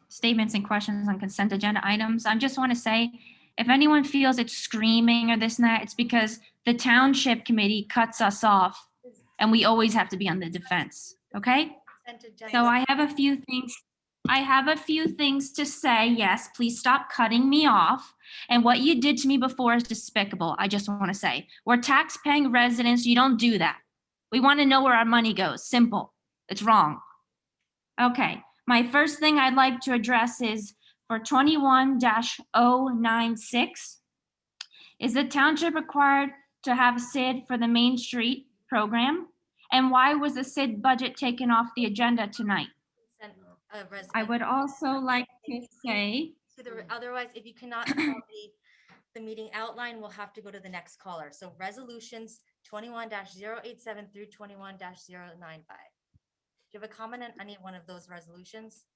statements and questions on consent agenda items. I just want to say, if anyone feels it's screaming or this and that, it's because the township committee cuts us off and we always have to be on the defense, okay? So I have a few things to say. Yes, please stop cutting me off. And what you did to me before is despicable. I just want to say, we're tax-paying residents. You don't do that. We want to know where our money goes. Simple. It's wrong. Okay. My first thing I'd like to address is for 21-096. Is the township required to have a SID for the Main Street program? And why was the SID budget taken off the agenda tonight? I would also like to say. Otherwise, if you cannot call the meeting outline, we'll have to go to the next caller. So resolutions 21-087 through 21-095. Do you have a comment on any one of those resolutions?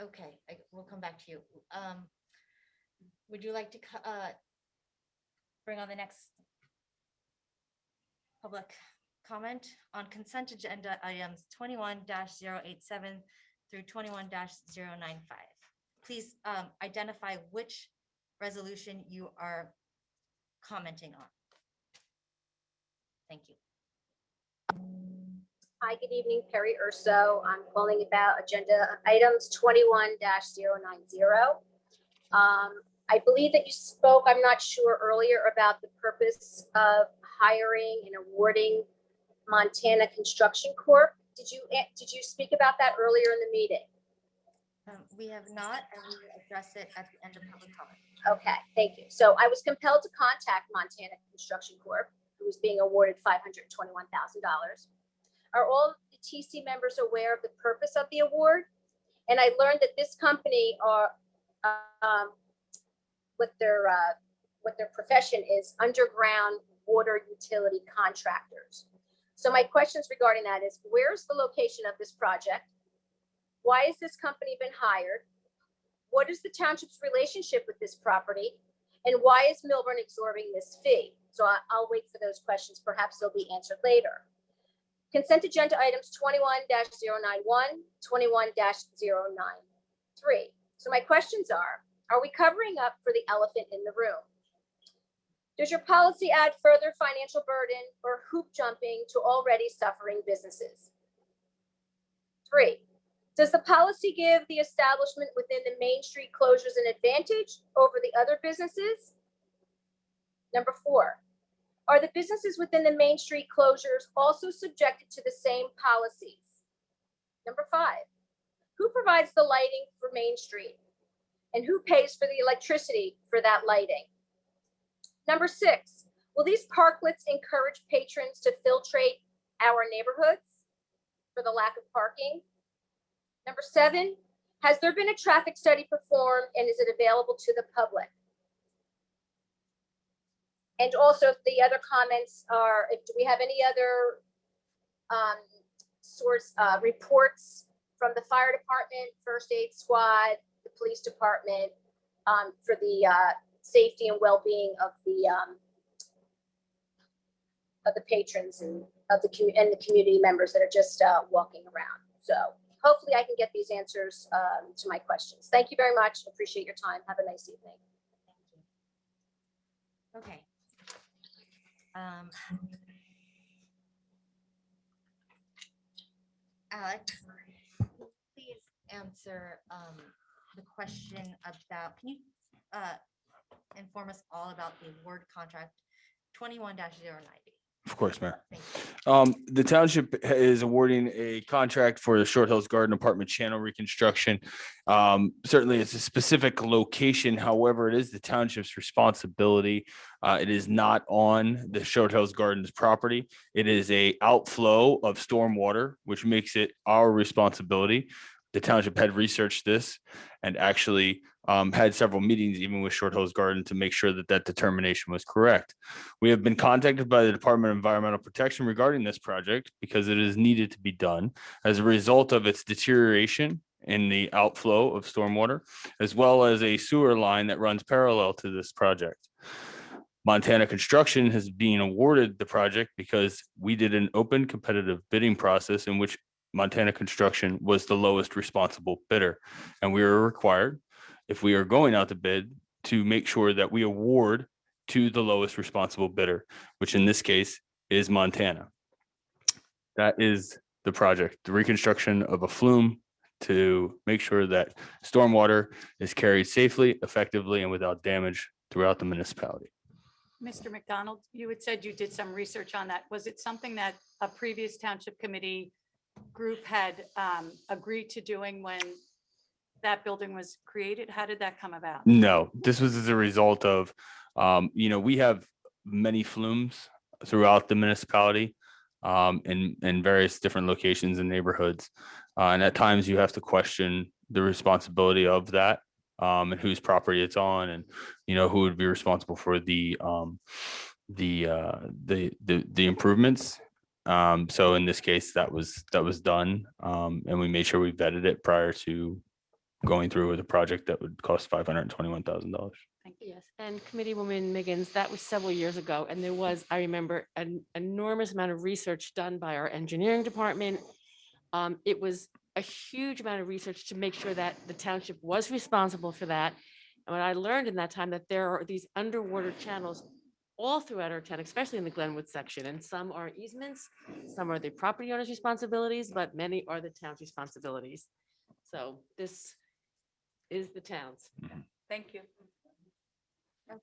Okay, we'll come back to you. Would you like to bring on the next public comment on consent agenda items 21-087 through 21-095? Please identify which resolution you are commenting on. Thank you. Hi, good evening, Perry Urso. I'm calling about agenda items 21-090. I believe that you spoke, I'm not sure, earlier about the purpose of hiring and awarding Montana Construction Corp. Did you speak about that earlier in the meeting? We have not, and we will address it at the end of public comment. Okay, thank you. So I was compelled to contact Montana Construction Corp., who was being awarded $521,000. Are all the TC members aware of the purpose of the award? And I learned that this company are, what their profession is, underground water utility contractors. So my questions regarding that is, where's the location of this project? Why has this company been hired? What is the township's relationship with this property? And why is Milburn absorbing this fee? So I'll wait for those questions. Perhaps they'll be answered later. Consent agenda items 21-091, 21-093. So my questions are we covering up for the elephant in the room? Does your policy add further financial burden or hoop jumping to already suffering businesses? 3, does the policy give the establishment within the Main Street closures an advantage over the other businesses? Number 4, are the businesses within the Main Street closures also subjected to the same policies? Number 5, who provides the lighting for Main Street? And who pays for the electricity for that lighting? Number 6, will these parklets encourage patrons to filtrate our neighborhoods for the lack of parking? Number 7, has there been a traffic study performed and is it available to the public? And also the other comments are, do we have any other reports from the fire department, first aid squad, the police department for the safety and well-being of the patrons and of the community members that are just walking around. So hopefully I can get these answers to my questions. Thank you very much. Appreciate your time. Have a nice evening. Okay. Alex, please answer the question about, can you inform us all about the award contract 21-090? Of course, Mayor. The township is awarding a contract for the Short Hills Garden Apartment channel reconstruction. Certainly, it's a specific location. However, it is the township's responsibility. It is not on the Short Hills Gardens property. It is a outflow of stormwater, which makes it our responsibility. The township had researched this and actually had several meetings even with Short Hills Garden to make sure that that determination was correct. We have been contacted by the Department of Environmental Protection regarding this project because it is needed to be done as a result of its deterioration in the outflow of stormwater, as well as a sewer line that runs parallel to this project. Montana Construction has been awarded the project because we did an open competitive bidding process in which Montana Construction was the lowest responsible bidder. And we are required, if we are going out to bid, to make sure that we award to the lowest responsible bidder, which in this case is Montana. That is the project, the reconstruction of a flume to make sure that stormwater is carried safely, effectively, and without damage throughout the municipality. Mr. McDonald, you had said you did some research on that. Was it something that a previous township committee group had agreed to doing when that building was created? How did that come about? No, this was as a result of, we have many flumes throughout the municipality in various different locations and neighborhoods. And at times you have to question the responsibility of that and whose property it's on and, who would be responsible for the improvements. So in this case, that was done, and we made sure we vetted it prior to going through with a project that would cost $521,000. Yes, and Committeewoman Miggins, that was several years ago, and there was, I remember, an enormous amount of research done by our engineering department. It was a huge amount of research to make sure that the township was responsible for that. And what I learned in that time that there are these underwater channels all throughout our town, especially in the Glenwood section, and some are easements, some are the property owner's responsibilities, but many are the town's responsibilities. So this is the town's. Thank you. Okay.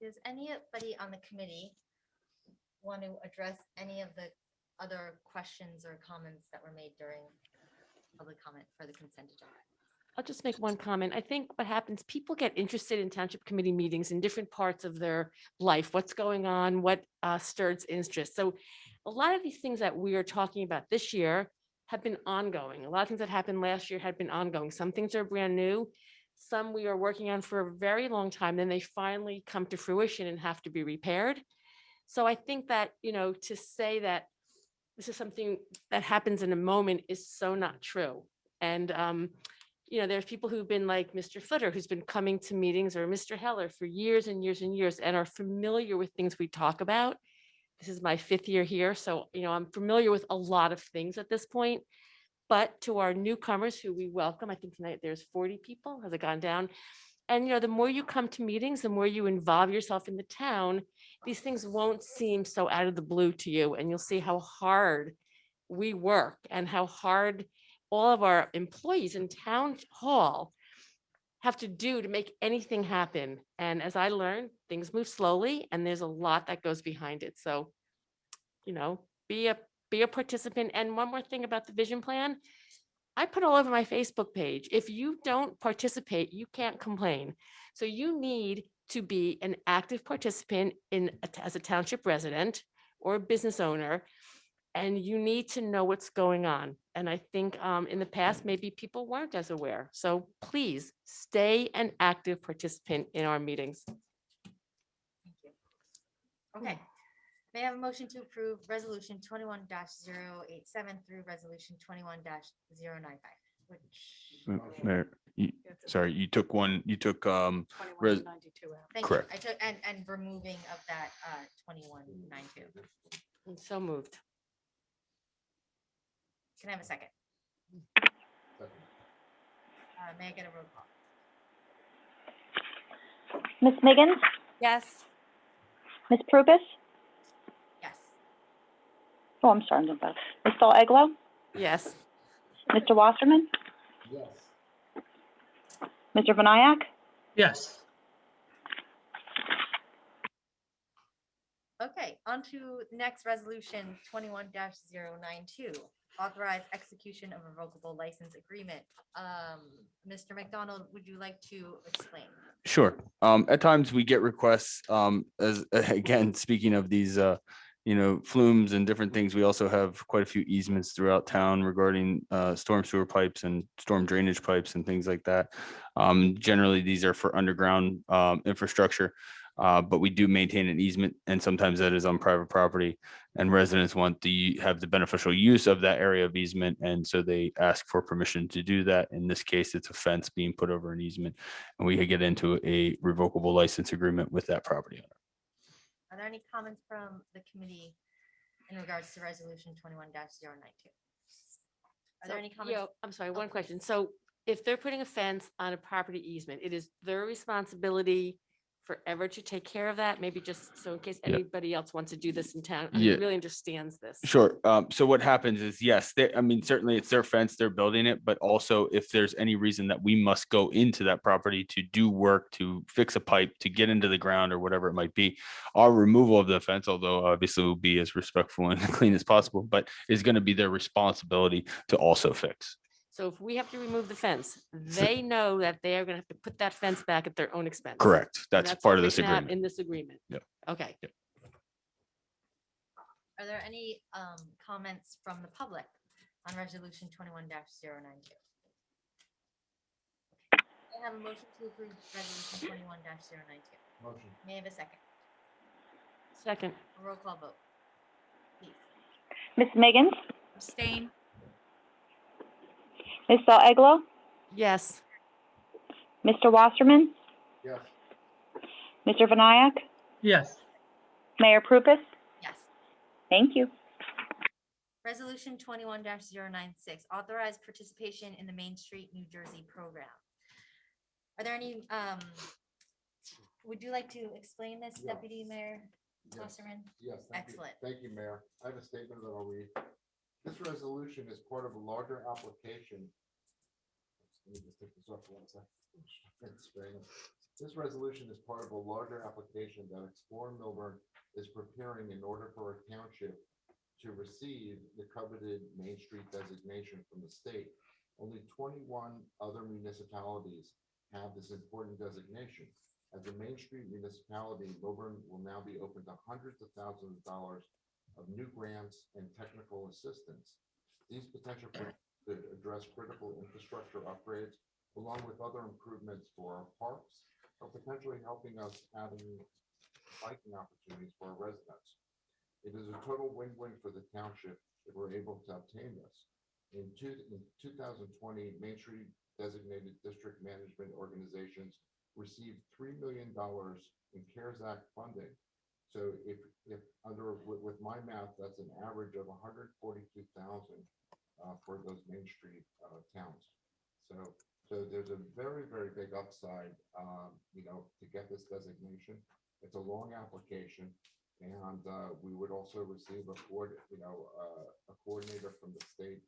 Does anybody on the committee want to address any of the other questions or comments that were made during public comment for the consent agenda? I'll just make one comment. I think what happens, people get interested in township committee meetings in different parts of their life, what's going on, what stirs interest. So a lot of these things that we are talking about this year have been ongoing. A lot of things that happened last year had been ongoing. Some things are brand new. Some we are working on for a very long time, then they finally come to fruition and have to be repaired. So I think that, to say that this is something that happens in a moment is so not true. And, there's people who've been like Mr. Footer, who's been coming to meetings, or Mr. Heller for years and years and years, and are familiar with things we talk about. This is my 5th year here, so, I'm familiar with a lot of things at this point. But to our newcomers who we welcome, I think tonight there's 40 people, has it gone down? And, the more you come to meetings, the more you involve yourself in the town, these things won't seem so out of the blue to you. And you'll see how hard we work and how hard all of our employees in town hall have to do to make anything happen. And as I learned, things move slowly and there's a lot that goes behind it. So, be a participant. And one more thing about the vision plan, I put all over my Facebook page. If you don't participate, you can't complain. So you need to be an active participant as a township resident or a business owner, and you need to know what's going on. And I think in the past, maybe people weren't as aware. So please stay an active participant in our meetings. Okay. May I have a motion to approve resolution 21-087 through resolution 21-095, which. Mayor, sorry, you took res- 2192 out. Thank you. correct. I took, and removing of that 2192. So moved. Can I have a second? May I get a roll call? Ms. Miggins, Yes. Ms. Prupus. Yes. Oh, I'm sorry. I'm about Ms. Saul Eglo, Yes. Mr. Wasserman, Yes. Mr. Vinayak, Yes. Okay, on to the next resolution 21-092. Authorize execution of revocable license agreement. Mr. McDonald, would you like to explain? Sure. At times we get requests, as again, speaking of these, flumes and different things, we also have quite a few easements throughout town regarding storm sewer pipes and storm drainage pipes and things like that. Generally, these are for underground infrastructure, but we do maintain an easement, and sometimes that is on private property, and residents want to have the beneficial use of that area of easement, and so they ask for permission to do that. In this case, it's a fence being put over an easement, and we could get into a revocable license agreement with that property owner. Are there any comments from the committee in regards to resolution 21-092? Are there any comments? I'm sorry, one question. So if they're putting a fence on a property easement, it is their responsibility forever to take care of that? Maybe just so in case Yeah. anybody else wants to do this in town, Yeah. really understands this. Sure. So what happens is, yes, certainly it's their fence, they're building it, but also if there's any reason that we must go into that property to do work, to fix a pipe, to get into the ground or whatever it might be, our removal of the fence, although obviously will be as respectful and clean as possible, but is going to be their responsibility to also fix. So if we have to remove the fence, they know that they are going to have to put that fence back at their own expense. Correct. And That's part all of this written out agreement. In this agreement. Yep. Okay. Yep. Are there any comments from the public on resolution 21-092? I have a motion to approve resolution 21-092. Motion. May I have a second? Second. A roll call vote, please. Ms. Miggins, Abstain. Ms. Saul Eglo, Yes. Mr. Wasserman, Yes. Mr. Vinayak, Yes. Mayor Prupus. Yes. Thank you. Resolution 21-096, authorized participation in the Main Street, New Jersey program. Are there any, would you like to explain this, Yeah. Deputy Mayor Yes. Wasserman? Yes. Thank you. Excellent. Thank you, Mayor. I have a statement that I'll read. This resolution is part of a larger application. Let me just take this off for 1 second. This resolution is part of a larger application that Explore Milburn is preparing in order for a township to receive the coveted Main Street designation from the state. Only 21 other municipalities have this important designation. As a Main Street municipality, Milburn will now be open to hundreds of thousands of dollars of new grants and technical assistance. These potential grants could address critical infrastructure upgrades along with other improvements for our parks, or potentially helping us adding biking opportunities for our residents. It is a total win-win for the township if we're able to obtain this. In 2020, Main Street designated district management organizations received $3 million in CARES Act funding. So if with my math, that's an average of 142,000 for those Main Street towns. So there's a very, very big upside, to get this designation. It's a long application, and we would also receive a coordinator from the state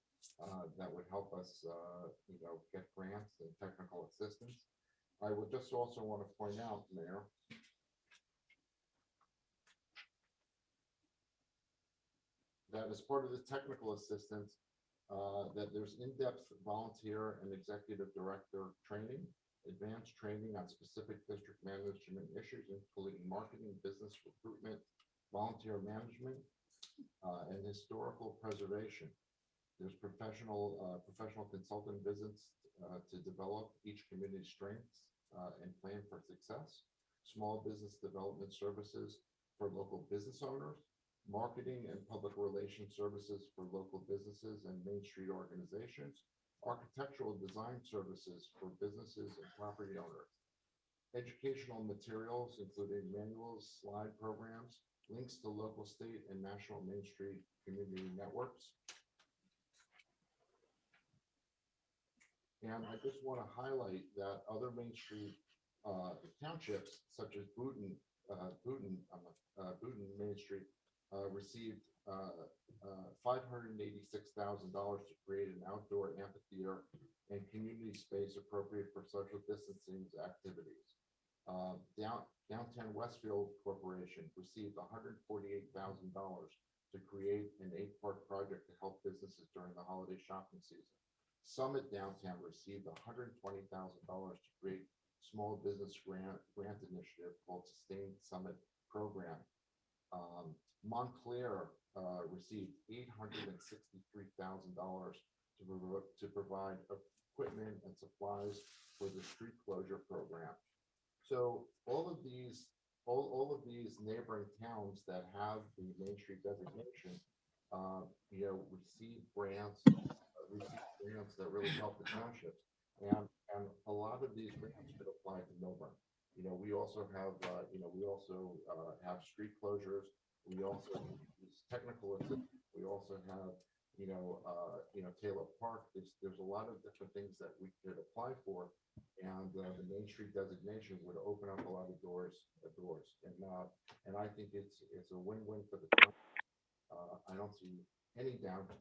that would help us, get grants and technical assistance. I would just also want to point out, Mayor, that as part of the technical assistance, that there's in-depth volunteer and executive director training, advanced training on specific district management issues, including marketing, business recruitment, volunteer management, and historical preservation. There's professional consultant visits to develop each community's strengths and plan for success, small business development services for local business owners, marketing and public relations services for local businesses and Main Street organizations, architectural design services for businesses and property owners, educational materials, including manuals, slide programs, links to local, state, and national Main Street community networks. And I just want to highlight that other Main Street townships, such as Booton Main Street, received $586,000 to create an outdoor amphitheater and community space appropriate for social distancing activities. Downtown Westfield Corporation received $148,000 to create an 8-part project to help businesses during the holiday shopping season. Summit Downtown received $120,000 to create small business grant initiative called Sustained Summit Program. Montclair received $863,000 to provide equipment and supplies for the street closure program. So all of these neighboring towns that have the Main Street designation, receive grants that really help the townships, and a lot of these grants could apply to Milburn. We also have street closures. We also use technical assistance. We also have Taylor Park. There's a lot of different things that we could apply for, and the Main Street designation would open up a lot of doors. And I think it's a win-win for the town. I don't see any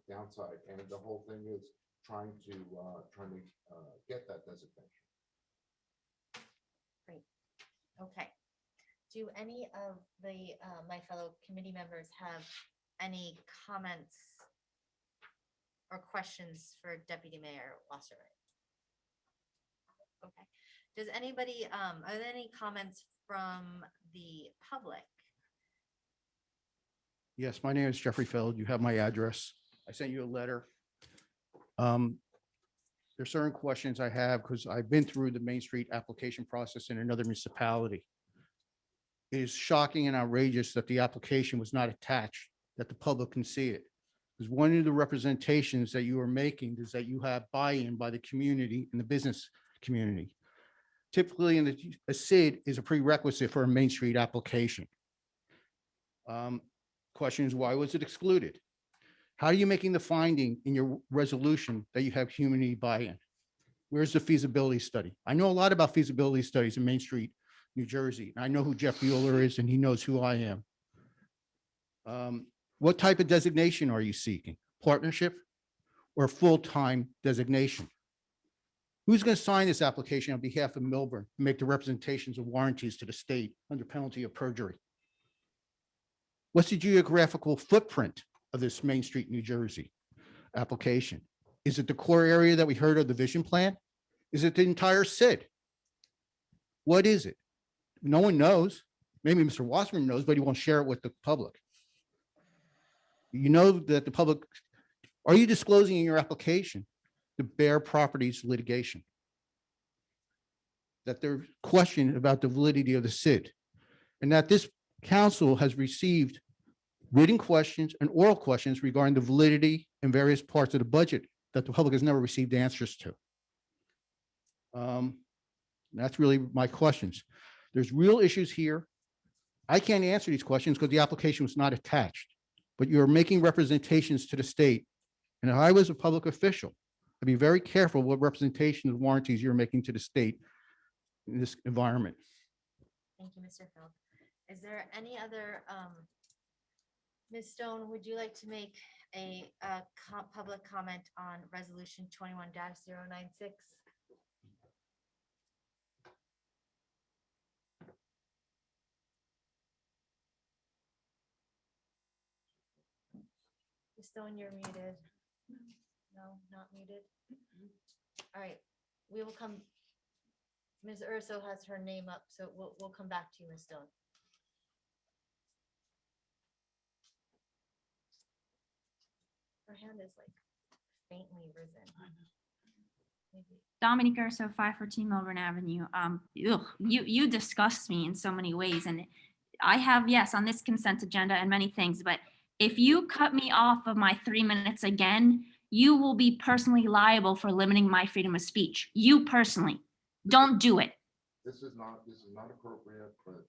downside, and the whole thing is trying to get that designation. Great. Okay. Do any of the my fellow committee members have any comments or questions for Deputy Mayor Wasserman? Okay. Does anybody, are there any comments from the public? Yes, my name is Jeffrey Feld. You have my address. I sent you a letter. There's certain questions I have because I've been through the Main Street application process in another municipality. It is shocking and outrageous that the application was not attached, that the public can see it. Because one of the representations that you are making is that you have buy-in by the community and the business community. Typically, a SID is a prerequisite for a Main Street application. Question is, why was it excluded? How are you making the finding in your resolution that you have community buy-in? Where's the feasibility study? I know a lot about feasibility studies in Main Street, New Jersey. I know who Jeff Bueller is, and he knows who I am. What type of designation are you seeking? Partnership or full-time designation? Who's going to sign this application on behalf of Milburn to make the representations of warranties to the state under penalty of perjury? What's the geographical footprint of this Main Street, New Jersey application? Is it the core area that we heard of the vision plan? Is it the entire SID? What is it? No one knows. Maybe Mr. Wasserman knows, but he won't share it with the public. You know that the public, are you disclosing in your application the Bear Properties litigation? That there's question about the validity of the SID, and that this council has received written questions and oral questions regarding the validity and various parts of the budget that the public has never received answers to. That's really my questions. There's real issues here. I can't answer these questions because the application was not attached, but you're making representations to the state. And if I was a public official, I'd be very careful what representation and warranties you're making to the state in this environment. Thank you, Mr. Phil. Is there any other, Ms. Stone, would you like to make a public comment on resolution 21-096? Ms. Stone, you're muted. No, not muted. All right, we will come. Ms. Urso has her name up, so we'll come back to you, Ms. Stone. Her hand is like faintly risen. Maybe. Dominic Urso, 514 Milburn Avenue. You disgust me in so many ways, and I have, yes, on this consent agenda and many things, but if you cut me off of my 3 minutes again, you will be personally liable for limiting my freedom of speech. You personally, don't do it. This is not appropriate for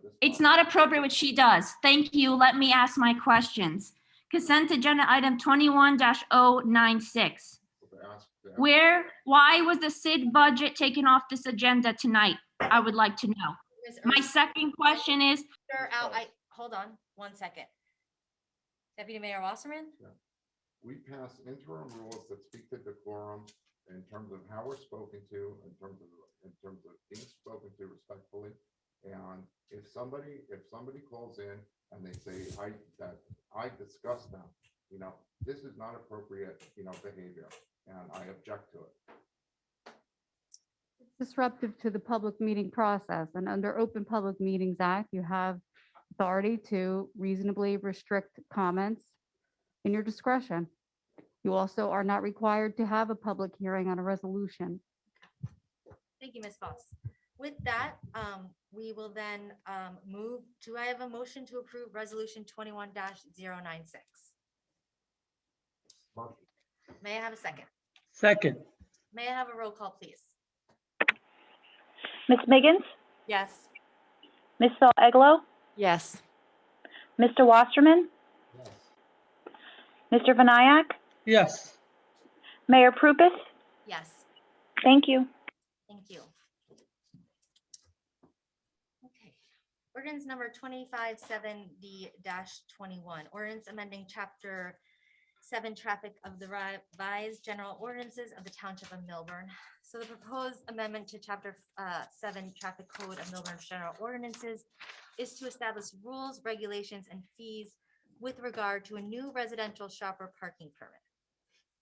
this. It's not appropriate what she does. Thank you. Let me ask my questions. Consent agenda item 21-096. Why was the SID budget taken off this agenda tonight? I would like to know. My second question is. Hold on 1 second. Deputy Mayor Wasserman? We pass interim rules that speak to decorum in terms of how we're spoken to, in terms of being spoken to respectfully. And if somebody calls in and they say, I discuss them, this is not appropriate, behavior, and I object to it. It's disruptive to the public meeting process, and under Open Public Meetings Act, you have authority to reasonably restrict comments in your discretion. You also are not required to have a public hearing on a resolution. Thank you, Ms. Foss. With that, we will then move. Do I have a motion to approve resolution 21-096? May I have a second? Second. May I have a roll call, please? Ms. Miggins, Yes. Ms. Eglo, Yes. Mr. Wasserman, Mr. Vinayak, Yes. Mayor Prupus. Yes. Thank you. Thank you. Okay. Ordinance number 25-7D-21, ordinance amending chapter 7 traffic of the revised general ordinances of the Township of Milburn. So the proposed amendment to chapter 7 traffic code of Milburn's general ordinances is to establish rules, regulations, and fees with regard to a new residential shopper parking permit.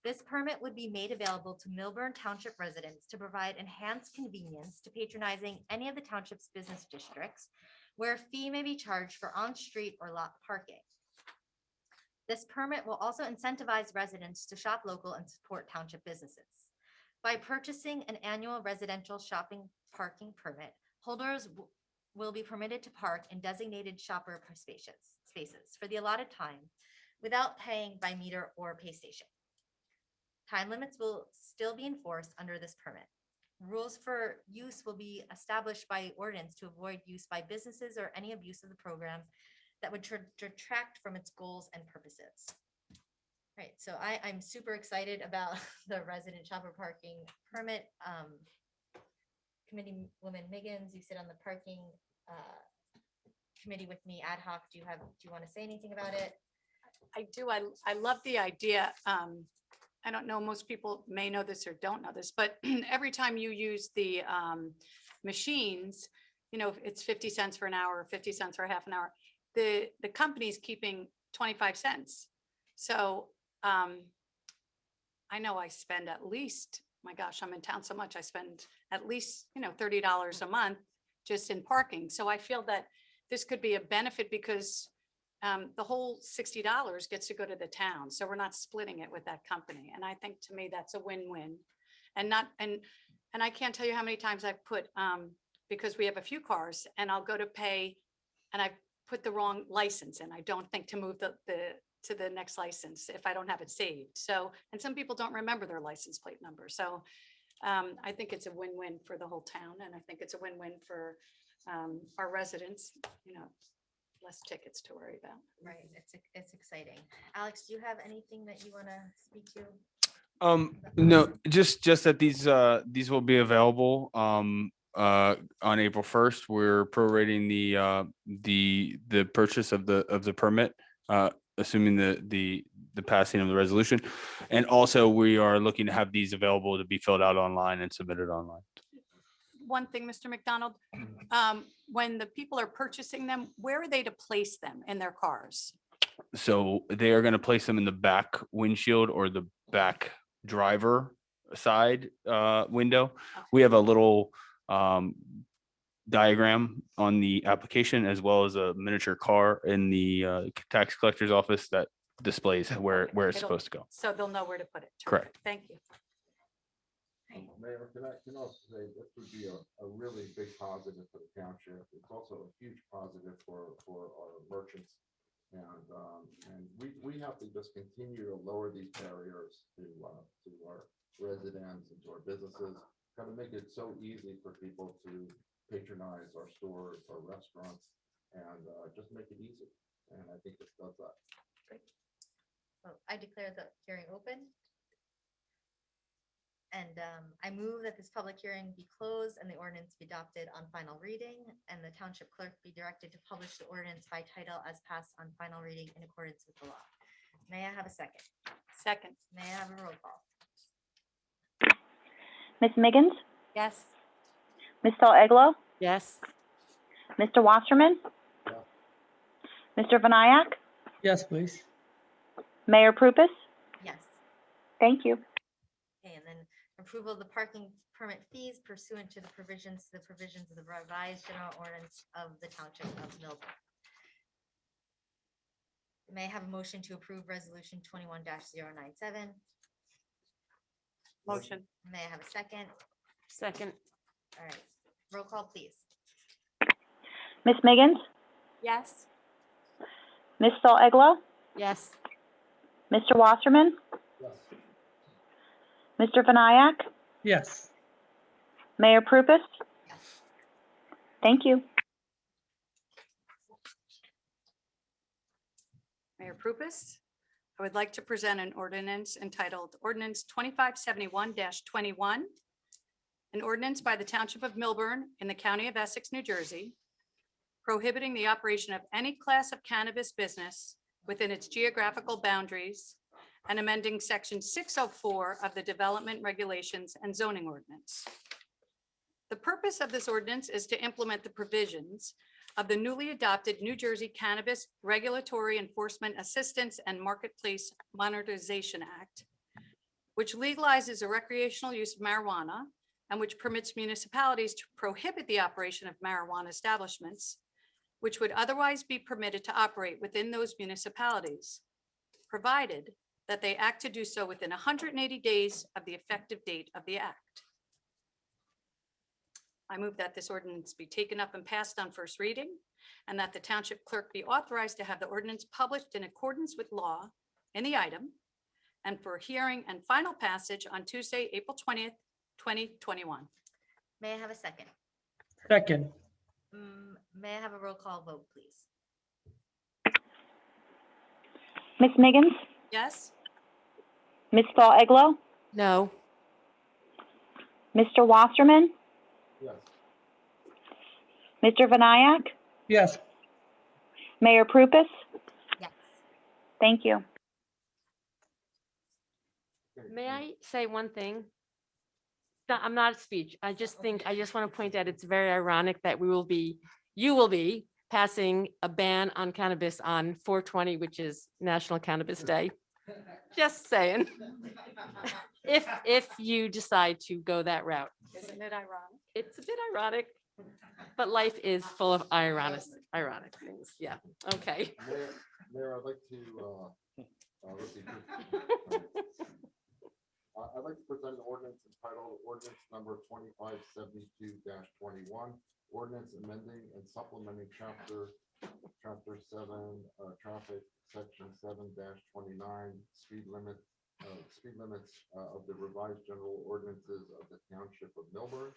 This permit would be made available to Millburn Township residents to provide enhanced convenience to patronizing any of the township's business districts where a fee may be charged for on-street or lot parking. This permit will also incentivize residents to shop local and support township businesses. By purchasing an annual residential shopping parking permit, holders will be permitted to park in designated shopper spaces for the allotted time without paying by meter or pay station. Time limits will still be enforced under this permit. Rules for use will be established by ordinance to avoid use by businesses or any abuse of the program that would detract from its goals and purposes. Right, so I'm super excited about the resident shopper parking permit. Committee Woman Miggins, you sit on the parking committee with me ad hoc. Do you want to say anything about it? I do. I love the idea. I don't know, most people may know this or don't know this, but every time you use the machines, it's 50 cents for an hour, 50 cents for half an hour. The company's keeping 25 cents. So I know I spend at least, my gosh, I'm in town so much, I spend at least, $30 a month just in parking. So I feel that this could be a benefit because the whole $60 gets to go to the town. So we're not splitting it with that company. And I think to me, that's a win-win. And I can't tell you how many times I've put, because we have a few cars and I'll go to pay and I put the wrong license in. I don't think to move to the next license if I don't have it saved. So, and some people don't remember their license plate number. So I think it's a win-win for the whole town. And I think it's a win-win for our residents, less tickets to worry about. Right, it's exciting. Alex, do you have anything that you want to speak to? No, just that these will be available on April 1st. We're prorating the purchase of the permit, assuming the passing of the resolution. And also we are looking to have these available to be filled out online and submitted online. One thing, Mr. McDonald, when the people are purchasing them, where are they to place them in their cars? So they are going to place them in the back windshield or the back driver side window. We have a little diagram on the application as well as a miniature car in the tax collector's office that displays where it's It'll- supposed to go. So they'll know where to put it. Correct. Thank you. Mayor, can I also say this would be a really big positive for the township. It's also a huge positive for our merchants. And we have to just continue to lower these barriers to our residents and to our businesses. Got to make it so easy for people to patronize our stores, our restaurants, and just make it easy. And I think this does that. Great. So I declare the hearing open. And I move that this public hearing be closed and the ordinance be adopted on final reading, and the township clerk be directed to publish the ordinance by title as passed on final reading in accordance with the law. May I have a second? Second. May I have a roll call? Ms. Miggins, Yes. Ms. Eglo, Yes. Mr. Wasserman, Mr. Vinayak, Yes, please. Mayor Prupus. Yes. Thank you. Okay, and then approval of the parking permit fees pursuant to the provisions of the revised general ordinance of the township of Milburn. May I have a motion to approve resolution 21-097? Motion. May I have a second? Second. All right, roll call, please. Ms. Miggins, Yes. Ms. Eglo, Yes. Mr. Wasserman, Yes. Mr. Vinayak, Yes. Mayor Prupus. Yes. Thank you. Mayor Prupus, I would like to present an ordinance entitled Ordinance 2571-21, an ordinance by the Township of Milburn in the County of Essex, New Jersey, prohibiting the operation of any class of cannabis business within its geographical boundaries and amending Section 604 of the Development Regulations and Zoning Ordinance. The purpose of this ordinance is to implement the provisions of the newly adopted New Jersey Cannabis Regulatory Enforcement Assistance and Marketplace Monetization Act, which legalizes the recreational use of marijuana and which permits municipalities to prohibit the operation of marijuana establishments, which would otherwise be permitted to operate within those municipalities, provided that they act to do so within 180 days of the effective date of the act. I move that this ordinance be taken up and passed on first reading, and that the township clerk be authorized to have the ordinance published in accordance with law in the item, and for hearing and final passage on Tuesday, April 20th, 2021. May I have a second? Second. May I have a roll call vote, please? Ms. Miggins, Yes? Ms. Eglo, No. Mr. Wasserman, Yes. Mr. Vinayak, Yes. Mayor Prupus. Yes. Thank you. May I say one thing? I'm not a speech. I just want to point out it's very ironic that you will be passing a ban on cannabis on 4/20, which is National Cannabis Day. Just saying. If you decide to go that route. Isn't it ironic? It's a bit ironic, but life is full of ironic things. Yeah, okay. Mayor, I'd like to, let's see. I'd like to present an ordinance entitled ordinance number 2572-21, ordinance amending and supplementing chapter 7, traffic, section 7-29, speed limits of the revised general ordinances of the township of Milburn.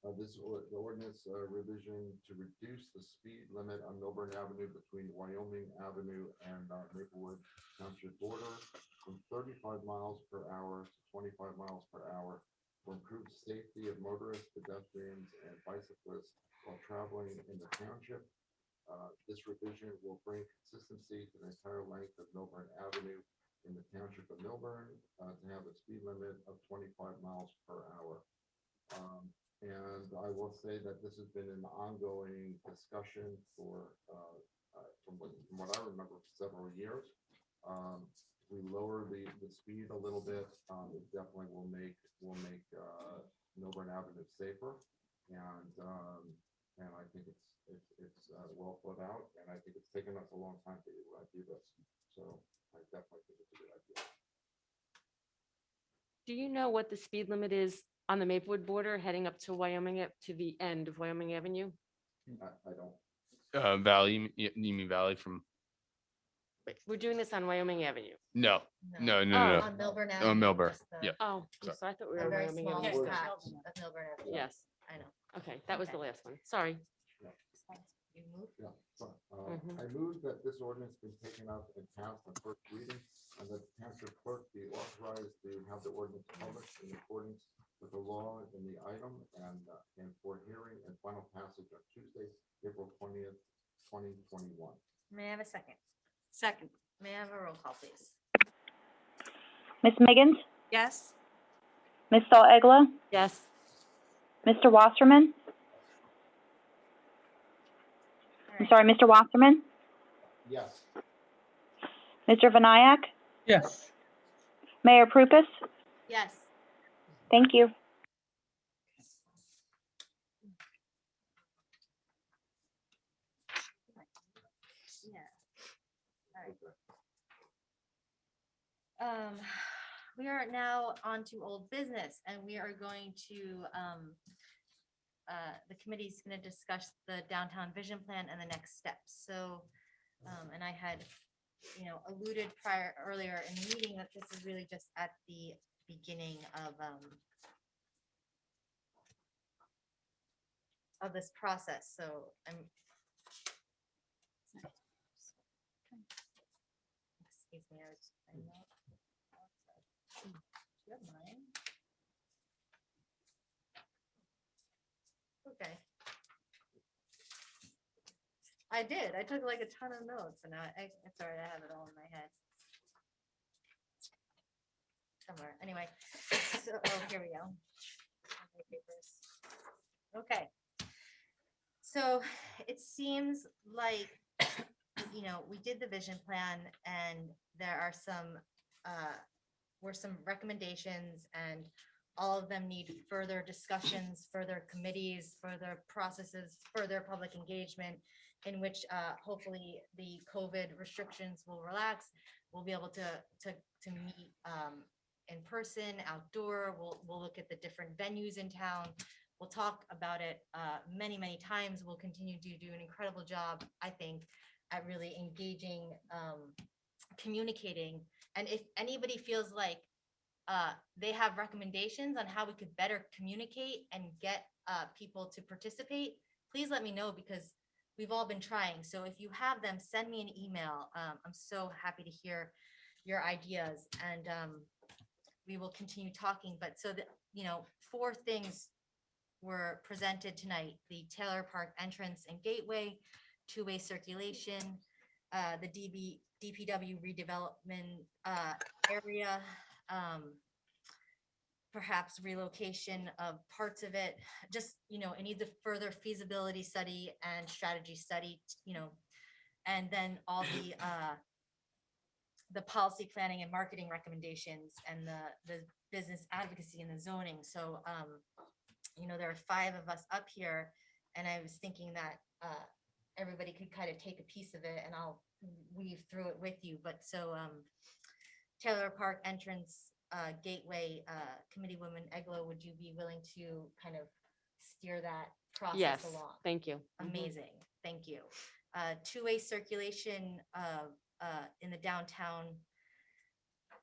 The ordinance revision to reduce the speed limit on Milburn Avenue between Wyoming Avenue and Maplewood Township border from 35 miles per hour to 25 miles per hour for improved safety of motorists, pedestrians, and bicyclists while traveling in the township. This revision will bring consistency to the entire length of Milburn Avenue in the township of Milburn to have a speed limit of 25 miles per hour. And I will say that this has been an ongoing discussion for, from what I remember, several years. We lower the speed a little bit. It definitely will make Milburn Avenue safer, and I think it's well thought out, and I think it's taken us a long time to do this. So I definitely think it's a good idea. Do you know what the speed limit is on the Maplewood border heading up to Wyoming, to the end of Wyoming Avenue? I don't. Valley, you mean Valley from? Wait, we're doing this on Wyoming Avenue. No. Oh. On Milburn Avenue. Oh, Milburn. just the- Yeah. Oh, so I thought we A were on very Wyoming small Avenue. patch of Milburn Avenue. Yes, I know. okay, that was the Okay. last one. Sorry. You moved? Yeah, so, Mhm. I move that this ordinance be taken up and passed on first reading, and that the township clerk be authorized to have the ordinance published in accordance with the law in the item, and for hearing and final passage on Tuesday, April 20th, 2021. May I have a second? Second. May I have a roll call, please? Ms. Miggins, Yes. Ms. Saul Egla, Yes. Mr. Wasserman, I'm sorry, Mr. Wasserman, Yes. Mr. Vinayak, Yes. Mayor Prupus. Yes. Thank you. Yeah. All right. We are now on to old business, and we are going to, the committee's going to discuss the downtown vision plan and the next steps. So, and I had, alluded earlier in the meeting that this is really just at the beginning of this process. So excuse me, I know. Do you have mine? Okay. I did. I took like a ton of notes, and it's all right. I have it all in my head somewhere. Anyway, so here we go. My papers. Okay. So it seems like we did the vision plan, and there are were some recommendations, and all of them need further discussions, further committees, further processes, further public engagement, in which hopefully the COVID restrictions will relax. We'll be able to meet in person, outdoor. We'll look at the different venues in town. We'll talk about it many, many times. We'll continue to do an incredible job, I think, at really engaging, communicating. And if anybody feels like they have recommendations on how we could better communicate and get people to participate, please let me know, because we've all been trying. So if you have them, send me an email. I'm so happy to hear your ideas, and we will continue talking. But so that, 4 things were presented tonight: the Taylor Park entrance and gateway, two-way circulation, the DPW redevelopment area, perhaps relocation of parts of it. Just, it needs a further feasibility study and strategy study, and then all the policy planning and marketing recommendations and the business advocacy and the zoning. So, you know, there are 5 of us up here, and I was thinking that everybody could kind of take a piece of it, and I'll weave through it with you. But so Taylor Park entrance gateway committee woman Eglo, would you be willing to kind of steer that process Yes, along? thank you. Mhm. Amazing, thank you. Two-way circulation in the downtown.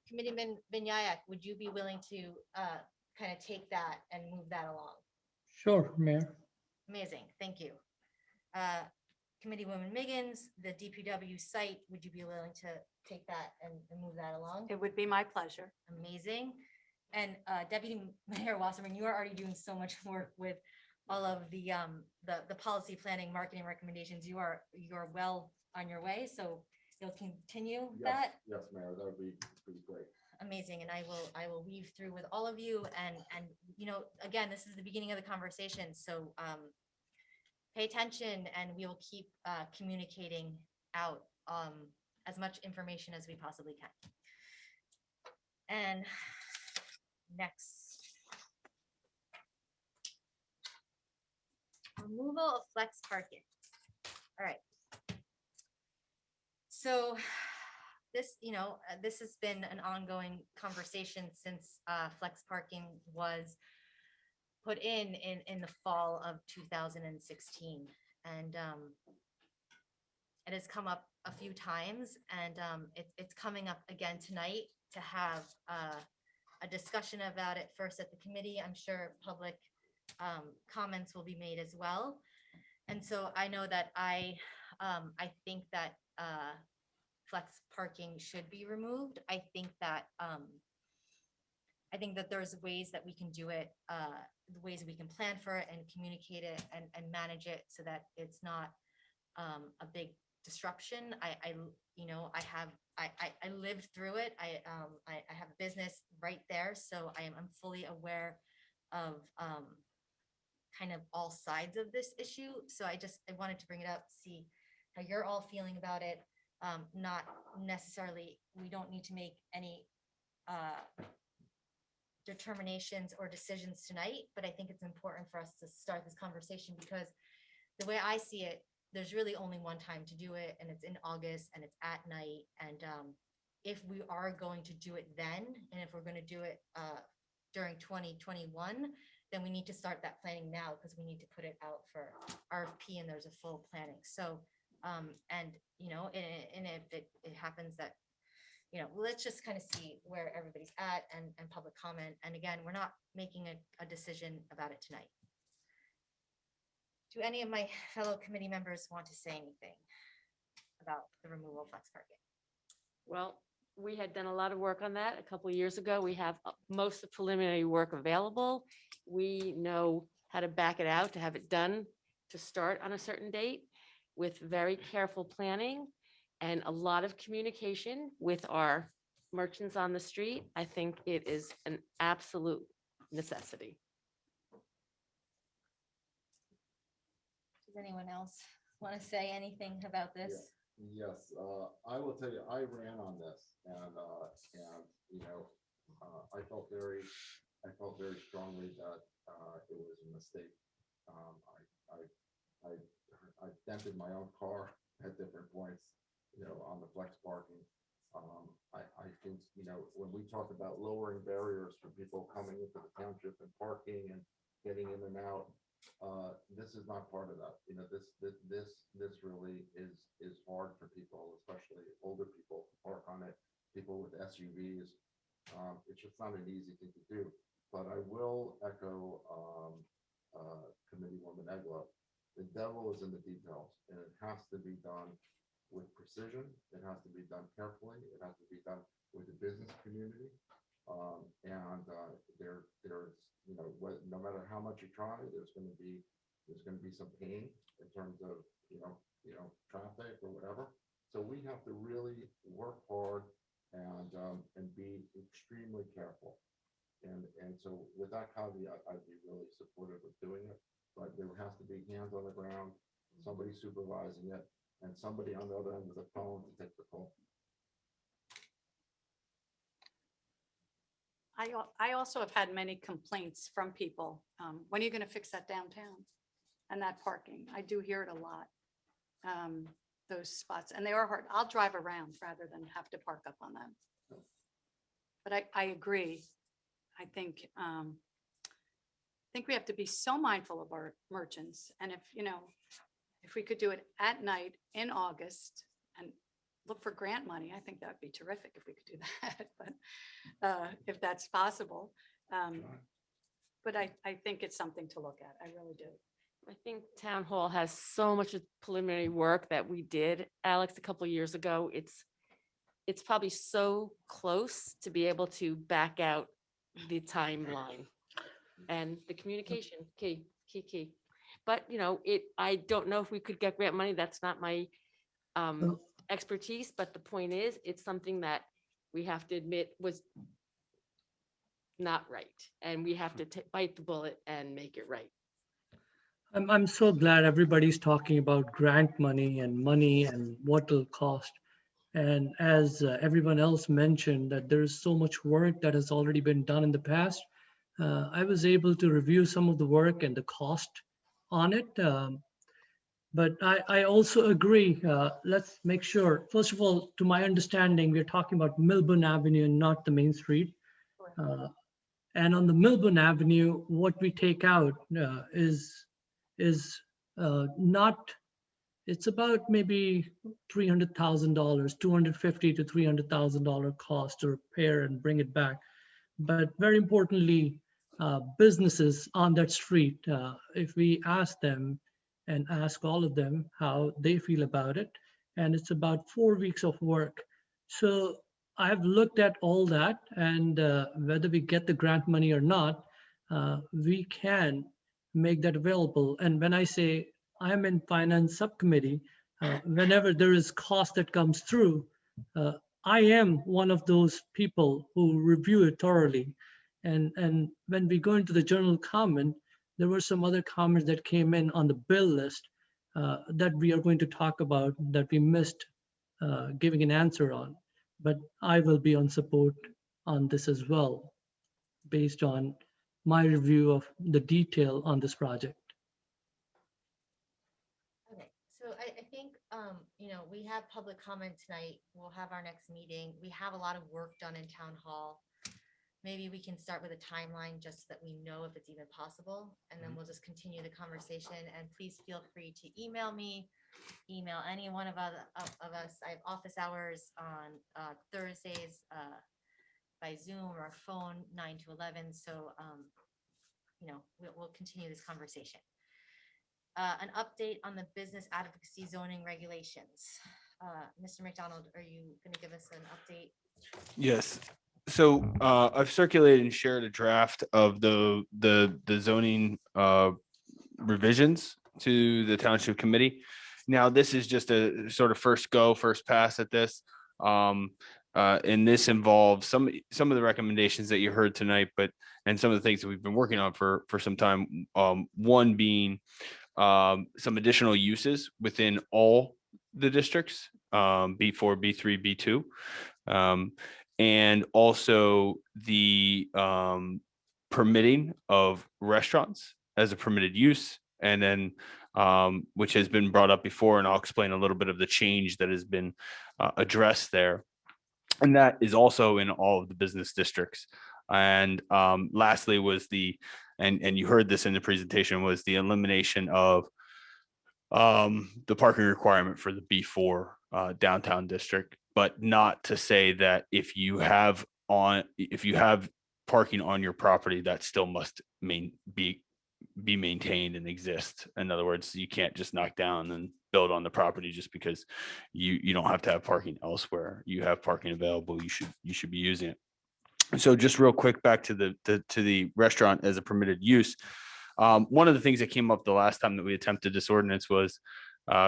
Committeeman Vinyayak, would you be willing to kind of take that and move that along? Sure, Mayor. Amazing, thank you. Committeewoman Miggins, the DPW site, would you be willing to take that and move that along? It would be my pleasure. Amazing. And Deputy Mayor Wasserman, you are already doing so much work with all of the policy planning, marketing recommendations. You are well on your way, so you'll continue that. Yes, Mayor, that would be great. Amazing, and I will weave through with all of you, and you know, again, this is the beginning of the conversation, so pay attention, and we will keep communicating out as much information as we possibly can. And next, removal of flex parking. All right. So this, you know, this has been an ongoing conversation since flex parking was put in the fall of 2016. And it has come up a few times, and it's coming up again tonight to have a discussion about it first at the committee. I'm sure public comments will be made as well. And so I know that I think that flex parking should be removed. I think that there's ways that we can do it, the ways we can plan for it and communicate it and manage it so that it's not a big disruption. I lived through it. I have a business right there, so I'm fully aware of kind of all sides of this issue. So I wanted to bring it up, see how you're all feeling about it. Not necessarily, we don't need to make any determinations or decisions tonight, but I think it's important for us to start this conversation, because the way I see it, there's really only one time to do it, and it's in August, and it's at night. And if we are going to do it then, and if we're going to do it during 2021, then we need to start that planning now, because we need to put it out for RFP, and there's a full planning. So, and you know, and if it happens that, you know, let's just kind of see where everybody's at and public comment. And again, we're not making a decision about it tonight. Do any of my fellow committee members want to say anything about the removal of flex parking? Well, we had done a lot of work on that a couple of years ago. We have most of the preliminary work available. We know how to back it out, to have it done, to start on a certain date with very careful planning and a lot of communication with our merchants on the street. I think it is an absolute necessity. Does anyone else want to say anything about this? Yes, I will tell you, I ran on this, and you know, I felt very strongly that it was a mistake. I dented my own car at different points, you know, on the flex parking. I think, you know, when we talk about lowering barriers for people coming into the township and parking and getting in and out, this is not part of that. You know, this really is hard for people, especially older people, to park on it. People with SUVs, it's just not an easy thing to do. But I will echo Committeewoman Egla. The devil is in the details, and it has to be done with precision. It has to be done carefully. It has to be done with the business community. There's, you know, no matter how much you try, there's going to be some pain in terms of, you know, traffic or whatever. So we have to really work hard and be extremely careful. And so with that caveat, I'd be really supportive of doing it, but there has to be hands on the ground, somebody supervising it, and somebody on the other end of the phone to take the call. I also have had many complaints from people. When are you going to fix that downtown and that parking? I do hear it a lot. Those spots, and they are hard. I'll drive around rather than have to park up on them. But I agree. I think we have to be so mindful of our merchants. And if we could do it at night in August and look for grant money, I think that'd be terrific if we could do that. But if that's possible, but I think it's something to look at. I really do. I think town hall has so much of preliminary work that we did, Alex, a couple of years ago. It's probably so close to be able to back out the timeline and the communication, key. But, I don't know if we could get grant money. That's not my expertise, but the point is, it's something that we have to admit was not right. And we have to bite the bullet and make it right. I'm so glad everybody's talking about grant money and what it'll cost. And as everyone else mentioned, that there is so much work that has already been done in the past. I was able to review some of the work and the cost on it. But I also agree, let's make sure, first of all, to my understanding, we're talking about Milburn Avenue and not the main street. And on the Milburn Avenue, what we take out is not, it's about maybe $300,000, $250,000 to $300,000 cost to repair and bring it back. But very importantly, businesses on that street, if we ask them and ask all of them how they feel about it, and it's about 4 weeks of work. So I've looked at all that, and whether we get the grant money or not, we can make that available. And when I say I'm in finance subcommittee, whenever there is cost that comes through, I am one of those people who review it thoroughly. And when we go into the general comment, there were some other comments that came in on the bill list that we are going to talk about that we missed giving an answer on. But I will be on support on this as well, based on my review of the detail on this project. Okay, so I think, we have public comment tonight. We'll have our next meeting. We have a lot of work done in town hall. Maybe we can start with a timeline just so that we know if it's even possible, and then we'll just continue the conversation. And please feel free to email me, email any one of us. I have office hours on Thursdays by Zoom or phone 9 to 11. So, we'll continue this conversation. An update on the business advocacy zoning regulations. Mr. McDonald, are you going to give us an update? Yes. So I've circulated and shared a draft of the zoning revisions to the township committee. Now, this is just a sort of first pass at this. And this involves some of the recommendations that you heard tonight, and some of the things that we've been working on for some time. One being some additional uses within all the districts, B4, B3, B2. And also the permitting of restaurants as a permitted use, and then which has been brought up before, and I'll explain a little bit of the change that has been addressed there. And that is also in all of the business districts. And lastly was and you heard this in the presentation, was the elimination of the parking requirement for the B4 downtown district. But not to say that if you have parking on your property, that still must be maintained and exist. In other words, you can't just knock down and build on the property just because you don't have to have parking elsewhere. You have parking available, you should be using it. So just real quick, back to the restaurant as a permitted use. One of the things that came up the last time that we attempted this ordinance was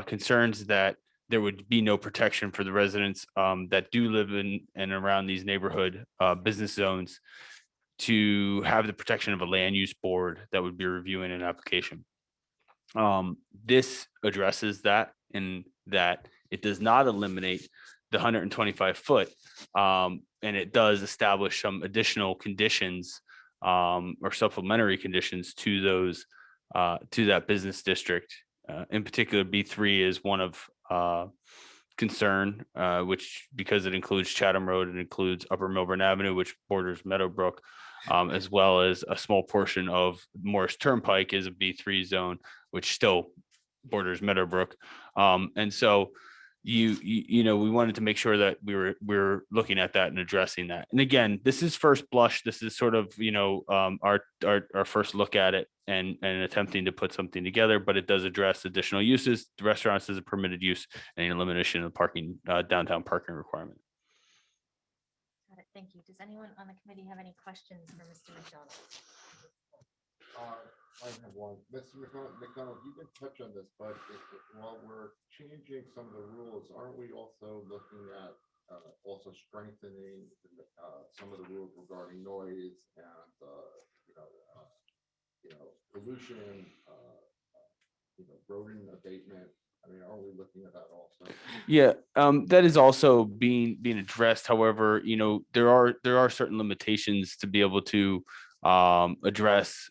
concerns that there would be no protection for the residents that do live in and around these neighborhood business zones to have the protection of a land use board that would be reviewing an application. This addresses that, in that it does not eliminate the 125 foot. And it does establish some additional conditions or supplementary conditions to those to that business district. In particular, B3 is one of concern, which because it includes Chatham Road, it includes Upper Milburn Avenue, which borders Meadowbrook, as well as a small portion of Morris Turnpike is a B3 zone, which still borders Meadowbrook. And so you know, we wanted to make sure that we're looking at that and addressing that. And again, this is first blush. This is sort of, you know, our first look at it and attempting to put something together, but it does address additional uses. The restaurants is a permitted use and an elimination of the parking, downtown parking requirement. Got it. Thank you. Does anyone on the committee have any questions for Mr. McDonald? I have one. Mr. McDonald, you can touch on this, but while we're changing some of the rules, aren't we also looking at also strengthening some of the rules regarding noise and pollution, rodent abatement? I mean, are we looking at that also? Yeah, that is also being addressed. However, you know, there are certain limitations to be able to address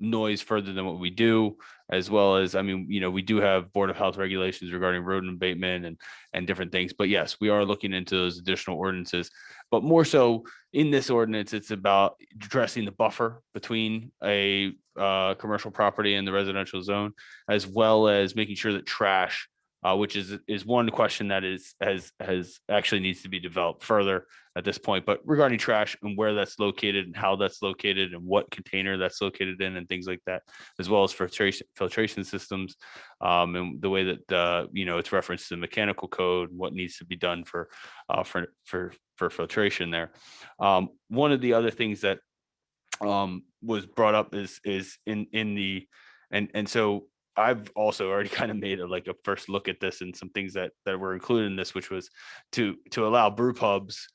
noise further than what we do, as well as, I mean, you know, we do have Board of Health regulations regarding rodent abatement and different things. But yes, we are looking into those additional ordinances. But more so in this ordinance, it's about addressing the buffer between a commercial property and the residential zone, as well as making sure that trash, which is one question that has actually needs to be developed further at this point. But regarding trash and where that's located and how that's located and what container that's located in and things like that, as well as filtration systems, and the way that you know, it's referenced in the mechanical code, what needs to be done for filtration there. One of the other things that was brought up is in the and so I've also already kind of made a first look at this and some things that were included in this, which was to allow brew pubs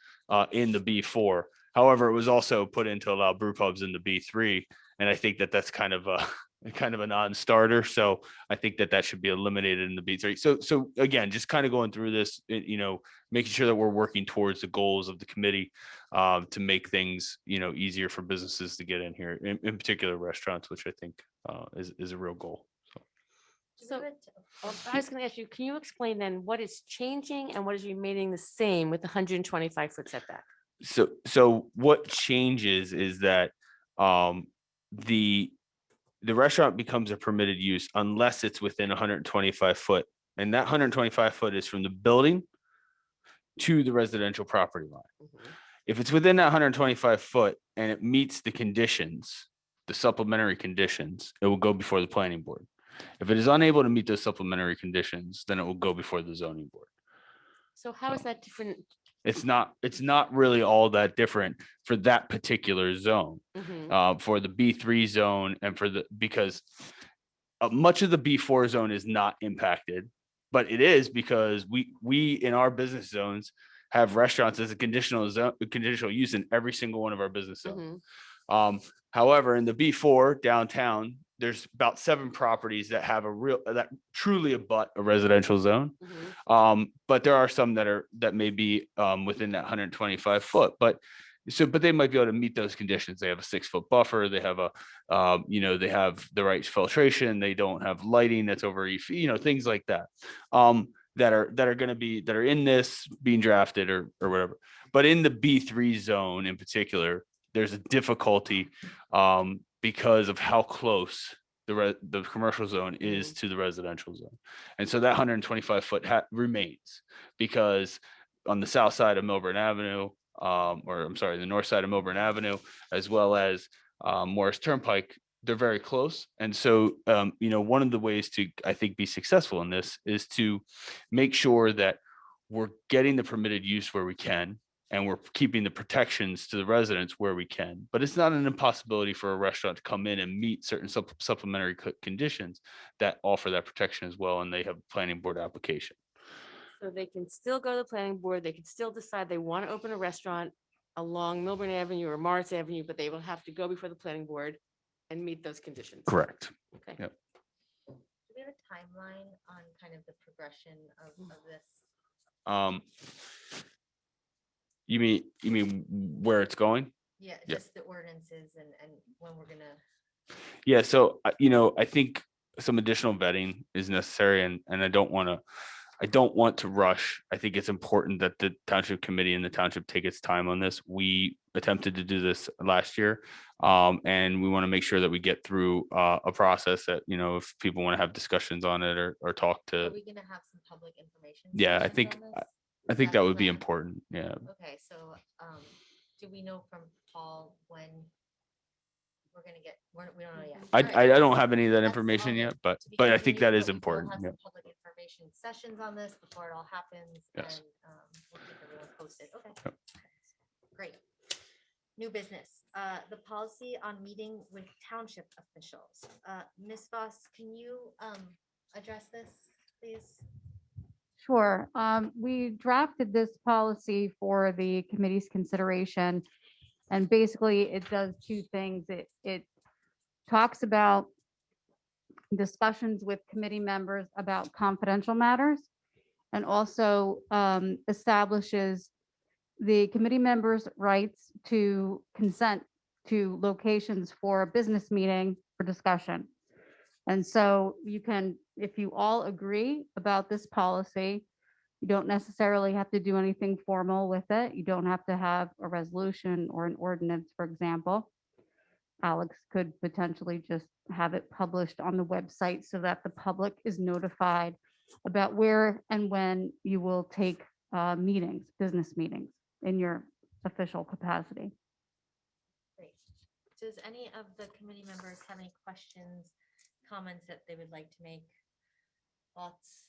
in the B4. However, it was also put in to allow brew pubs in the B3, and I think that that's kind of a non-starter. So I think that should be eliminated in the B3. So again, just kind of going through this, you know, making sure that we're working towards the goals of the committee to make things, you know, easier for businesses to get in here, in particular restaurants, which I think is a real goal. So I was going to ask you, can you explain then what is changing and what is remaining the same with the 125 foot setback? So what changes is that the restaurant becomes a permitted use unless it's within 125 foot. And that 125 foot is from the building to the residential property line. If it's within that 125 foot and it meets the conditions, the supplementary conditions, it will go before the planning board. If it is unable to meet those supplementary conditions, then it will go before the zoning board. So how is that different? It's not really all that different for that particular zone. For the B3 zone and because much of the B4 zone is not impacted, but it is because we in our business zones have restaurants as a conditional use in every single one of our business zones. However, in the B4 downtown, there's about 7 properties that have that truly abut a residential zone. But there are some that may be within that 125 foot, but they might be able to meet those conditions. They have a 6-foot buffer. They have they have the right filtration. They don't have lighting that's over, things like that. That are in this being drafted or whatever. But in the B3 zone in particular, there's a difficulty because of how close the commercial zone is to the residential zone. And so that 125 foot remains, because on the south side of Milburn Avenue, the north side of Milburn Avenue, as well as Morris Turnpike, they're very close. And so, one of the ways to, I think, be successful in this is to make sure that we're getting the permitted use where we can, and we're keeping the protections to the residents where we can. But it's not an impossibility for a restaurant to come in and meet certain supplementary conditions that offer that protection as well, and they have a planning board application. So they can still go to the planning board. They can still decide they want to open a restaurant along Milburn Avenue or Morris Avenue, but they will have to go before the planning board and meet those conditions. Correct. Okay. Yep. Do we have a timeline on kind of the progression of this? You mean where it's going? Yeah, Yeah. just the ordinances and when we're gonna. Yeah, so I think some additional vetting is necessary, and I don't want to rush. I think it's important that the township committee and the township take its time on this. We attempted to do this last year, and we want to make sure that we get through a process that, if people want to have discussions on it or talk Are to. we gonna have some public information? Yeah, I sessions think on this? I think That's that the would be plan? important. Yeah. Okay, so, do we know from Paul when we're gonna get, we don't know yet. I All right. don't have any of that That's information all yet, good but to be I think that continued, is but we will important. have Yeah. some public information sessions on this before it all happens, Yes. and we'll keep everyone posted. Okay. Yep. Great. New business, the policy on meeting with township officials. Ms. Voss, can you address this, please? Sure. We drafted this policy for the committee's consideration. And basically it does two things. It talks about discussions with committee members about confidential matters, and also establishes the committee members' rights to consent to locations for a business meeting for discussion. And so you can, if you all agree about this policy, you don't necessarily have to do anything formal with it. You don't have to have a resolution or an ordinance, for example. Alex could potentially just have it published on the website so that the public is notified about where and when you will take meetings, business meetings in your official capacity. Great. Does any of the committee members have any questions, comments that they would like to make? Thoughts?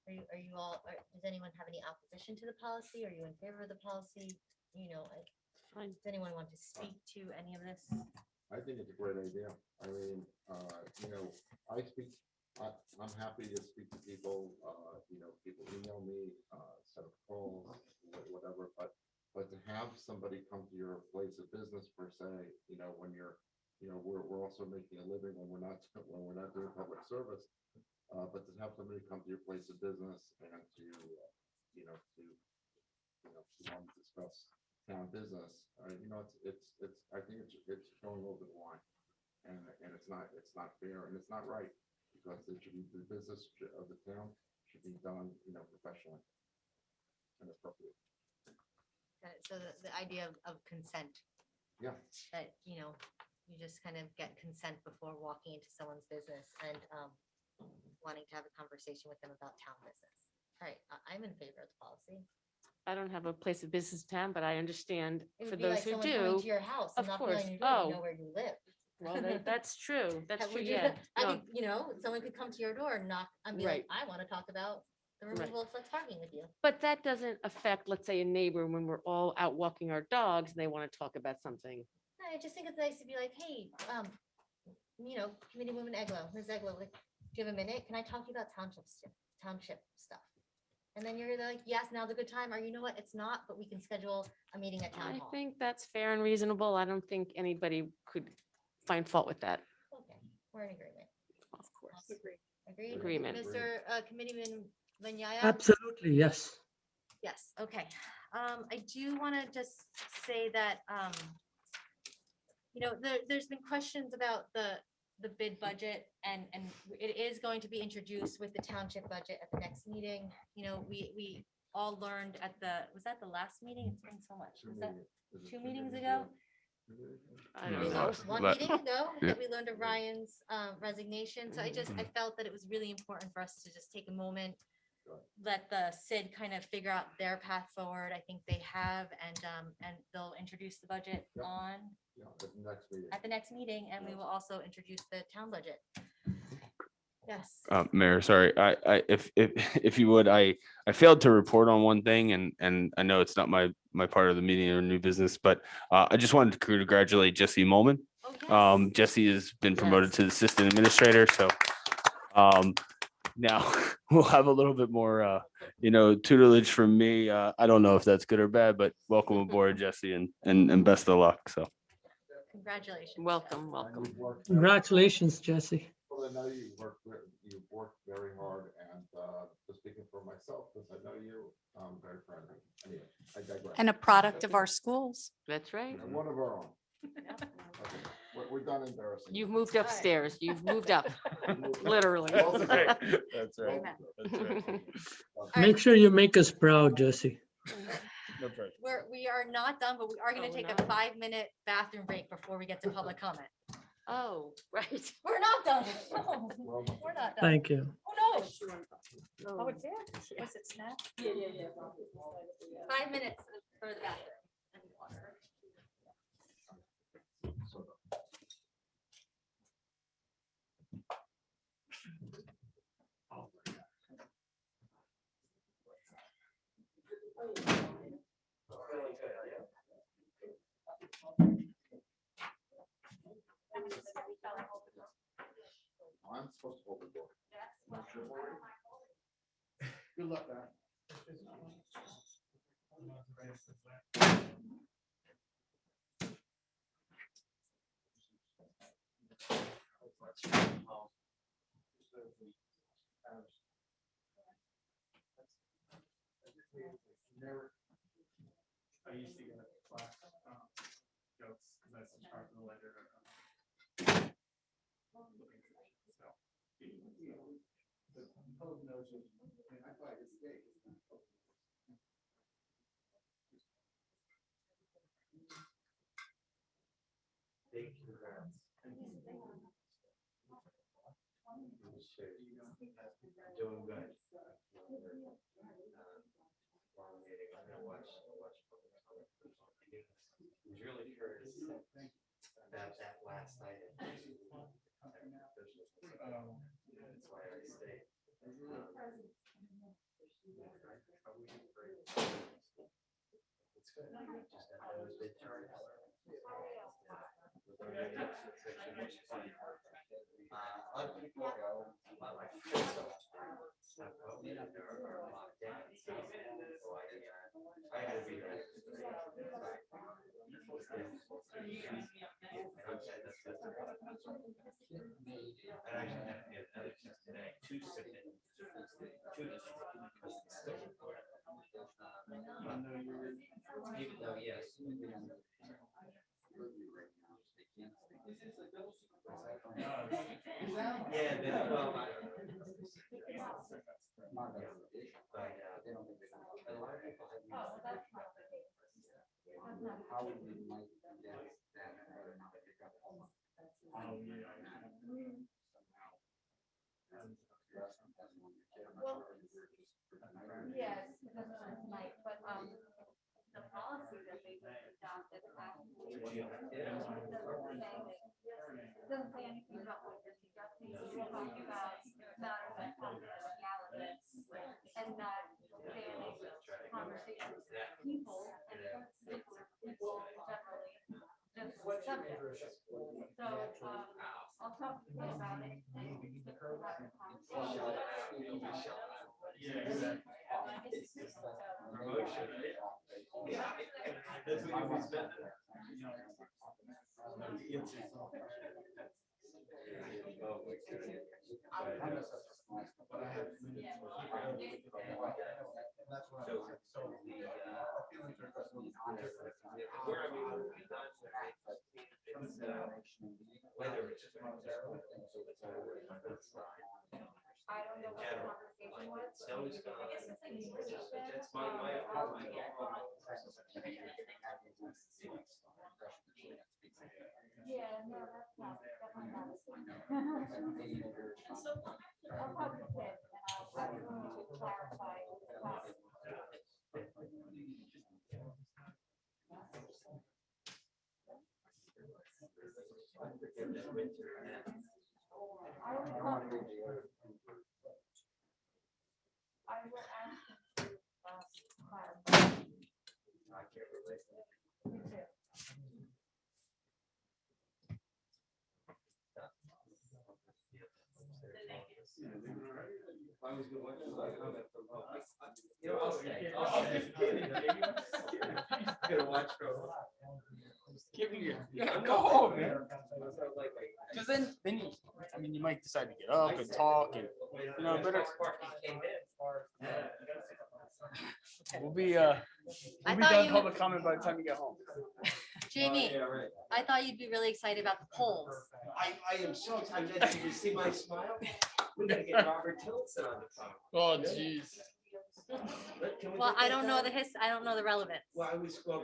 Are you all, does anyone have any opposition to the policy? Are you in favor of the policy? Does anyone want to speak to any of this? I think it's a great idea. I mean, I'm happy to speak to people, people email me, set up calls, whatever, but to have somebody come to your place of business per se, when we're also making a living when we're not doing public service, but to have somebody come to your place of business and to discuss town business, it's I think it's going over the line, and it's not fair and it's not right, because it should be, the business of the town should be done professionally and appropriate. So the idea of consent. Yeah. That you just kind of get consent before walking into someone's business and wanting to have a conversation with them about town business. All right, I'm in favor of the policy. I don't have a place of business in town, but I understand It for would be those like who someone coming do. to your house and Of knocking course. on your door, you know Oh, where you live. well, that's true. That's true. Would you- Yeah. I No, could, someone could come to your door and knock and be like, Right. I want to talk about the removal of flex parking with you. But that doesn't affect, let's say, a neighbor when we're all out walking our dogs and they want to talk about something. I just think it's nice to be like, hey, Committee Woman Ms. Eglo, like, do you have a minute? Can I talk to you about township stuff? And then you're like, yes, now's a good time, or you know what, it's not, but we can schedule a meeting at town I hall. think that's fair and reasonable. I don't think anybody could find fault with that. Okay, we're in agreement. Of course. Agreed? Agreement. Mr. Committeeman Vinyaya? Absolutely, yes. Yes, okay. I do want to just say that, there's been questions about the bid budget, and it is going to be introduced with the township budget at the next meeting. We all learned was that the last meeting? It's been so much. Was that 2 meetings ago? I don't know. One But- meeting ago Yeah. that we learned of Ryan's resignation. So I felt that it was really important for us to just take a moment, let the SID kind of figure out their path forward. I think they have, and they'll introduce the budget Yep. at the next meeting, and we will also introduce the town budget. Yes. Mayor, sorry, if you would, I failed to report on one thing, and I know it's not my part of the meeting or new business, but I just wanted to congratulate Jesse Molman. Jesse has been promoted to the assistant administrator, so now we'll have a little bit more tutelage from me. I don't know if that's good or bad, but welcome aboard, Jesse, and best of luck. So Congratulations. Welcome. Congratulations, Jesse. Well, I know you've worked very hard, and just myself, because I know you, very friendly. Anyway, I digress. And a product of our schools. That's right. And one of our own. Okay, we're done embarrassing. You've moved upstairs. You've moved up, literally. Well deserved. That's right. Amen. That's right. Make sure you make us proud, Jesse. No pressure. We are not done, but we are going Oh, to we're take a not? 5-minute bathroom break before we get to public comment. Oh, right. We're not done. No, we're not done. Thank you. Who knows? Oh, it's there? Was it Snap? Yeah. 5 minutes for the bathroom and water. I'm supposed to hold the door. Good luck, man. I used to get class jokes because I subscribed to the letter. Doing good. I was really curious about that last item. That's why I stayed. It's good. Just got those midterms. A lot of people go, a lot of my friends have COVID and they're locked down. So I had to be there. I actually had to get another test today, two sick, two because it's still recorded. Even though, yes. Yeah, well, Yes, that's tonight, but the policy that they adopted doesn't say anything about what you're suggesting. It's talking about matters of confidentiality and not banning conversations with people and people generally just subjects. So I'll talk to you about it and we can have a conversation. Yeah, exactly. Promotion, right? Yeah. That's what we spent. I don't know what the conversation was. That's my Yeah, no, that's not, definitely not. I'll talk to Ted and I'll clarify. I will ask him to clarify. You too. I was gonna watch the comment from home. You know, I'll stay. Gonna watch for a while. Yeah, go home, man. Because then you, I mean, you might decide to get up and talk and, you know, better. We'll be I thought done you- public comment by the time you get home. Jamie, I thought you'd be really excited about the polls. I am so excited. Did you see my smile? We gotta get Robert Tillotson on the phone. Oh, jeez. Well, I don't know I don't know the relevance. Well,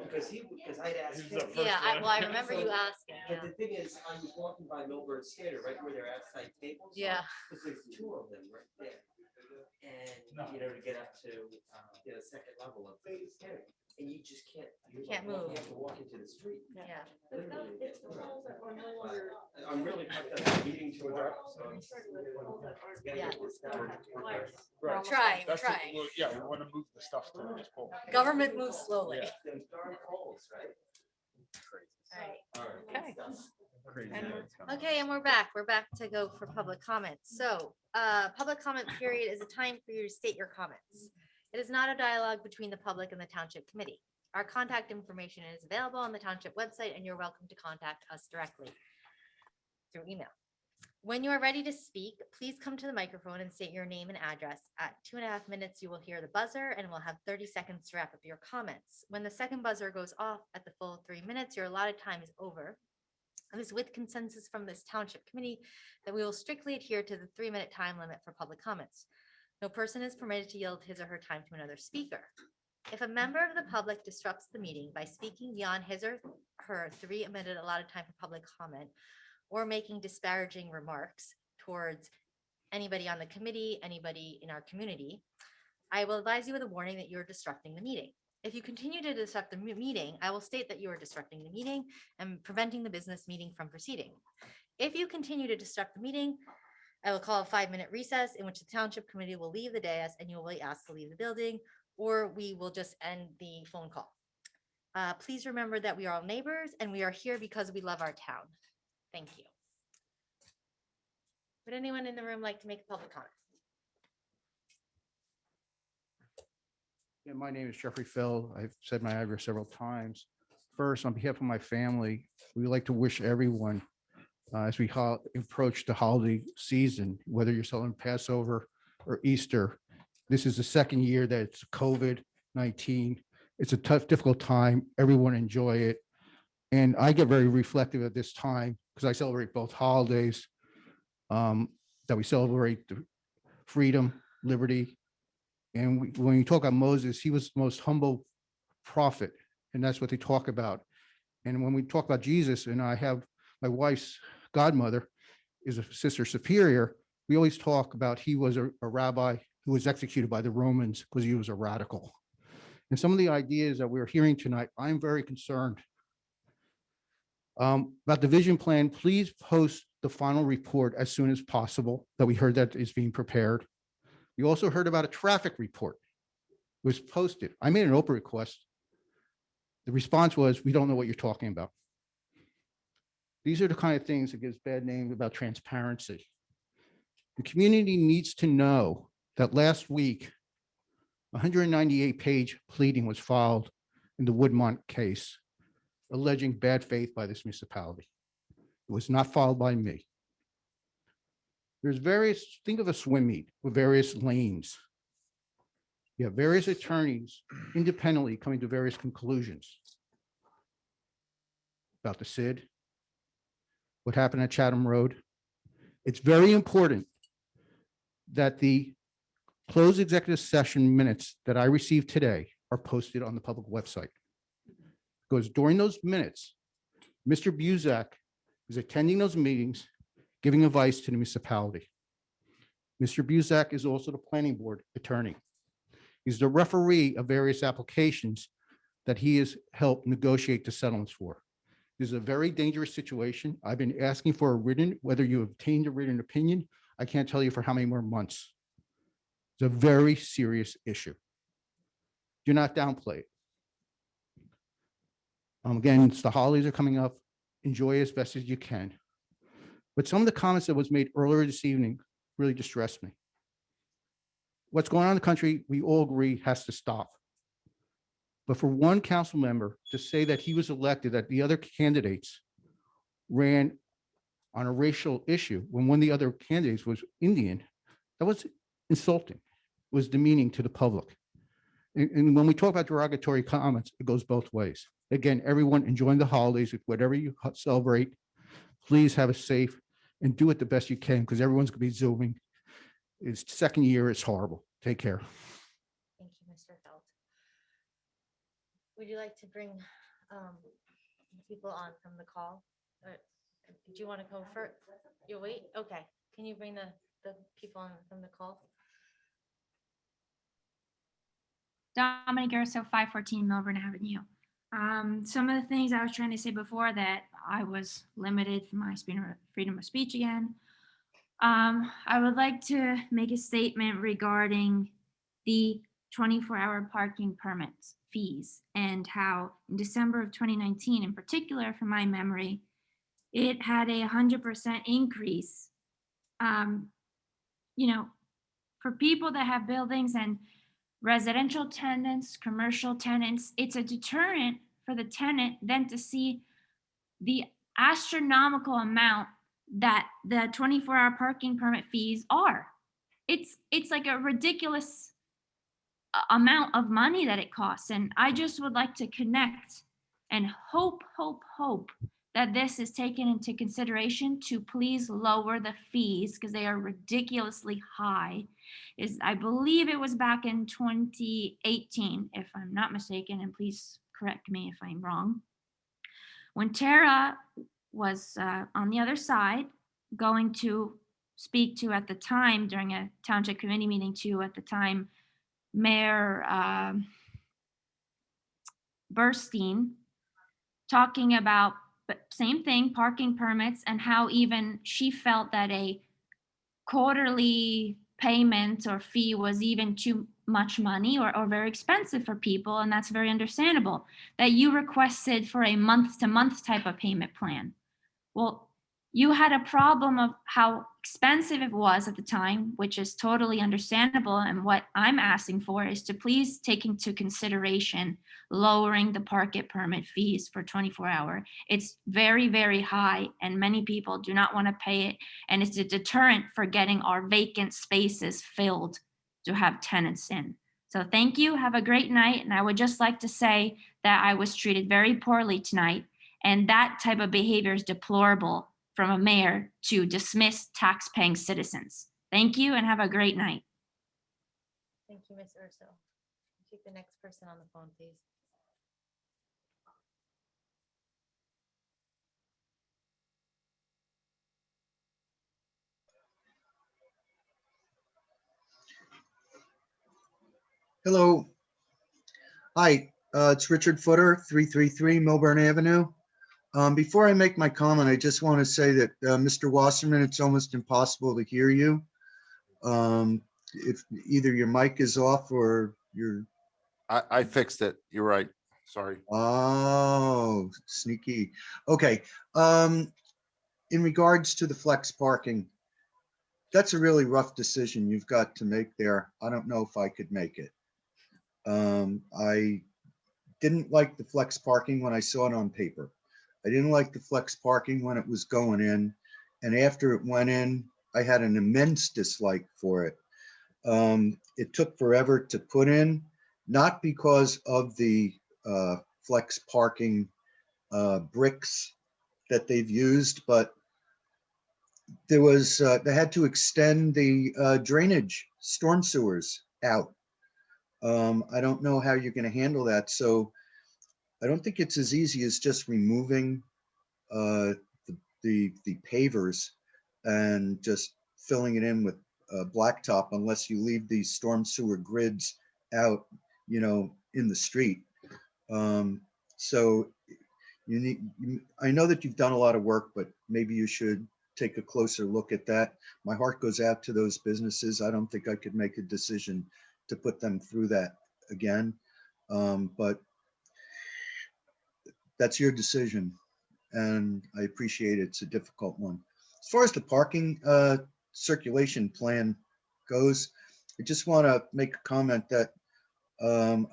because I'd asked him. Yeah, well, I remember you asking, But yeah. the thing is, I was walking by Millburn Skater, right where their outside tables. Yeah. Because there's two of them right there. And, to get up to, get a second level of skating. And you just can't. Can't move. You have to walk into the street. Yeah. Literally. I'm really pumped up the meeting to it. Yeah. Right. We're trying. That's yeah, we want to move the stuff to this pole. Government moves slowly. Yeah. Them darn polls, right? Right. Crazy. Okay, and we're back. We're back to go for public comments. So, public comment period is a time for you to state your comments. It is not a dialogue between the public and the township committee. Our contact information is available on the township website, and you're welcome to contact us directly through email. When you are ready to speak, please come to the microphone and state your name and address. At 2.5 minutes, you will hear the buzzer and we'll have 30 seconds to wrap up your comments. When the second buzzer goes off at the full 3 minutes, your allotted time is over. It is with consensus from this township committee that we will strictly adhere to the 3-minute time limit for public comments. No person is permitted to yield his or her time to another speaker. If a member of the public disrupts the meeting by speaking beyond his or her 3-minute allotted time for public comment or making disparaging remarks towards anybody on the committee, anybody in our community, I will advise you with a warning that you're disrupting the meeting. If you continue to disrupt the meeting, I will state that you are disrupting the meeting and preventing the business meeting from proceeding. If you continue to disrupt the meeting, I will call a 5-minute recess in which the township committee will leave the dais and you will be asked to leave the building, or we will just end the phone call. Please remember that we are all neighbors and we are here because we love our town. Thank you. Would anyone in the room like to make a public comment? Yeah, my name is Jeffrey Phil. I've said my address several times. First, on behalf of my family, we would like to wish everyone, as we approach the holiday season, whether you're celebrating Passover or Easter, this is the second year that it's COVID-19. It's a tough, difficult time. Everyone enjoy it. And I get very reflective at this time because I celebrate both holidays, that we celebrate the freedom, liberty. And when you talk about Moses, he was the most humble prophet, and that's what they talk about. And when we talk about Jesus, and I have my wife's godmother is a sister superior, we always talk about he was a rabbi who was executed by the Romans because he was a radical. And some of the ideas that we're hearing tonight, I'm very concerned about the vision plan. Please post the final report as soon as possible, that we heard that is being prepared. We also heard about a traffic report. It was posted. I made an open request. The response was, we don't know what you're talking about. These are the kind of things that gives bad names about transparency. The community needs to know that last week, 198-page pleading was filed in the Woodmont case, alleging bad faith by this municipality. It was not filed by me. There's various, think of a swim meet with various lanes. You have various attorneys independently coming to various conclusions about the SID, what happened at Chatham Road. It's very important that the closed executive session minutes that I received today are posted on the public website. Because during those minutes, Mr. Buzak is attending those meetings, giving advice to the municipality. Mr. Buzak is also the planning board attorney. He's the referee of various applications that he has helped negotiate the settlements for. This is a very dangerous situation. I've been asking for a written, whether you obtained a written opinion, I can't tell you for how many more months. It's a very serious issue. Do not downplay it. Again, it's the holidays are coming up. Enjoy as best as you can. But some of the comments that was made earlier this evening really distressed me. What's going on in the country, we all agree has to stop. But for one council member to say that he was elected, that the other candidates ran on a racial issue when one of the other candidates was Indian, that was insulting, was demeaning to the public. And when we talk about derogatory comments, it goes both ways. Again, everyone enjoying the holidays, whatever you celebrate, please have a safe and do it the best you can because everyone's going to be Zooming. It's second year. It's horrible. Take care. Thank you, Mr. Felt. Would you like to bring people on from the call? Or did you want to go first? You wait? Okay. Can you bring the people on from the call? Dominic Urso, 514 Milburn Avenue. Some of the things I was trying to say before that I was limited from my freedom of speech again. I would like to make a statement regarding the 24-hour parking permits fees and how in December of 2019, in particular, from my memory, it had a 100% increase. For people that have buildings and residential tenants, commercial tenants, it's a deterrent for the tenant then to see the astronomical amount that the 24-hour parking permit fees are. It's like a ridiculous amount of money that it costs. And I just would like to connect and hope that this is taken into consideration to please lower the fees because they are ridiculously high. I believe it was back in 2018, if I'm not mistaken, and please correct me if I'm wrong. When Tara was on the other side going to speak to, at the time, during a township committee meeting to, at the time, Mayor Burstein, talking about same thing, parking permits, and how even she felt that a quarterly payment or fee was even too much money or very expensive for people, and that's very understandable, that you requested for a month-to-month type of payment plan. Well, you had a problem of how expensive it was at the time, which is totally understandable. And what I'm asking for is to please take into consideration lowering the parking permit fees for 24-hour. It's very, very high, and many people do not want to pay it. And it's a deterrent for getting our vacant spaces filled to have tenants in. So thank you. Have a great night. And I would just like to say that I was treated very poorly tonight. And that type of behavior is deplorable from a mayor to dismiss tax-paying citizens. Thank you and have a great night. Thank you, Ms. Urso. Take the next person on the phone, please. Hello. Hi, it's Richard Footer, 333 Milburn Avenue. Before I make my comment, I just want to say that Mr. Wasserman, it's almost impossible to hear you. If either your mic is off or you're... I fixed it. You're right. Sorry. Oh, sneaky. Okay. In regards to the flex parking, that's a really rough decision you've got to make there. I don't know if I could make it. I didn't like the flex parking when I saw it on paper. I didn't like the flex parking when it was going in. And after it went in, I had an immense dislike for it. It took forever to put in, not because of the flex parking bricks that they've used, but there was, they had to extend the drainage storm sewers out. I don't know how you're going to handle that. So I don't think it's as easy as just removing the pavers and just filling it in with blacktop, unless you leave these storm sewer grids out, in the street. So you need, I know that you've done a lot of work, but maybe you should take a closer look at that. My heart goes out to those businesses. I don't think I could make a decision to put them through that again. But that's your decision, and I appreciate it. It's a difficult one. As far as the parking circulation plan goes, I just want to make a comment that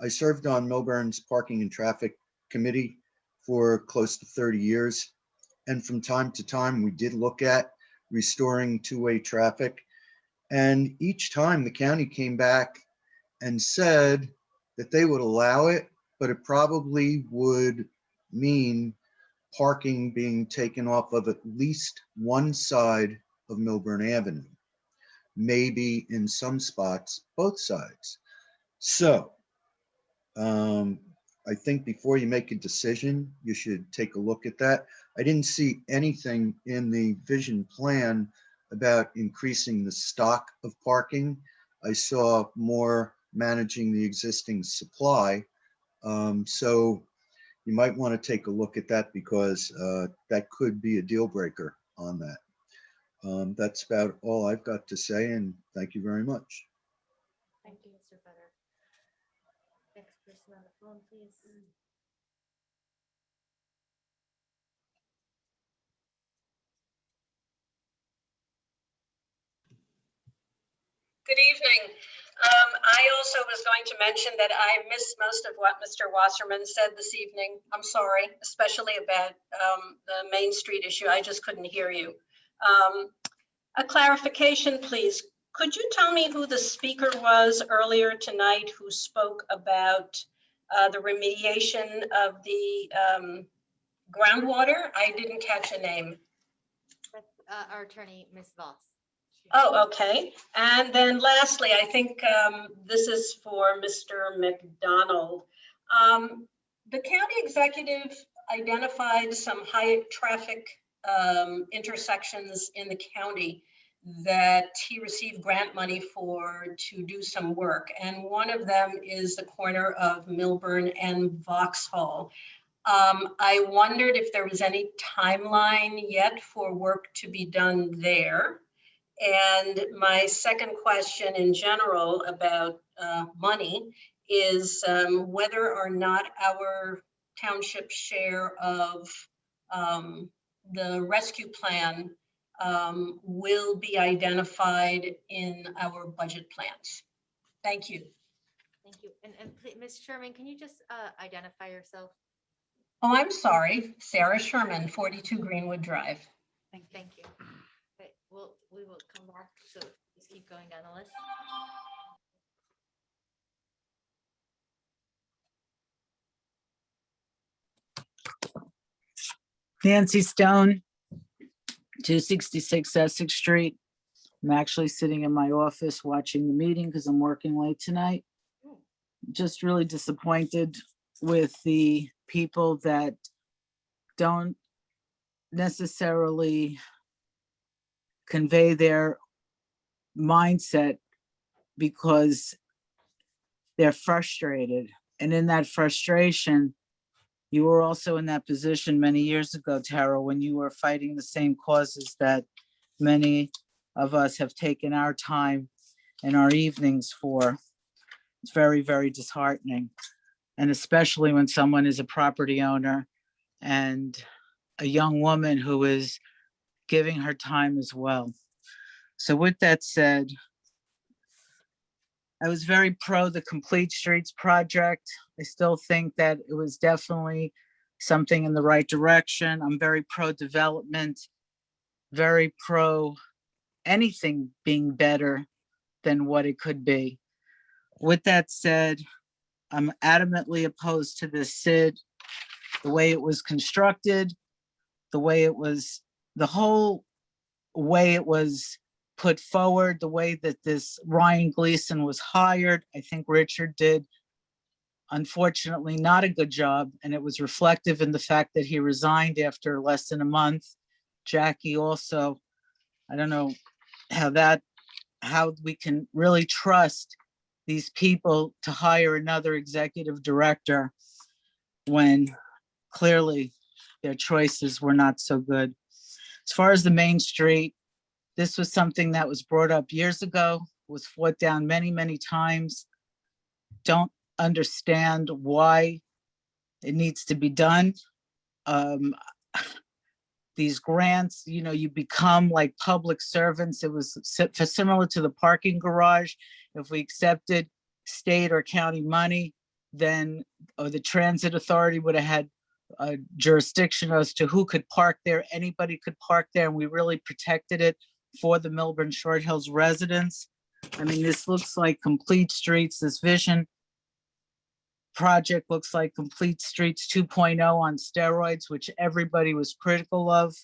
I served on Milburn's Parking and Traffic Committee for close to 30 years. And from time to time, we did look at restoring two-way traffic. And each time the county came back and said that they would allow it, but it probably would mean parking being taken off of at least one side of Milburn Avenue. Maybe in some spots, both sides. So I think before you make a decision, you should take a look at that. I didn't see anything in the vision plan about increasing the stock of parking. I saw more managing the existing supply. So you might want to take a look at that because that could be a deal breaker on that. That's about all I've got to say, and thank you very much. Thank you, Mr. Butter. Next person on the phone, please. Good evening. I also was going to mention that I missed most of what Mr. Wasserman said this evening. I'm sorry, especially about the Main Street issue. I just couldn't hear you. A clarification, please. Could you tell me who the speaker was earlier tonight who spoke about the remediation of the groundwater? I didn't catch a name. That's our attorney, Ms. Voss. Oh, okay. And then lastly, I think this is for Mr. McDonald. The county executive identified some high traffic intersections in the county that he received grant money for to do some work. And one of them is the corner of Milburn and Vauxhall. I wondered if there was any timeline yet for work to be done there. And my second question in general about money is whether or not our township share of the rescue plan will be identified in our budget plans. Thank you. Thank you. And Ms. Sherman, can you just identify yourself? Oh, I'm sorry. Sarah Sherman, 42 Greenwood Drive. Thank you. Okay, we will come back. So just keep going down the list. Nancy Stone, 266 Essex Street. I'm actually sitting in my office watching the meeting because I'm working late tonight. Just really disappointed with the people that don't necessarily convey their mindset because they're frustrated. And in that frustration, you were also in that position many years ago, Tara, when you were fighting the same causes that many of us have taken our time and our evenings for. It's very, very disheartening. And especially when someone is a property owner and a young woman who is giving her time as well. So with that said, I was very pro the Complete Streets project. I still think that it was definitely something in the right direction. I'm very pro development, very pro anything being better than what it could be. With that said, I'm adamantly opposed to this SID, the way it was constructed, the way it was, the whole way it was put forward, the way that this Ryan Gleason was hired. I think Richard did, unfortunately, not a good job, and it was reflective in the fact that he resigned after less than a month. Jackie also, I don't know how we can really trust these people to hire another executive director when clearly their choices were not so good. As far as the Main Street, this was something that was brought up years ago, was fought down many, many times. Don't understand why it needs to be done. These grants, you know, you become like public servants. It was similar to the parking garage. If we accepted state or county money, then the transit authority would have had a jurisdiction as to who could park there. Anybody could park there, and we really protected it for the Milburn Short Hills residents. I mean, this looks like Complete Streets, this vision. project looks like Complete Streets 2.0 on steroids, which everybody was critical of.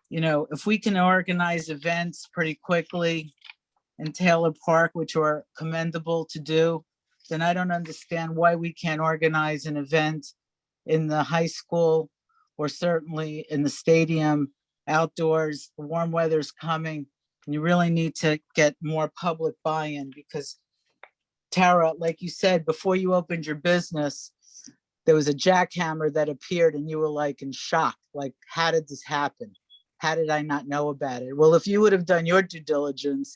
You know, if we can organize events pretty quickly in Taylor Park, which are commendable to do, then I don't understand why we can't organize an event in the high school or certainly in the stadium outdoors. The warm weather's coming and you really need to get more public buy-in because Tara, like you said, before you opened your business, there was a jackhammer that appeared and you were like in shock. Like, how did this happen? How did I not know about it? Well, if you would have done your due diligence,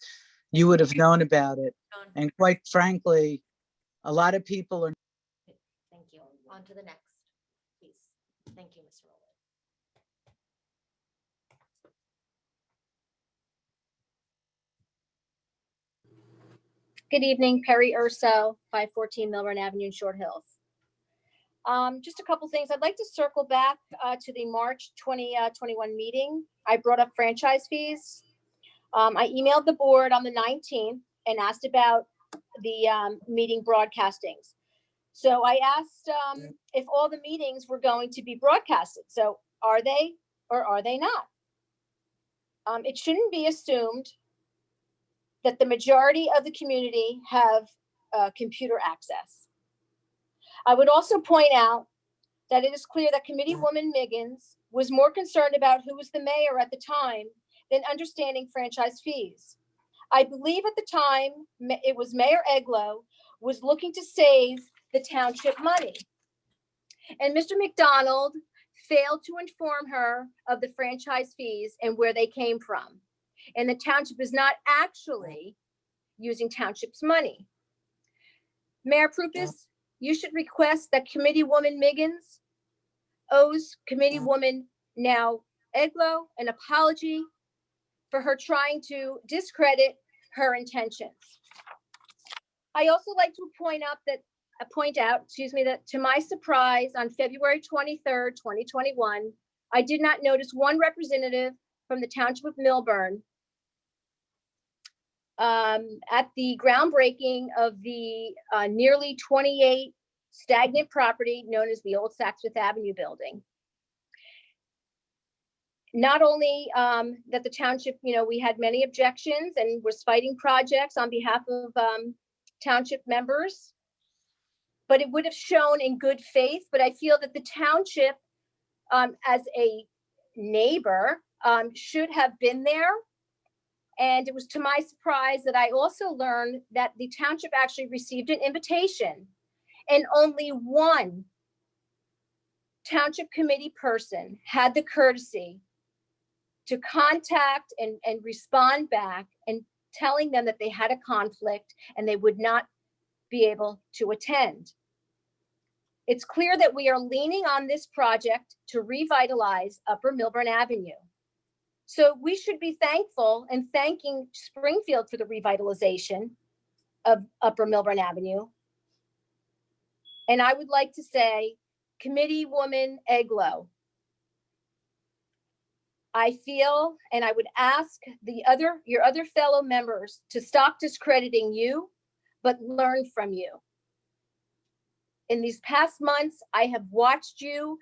you would have known about it. And quite frankly, a lot of people are. Thank you. On to the next, please. Thank you, Mr. Rowland. Good evening, Perry Urso, 514 Milburn Avenue in Short Hills. Just a couple things. I'd like to circle back to the March 2021 meeting. I brought up franchise fees. I emailed the board on the 19th and asked about the meeting broadcastings. So I asked if all the meetings were going to be broadcasted. So are they or are they not? It shouldn't be assumed that the majority of the community have computer access. I would also point out that it is clear that Committeewoman Miggins was more concerned about who was the mayor at the time than understanding franchise fees. I believe at the time it was Mayor Eglo was looking to save the township money. And Mr. McDonald failed to inform her of the franchise fees and where they came from. And the township is not actually using township's money. Mayor Prupus, you should request that Committeewoman Miggins owes Committeewoman now Eglo an apology for her trying to discredit her intentions. I also like to point out, that to my surprise, on February 23rd, 2021, I did not notice one representative from the Township of Milburn at the groundbreaking of the nearly 28 stagnant property known as the old Saks Fifth Avenue building. Not only that the township, we had many objections and was fighting projects on behalf of township members, but it would have shown in good faith. But I feel that the township, as a neighbor, should have been there. And it was to my surprise that I also learned that the township actually received an invitation and only one township committee person had the courtesy to contact and respond back and telling them that they had a conflict and they would not be able to attend. It's clear that we are leaning on this project to revitalize Upper Milburn Avenue. So we should be thankful and thanking Springfield for the revitalization of Upper Milburn Avenue. And I would like to say, Committeewoman Eglo, I feel, and I would ask your other fellow members to stop discrediting you, but learn from you. In these past months, I have watched you,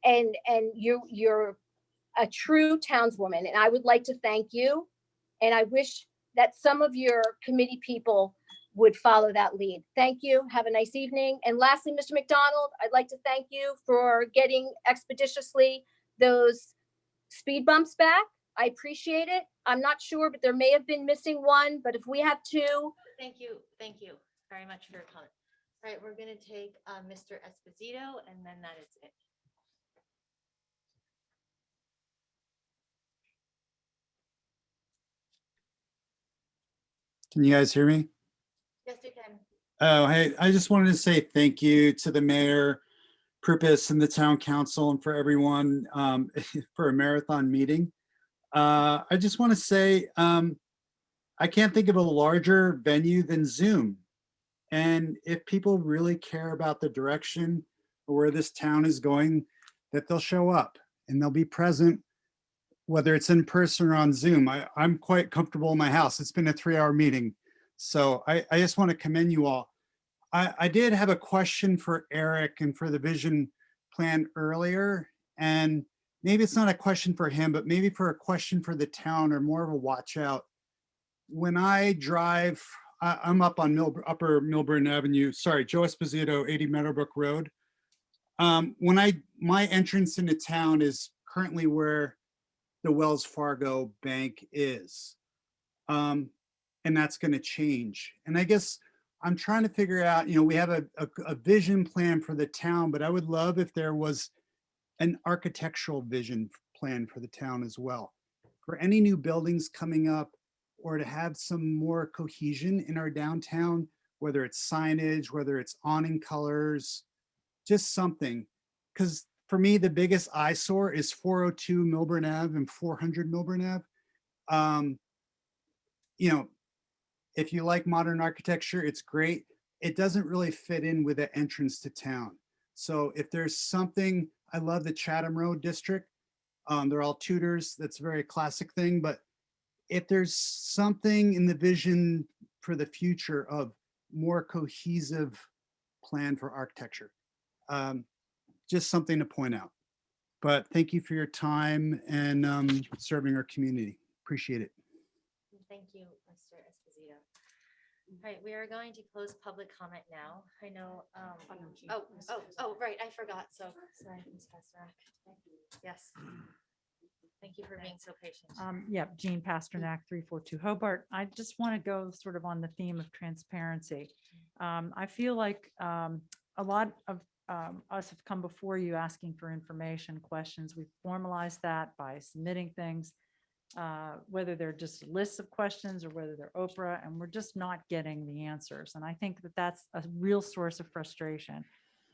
and you're a true townswoman, and I would like to thank you. And I wish that some of your committee people would follow that lead. Thank you. Have a nice evening. And lastly, Mr. McDonald, I'd like to thank you for getting expeditiously those speed bumps back. I appreciate it. I'm not sure, but there may have been missing one, but if we have two. Thank you very much for your comment. All right, we're gonna take Mr. Esposito, and then that is it. Can you guys hear me? Yes, you can. Oh, hey, I just wanted to say thank you to the mayor, Prupus, and the town council, and for everyone for a marathon meeting. I just want to say I can't think of a larger venue than Zoom. And if people really care about the direction or where this town is going, that they'll show up and they'll be present, whether it's in person or on Zoom. I'm quite comfortable in my house. It's been a 3-hour meeting. So I just want to commend you all. I did have a question for Eric and for the vision plan earlier. And maybe it's not a question for him, but maybe for a question for the town or more of a watch out. When I drive, I'm up on Upper Milburn Avenue, sorry, Joe Esposito, 80 Meadowbrook Road. My entrance into town is currently where the Wells Fargo Bank is. And that's going to change. And I guess I'm trying to figure out, we have a vision plan for the town, but I would love if there was an architectural vision plan for the town as well. For any new buildings coming up, or to have some more cohesion in our downtown, whether it's signage, whether it's awning colors, just something. Because for me, the biggest eyesore is 402 Milburn Ave and 400 Milburn Ave. If you like modern architecture, it's great. It doesn't really fit in with the entrance to town. So if there's something, I love the Chatham Road district. They're all Tudors. That's a very classic thing. But if there's something in the vision for the future of more cohesive plan for architecture, just something to point out. But thank you for your time and serving our community. Appreciate it. Thank you, Mr. Esposito. All right, we are going to close public comment now. I know, right, I forgot. So, sorry, Ms. Pasternak. Yes. Thank you for being so patient. Yep, Jean Pasternak, 342 Hobart. I just want to go sort of on the theme of transparency. I feel like a lot of us have come before you asking for information, questions. We've formalized that by submitting things, whether they're just lists of questions or whether they're Oprah, and we're just not getting the answers. And I think that that's a real source of frustration.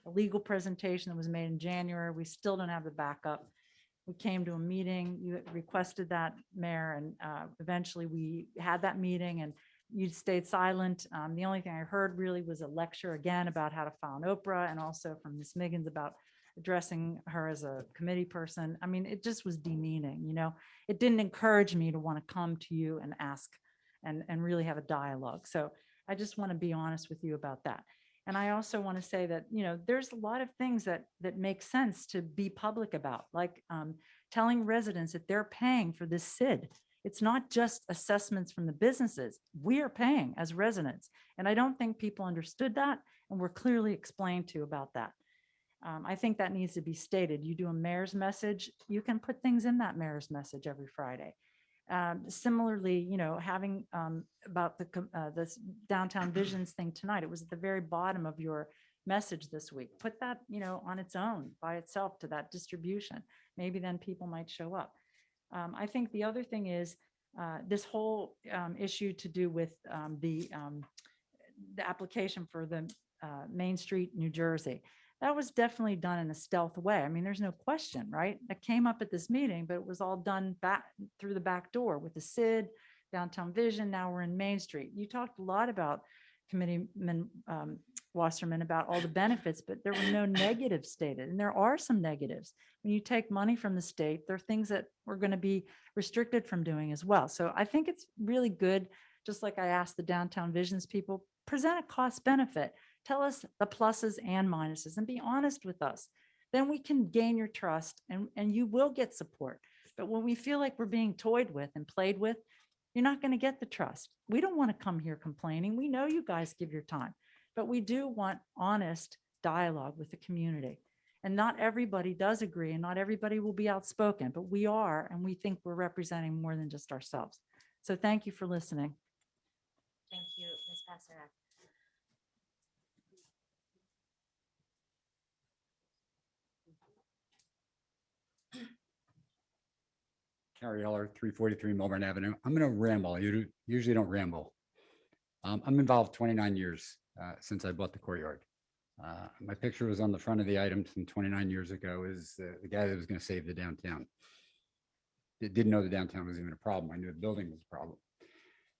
A legal presentation that was made in January, we still don't have the backup. We came to a meeting, you had requested that, Mayor, and eventually we had that meeting and you stayed silent. The only thing I heard really was a lecture again about how to file an Oprah, and also from Ms. Miggins about addressing her as a committee person. I mean, it just was demeaning, It didn't encourage me to want to come to you and ask and really have a dialogue. So I just want to be honest with you about that. And I also want to say that, there's a lot of things that make sense to be public about, like telling residents that they're paying for this SID. It's not just assessments from the businesses. We are paying as residents. And I don't think people understood that. And we're clearly explained to about that. I think that needs to be stated. You do a mayor's message, you can put things in that mayor's message every Friday. Similarly, having about this downtown visions thing tonight, it was at the very bottom of your message this week. Put that, on its own, by itself, to that distribution. Maybe then people might show up. I think the other thing is this whole issue to do with the application for the Main Street, New Jersey. That was definitely done in a stealth way. I mean, there's no question, right? It came up at this meeting, but it was all done back through the back door with the SID, downtown vision. Now we're in Main Street. You talked a lot about Committeeman Wasserman about all the benefits, but there were no negatives stated. And there are some negatives. When you take money from the state, there are things that we're going to be restricted from doing as well. So I think it's really good, just like I asked the downtown visions people, present a cost benefit. Tell us the pluses and minuses and be honest with us. Then we can gain your trust and you will get support. But when we feel like we're being toyed with and played with, you're not going to get the trust. We don't want to come here complaining. We know you guys give your time, but we do want honest dialogue with the community. And not everybody does agree and not everybody will be outspoken, but we are, and we think we're representing more than just ourselves. So thank you for listening. Thank you, Ms. Pasternak. Carrie Heller, 343 Milburn Avenue. I'm going to ramble. You usually don't ramble. I'm involved 29 years since I bought the courtyard. My picture was on the front of the item from 29 years ago is the guy that was going to save the downtown. Didn't know the downtown was even a problem. I knew the building was a problem.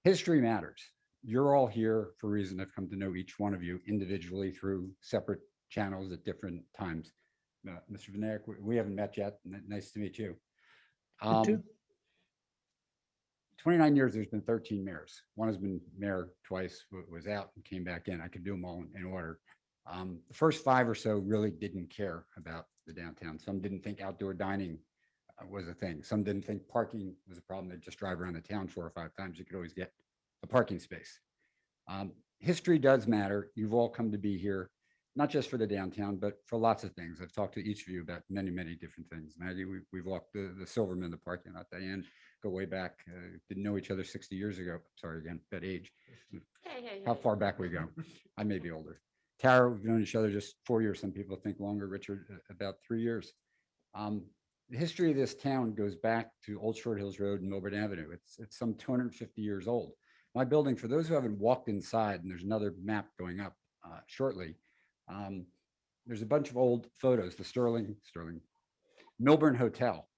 History matters. You're all here for a reason. I've come to know each one of you individually through separate channels at different times. Mr. Vinayak, we haven't met yet. Nice to meet you. 29 years, there's been 13 mayors. One has been mayor twice, was out and came back in. I could do them all in order. The first 5 or so really didn't care about the downtown. Some didn't think outdoor dining was a thing. Some didn't think parking was a problem. They'd just drive around the town 4 or 5 times. You could always get a parking space. History does matter. You've all come to be here, not just for the downtown, but for lots of things. I've talked to each of you about many, many different things. Maggie, we've walked the Silverman, the parking lot. Diane, go way back. Didn't know each other 60 years ago. Sorry again, that age. How far back we go? I may be older. Tara, we've known each other just 4 years. Some people think longer. Richard, about 3 years. The history of this town goes back to Old Short Hills Road and Milburn Avenue. It's some 250 years old. My building, for those who haven't walked inside, and there's another map going up shortly, there's a bunch of old photos. The Sterling Milburn Hotel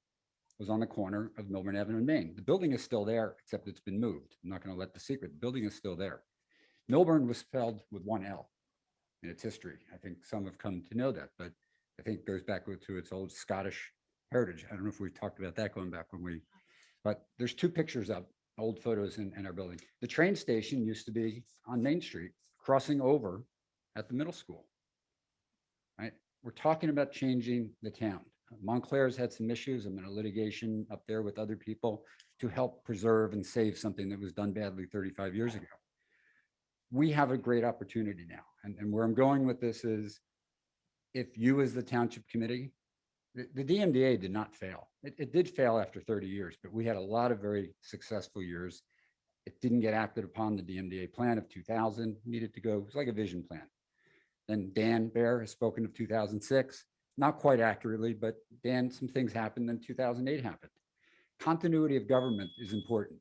was on the corner of Millburn Avenue in Maine. The building is still there, except it's been moved. I'm not going to let the secret. The building is still there. Milburn was spelled with 1 L in its history. I think some have come to know that, but I think it goes back to its old Scottish heritage. I don't know if we've talked about that going back but there's 2 pictures of old photos in our building. The train station used to be on Main Street, crossing over at the middle school. Right? We're talking about changing the town. Montclair's had some issues. I'm in a litigation up there with other people to help preserve and save something that was done badly 35 years ago. We have a great opportunity now. And where I'm going with this is, if you as the township committee, the DMDA did not fail. It did fail after 30 years, but we had a lot of very successful years. It didn't get acted upon. The DMDA plan of 2000 needed to go. It was like a vision plan. Then Dan Bear has spoken of 2006, not quite accurately, but Dan, some things happened. Then 2008 happened. Continuity of government is important.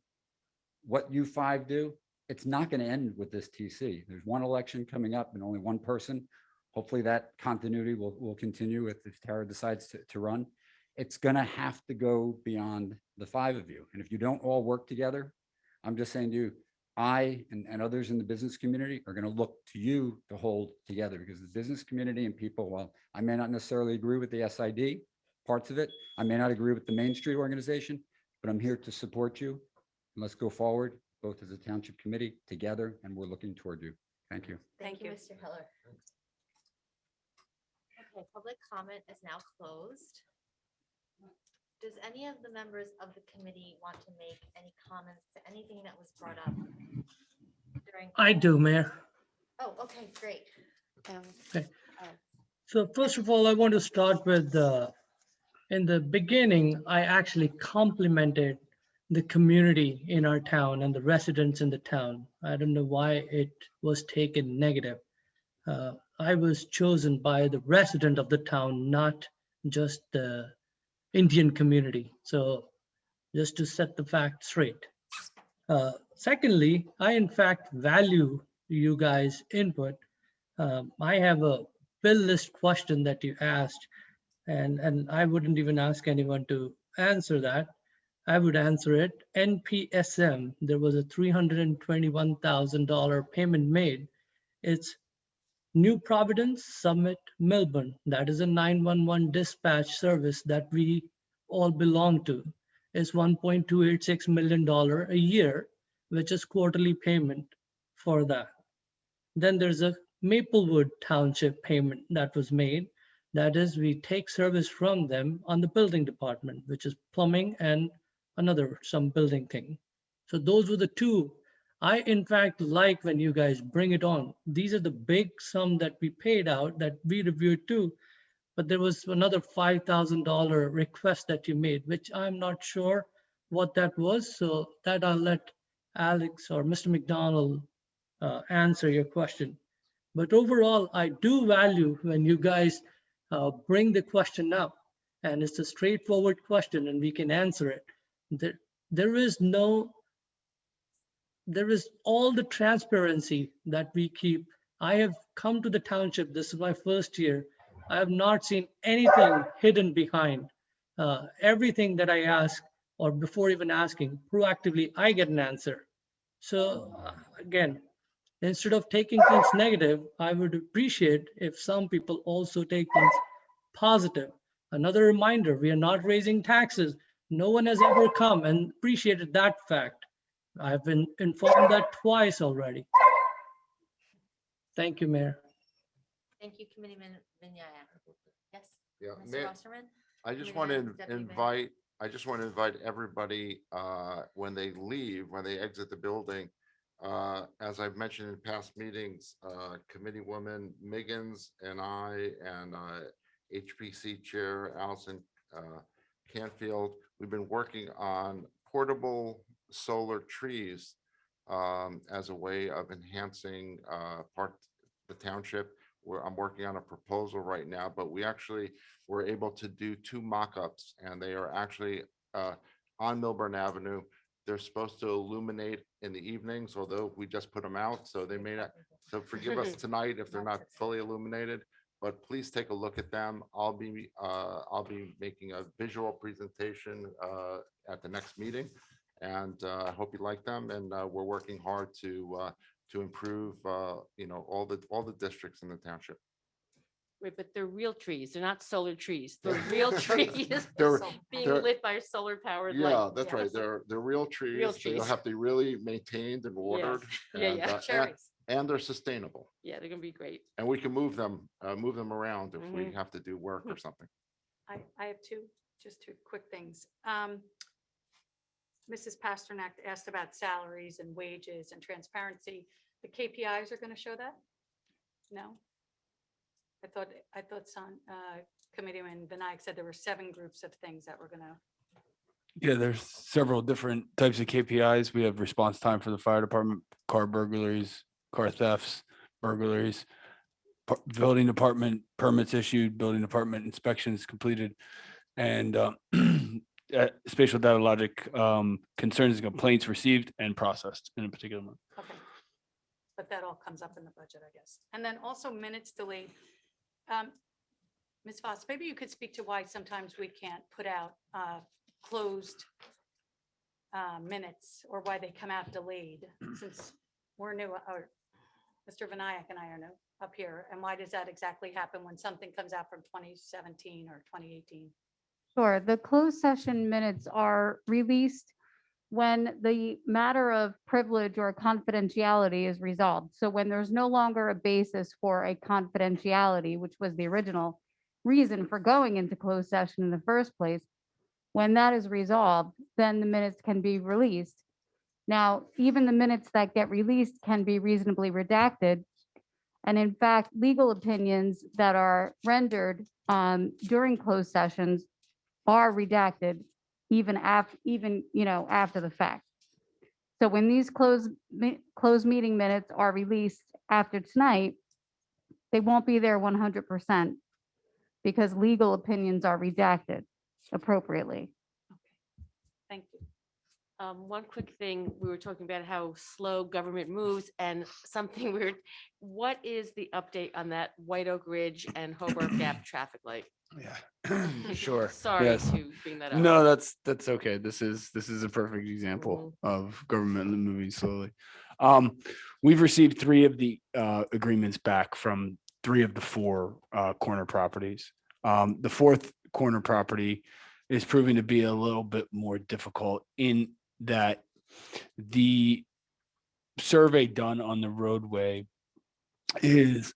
What you 5 do, it's not going to end with this TC. There's one election coming up and only one person. Hopefully that continuity will continue if Tara decides to run. It's going to have to go beyond the 5 of you. And if you don't all work together, I'm just saying to you, I and others in the business community are going to look to you to hold together, because the business community and people, while I may not necessarily agree with the SID parts of it, I may not agree with the Main Street organization, but I'm here to support you. And let's go forward, both as a township committee together, and we're looking toward you. Thank you. Thank you, Mr. Heller. Okay, public comment is now closed. Does any of the members of the committee want to make any comments to anything that was brought up during? I do, Mayor. Oh, okay, great. Okay. So first of all, I want to start with, in the beginning, I actually complimented the community in our town and the residents in the town. I don't know why it was taken negative. I was chosen by the resident of the town, not just the Indian community. So just to set the facts straight. Secondly, I in fact value you guys' input. I have a bill list question that you asked, and I wouldn't even ask anyone to answer that. I would answer it. NPSM, there was a $321,000 payment made. It's New Providence Summit Milburn. That is a 911 dispatch service that we all belong to. It's $1.286 million a year, which is quarterly payment for that. Then there's a Maplewood Township payment that was made. That is, we take service from them on the building department, which is plumbing and some building thing. So those were the 2. I, in fact, like when you guys bring it on. These are the big sum that we paid out that we reviewed too. But there was another $5,000 request that you made, which I'm not sure what that was. So that I'll let Alex or Mr. McDonald answer your question. But overall, I do value when you guys bring the question up, and it's a straightforward question and we can answer it. There is all the transparency that we keep. I have come to the township. This is my first year. I have not seen anything hidden behind. Everything that I ask, or before even asking, proactively, I get an answer. So again, instead of taking things negative, I would appreciate if some people also take things positive. Another reminder, we are not raising taxes. No one has ever come and appreciated that fact. I've been informed that twice already. Thank you, Mayor. Thank you, Committeeman Vignaya. Yes, Yeah, Mr. Osterman? I just Committee want Member, to Deputy Mayor. invite everybody, when they leave, when they exit the building, as I've mentioned in past meetings, Committeewoman Miggins and I and HPC Chair Allison Canfield, we've been working on portable solar trees as a way of enhancing the township. Where I'm working on a proposal right now, but we actually were able to do 2 mock-ups, and they are actually on Milburn Avenue. They're supposed to illuminate in the evenings, although we just put them out, so they may not. So forgive us tonight if they're not fully illuminated, but please take a look at them. I'll be making a visual presentation at the next meeting, and I hope you like them. And we're working hard to improve, all the districts in the township. Wait, but they're real trees. They're not solar trees. They're real trees They're- being they're- lit by solar powered light. Yeah, that's right. They're real trees. They'll trees. have to be really maintained and watered. Yeah. And they're sustainable. Yeah, they're gonna be great. And we can move them around if we have to do work or something. I have just two quick things. Mrs. Pasternak asked about salaries and wages and transparency. The KPIs are going to show that? No? I thought Committeeman Vinayak said there were 7 groups of things that we're going to. Yeah, there's several different types of KPIs. We have response time for the fire department, car burglaries, car thefts, burglaries, building department permits issued, building department inspections completed, and spatial data logic concerns and complaints received and processed in a particular month. Okay. But that all comes up in the budget, I guess. And then also minutes delayed. Ms. Voss, maybe you could speak to why sometimes we can't put out closed minutes, or why they come out delayed, since we're new, or Mr. Vinayak and I are new up here. And why does that exactly happen when something comes out from 2017 or 2018? Sure, the closed session minutes are released when the matter of privilege or confidentiality is resolved. So when there's no longer a basis for a confidentiality, which was the original reason for going into closed session in the first place, when that is resolved, then the minutes can be released. Now, even the minutes that get released can be reasonably redacted. And in fact, legal opinions that are rendered during closed sessions are redacted even after the fact. So when these closed meeting minutes are released after tonight, they won't be there 100% because legal opinions are redacted appropriately. Thank you. One quick thing, we were talking about how slow government moves, and something weird. What is the update on that White Oak Ridge and Hobart Gap traffic light? Yeah, sure. Sorry Yes. to bring that up. No, that's okay. This is a perfect example of government moving slowly. We've received 3 of the agreements back from 3 of the 4 corner properties. The 4th corner property is proving to be a little bit more difficult in that the survey done on the roadway is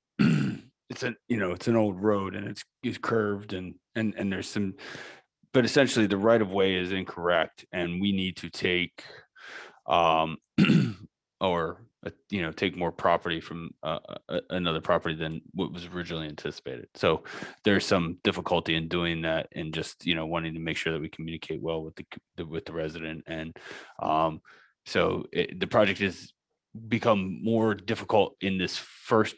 it's an old road, and it's curved and there's some, but essentially the right of way is incorrect, and we need to take take more property from another property than what was originally anticipated. So there's some difficulty in doing that, and just wanting to make sure that we communicate well with the resident, and so the project has become more difficult in this first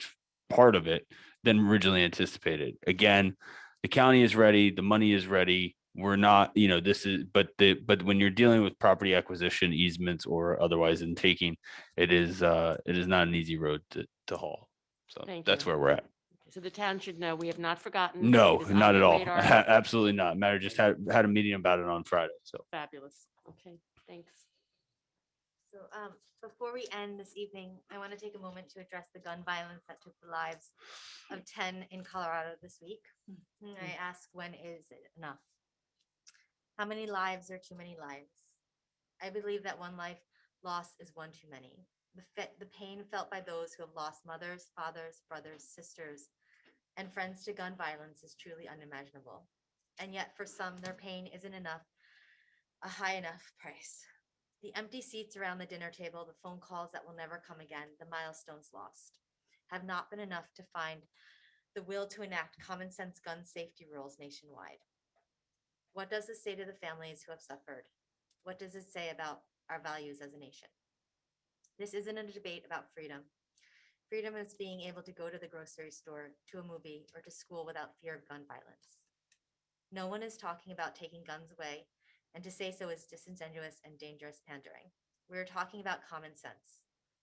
part of it than originally anticipated. Again, the county is ready, the money is ready. We're not, but when you're dealing with property acquisition, easements, or otherwise in taking, it is not an easy road to haul. So that's where we're at. So the town should know we have not forgotten. No, It is on not at the all. radar. Absolutely not. Matter just had a meeting about it on Friday. So Fabulous. Okay, thanks. So before we end this evening, I want to take a moment to address the gun violence that took the lives of 10 in Colorado this week. And I ask, when is it enough? How many lives are too many lives? I believe that one life Loss is one too many. The pain felt by those who have lost mothers, fathers, brothers, sisters, and friends to gun violence is truly unimaginable. And yet for some, their pain isn't a high enough price. The empty seats around the dinner table, the phone calls that will never come again, the milestones lost, have not been enough to find the will to enact common sense gun safety rules nationwide. What does this say to the families who have suffered? What does it say about our values as a nation? This isn't a debate about freedom. Freedom is being able to go to the grocery store, to a movie, or to school without fear of gun violence. No one is talking about taking guns away, and to say so is disingenuous and dangerous pandering. We're talking about common sense,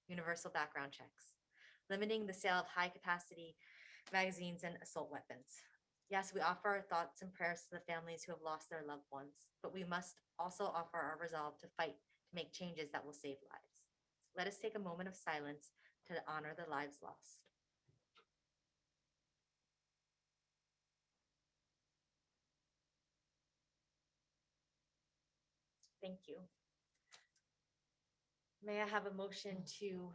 universal background checks, limiting the sale of high-capacity magazines and assault weapons. Yes, we offer our thoughts and prayers to the families who have lost their loved ones, but we must also offer our resolve to fight to make changes that will save lives. Let us take a moment of silence to honor the lives lost. Thank you. May I have a motion to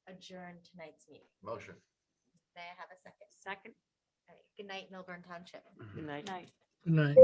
adjourn tonight's meeting? Motion. May I have a second? Second. Good night, Millburn Township. Good night. Good night.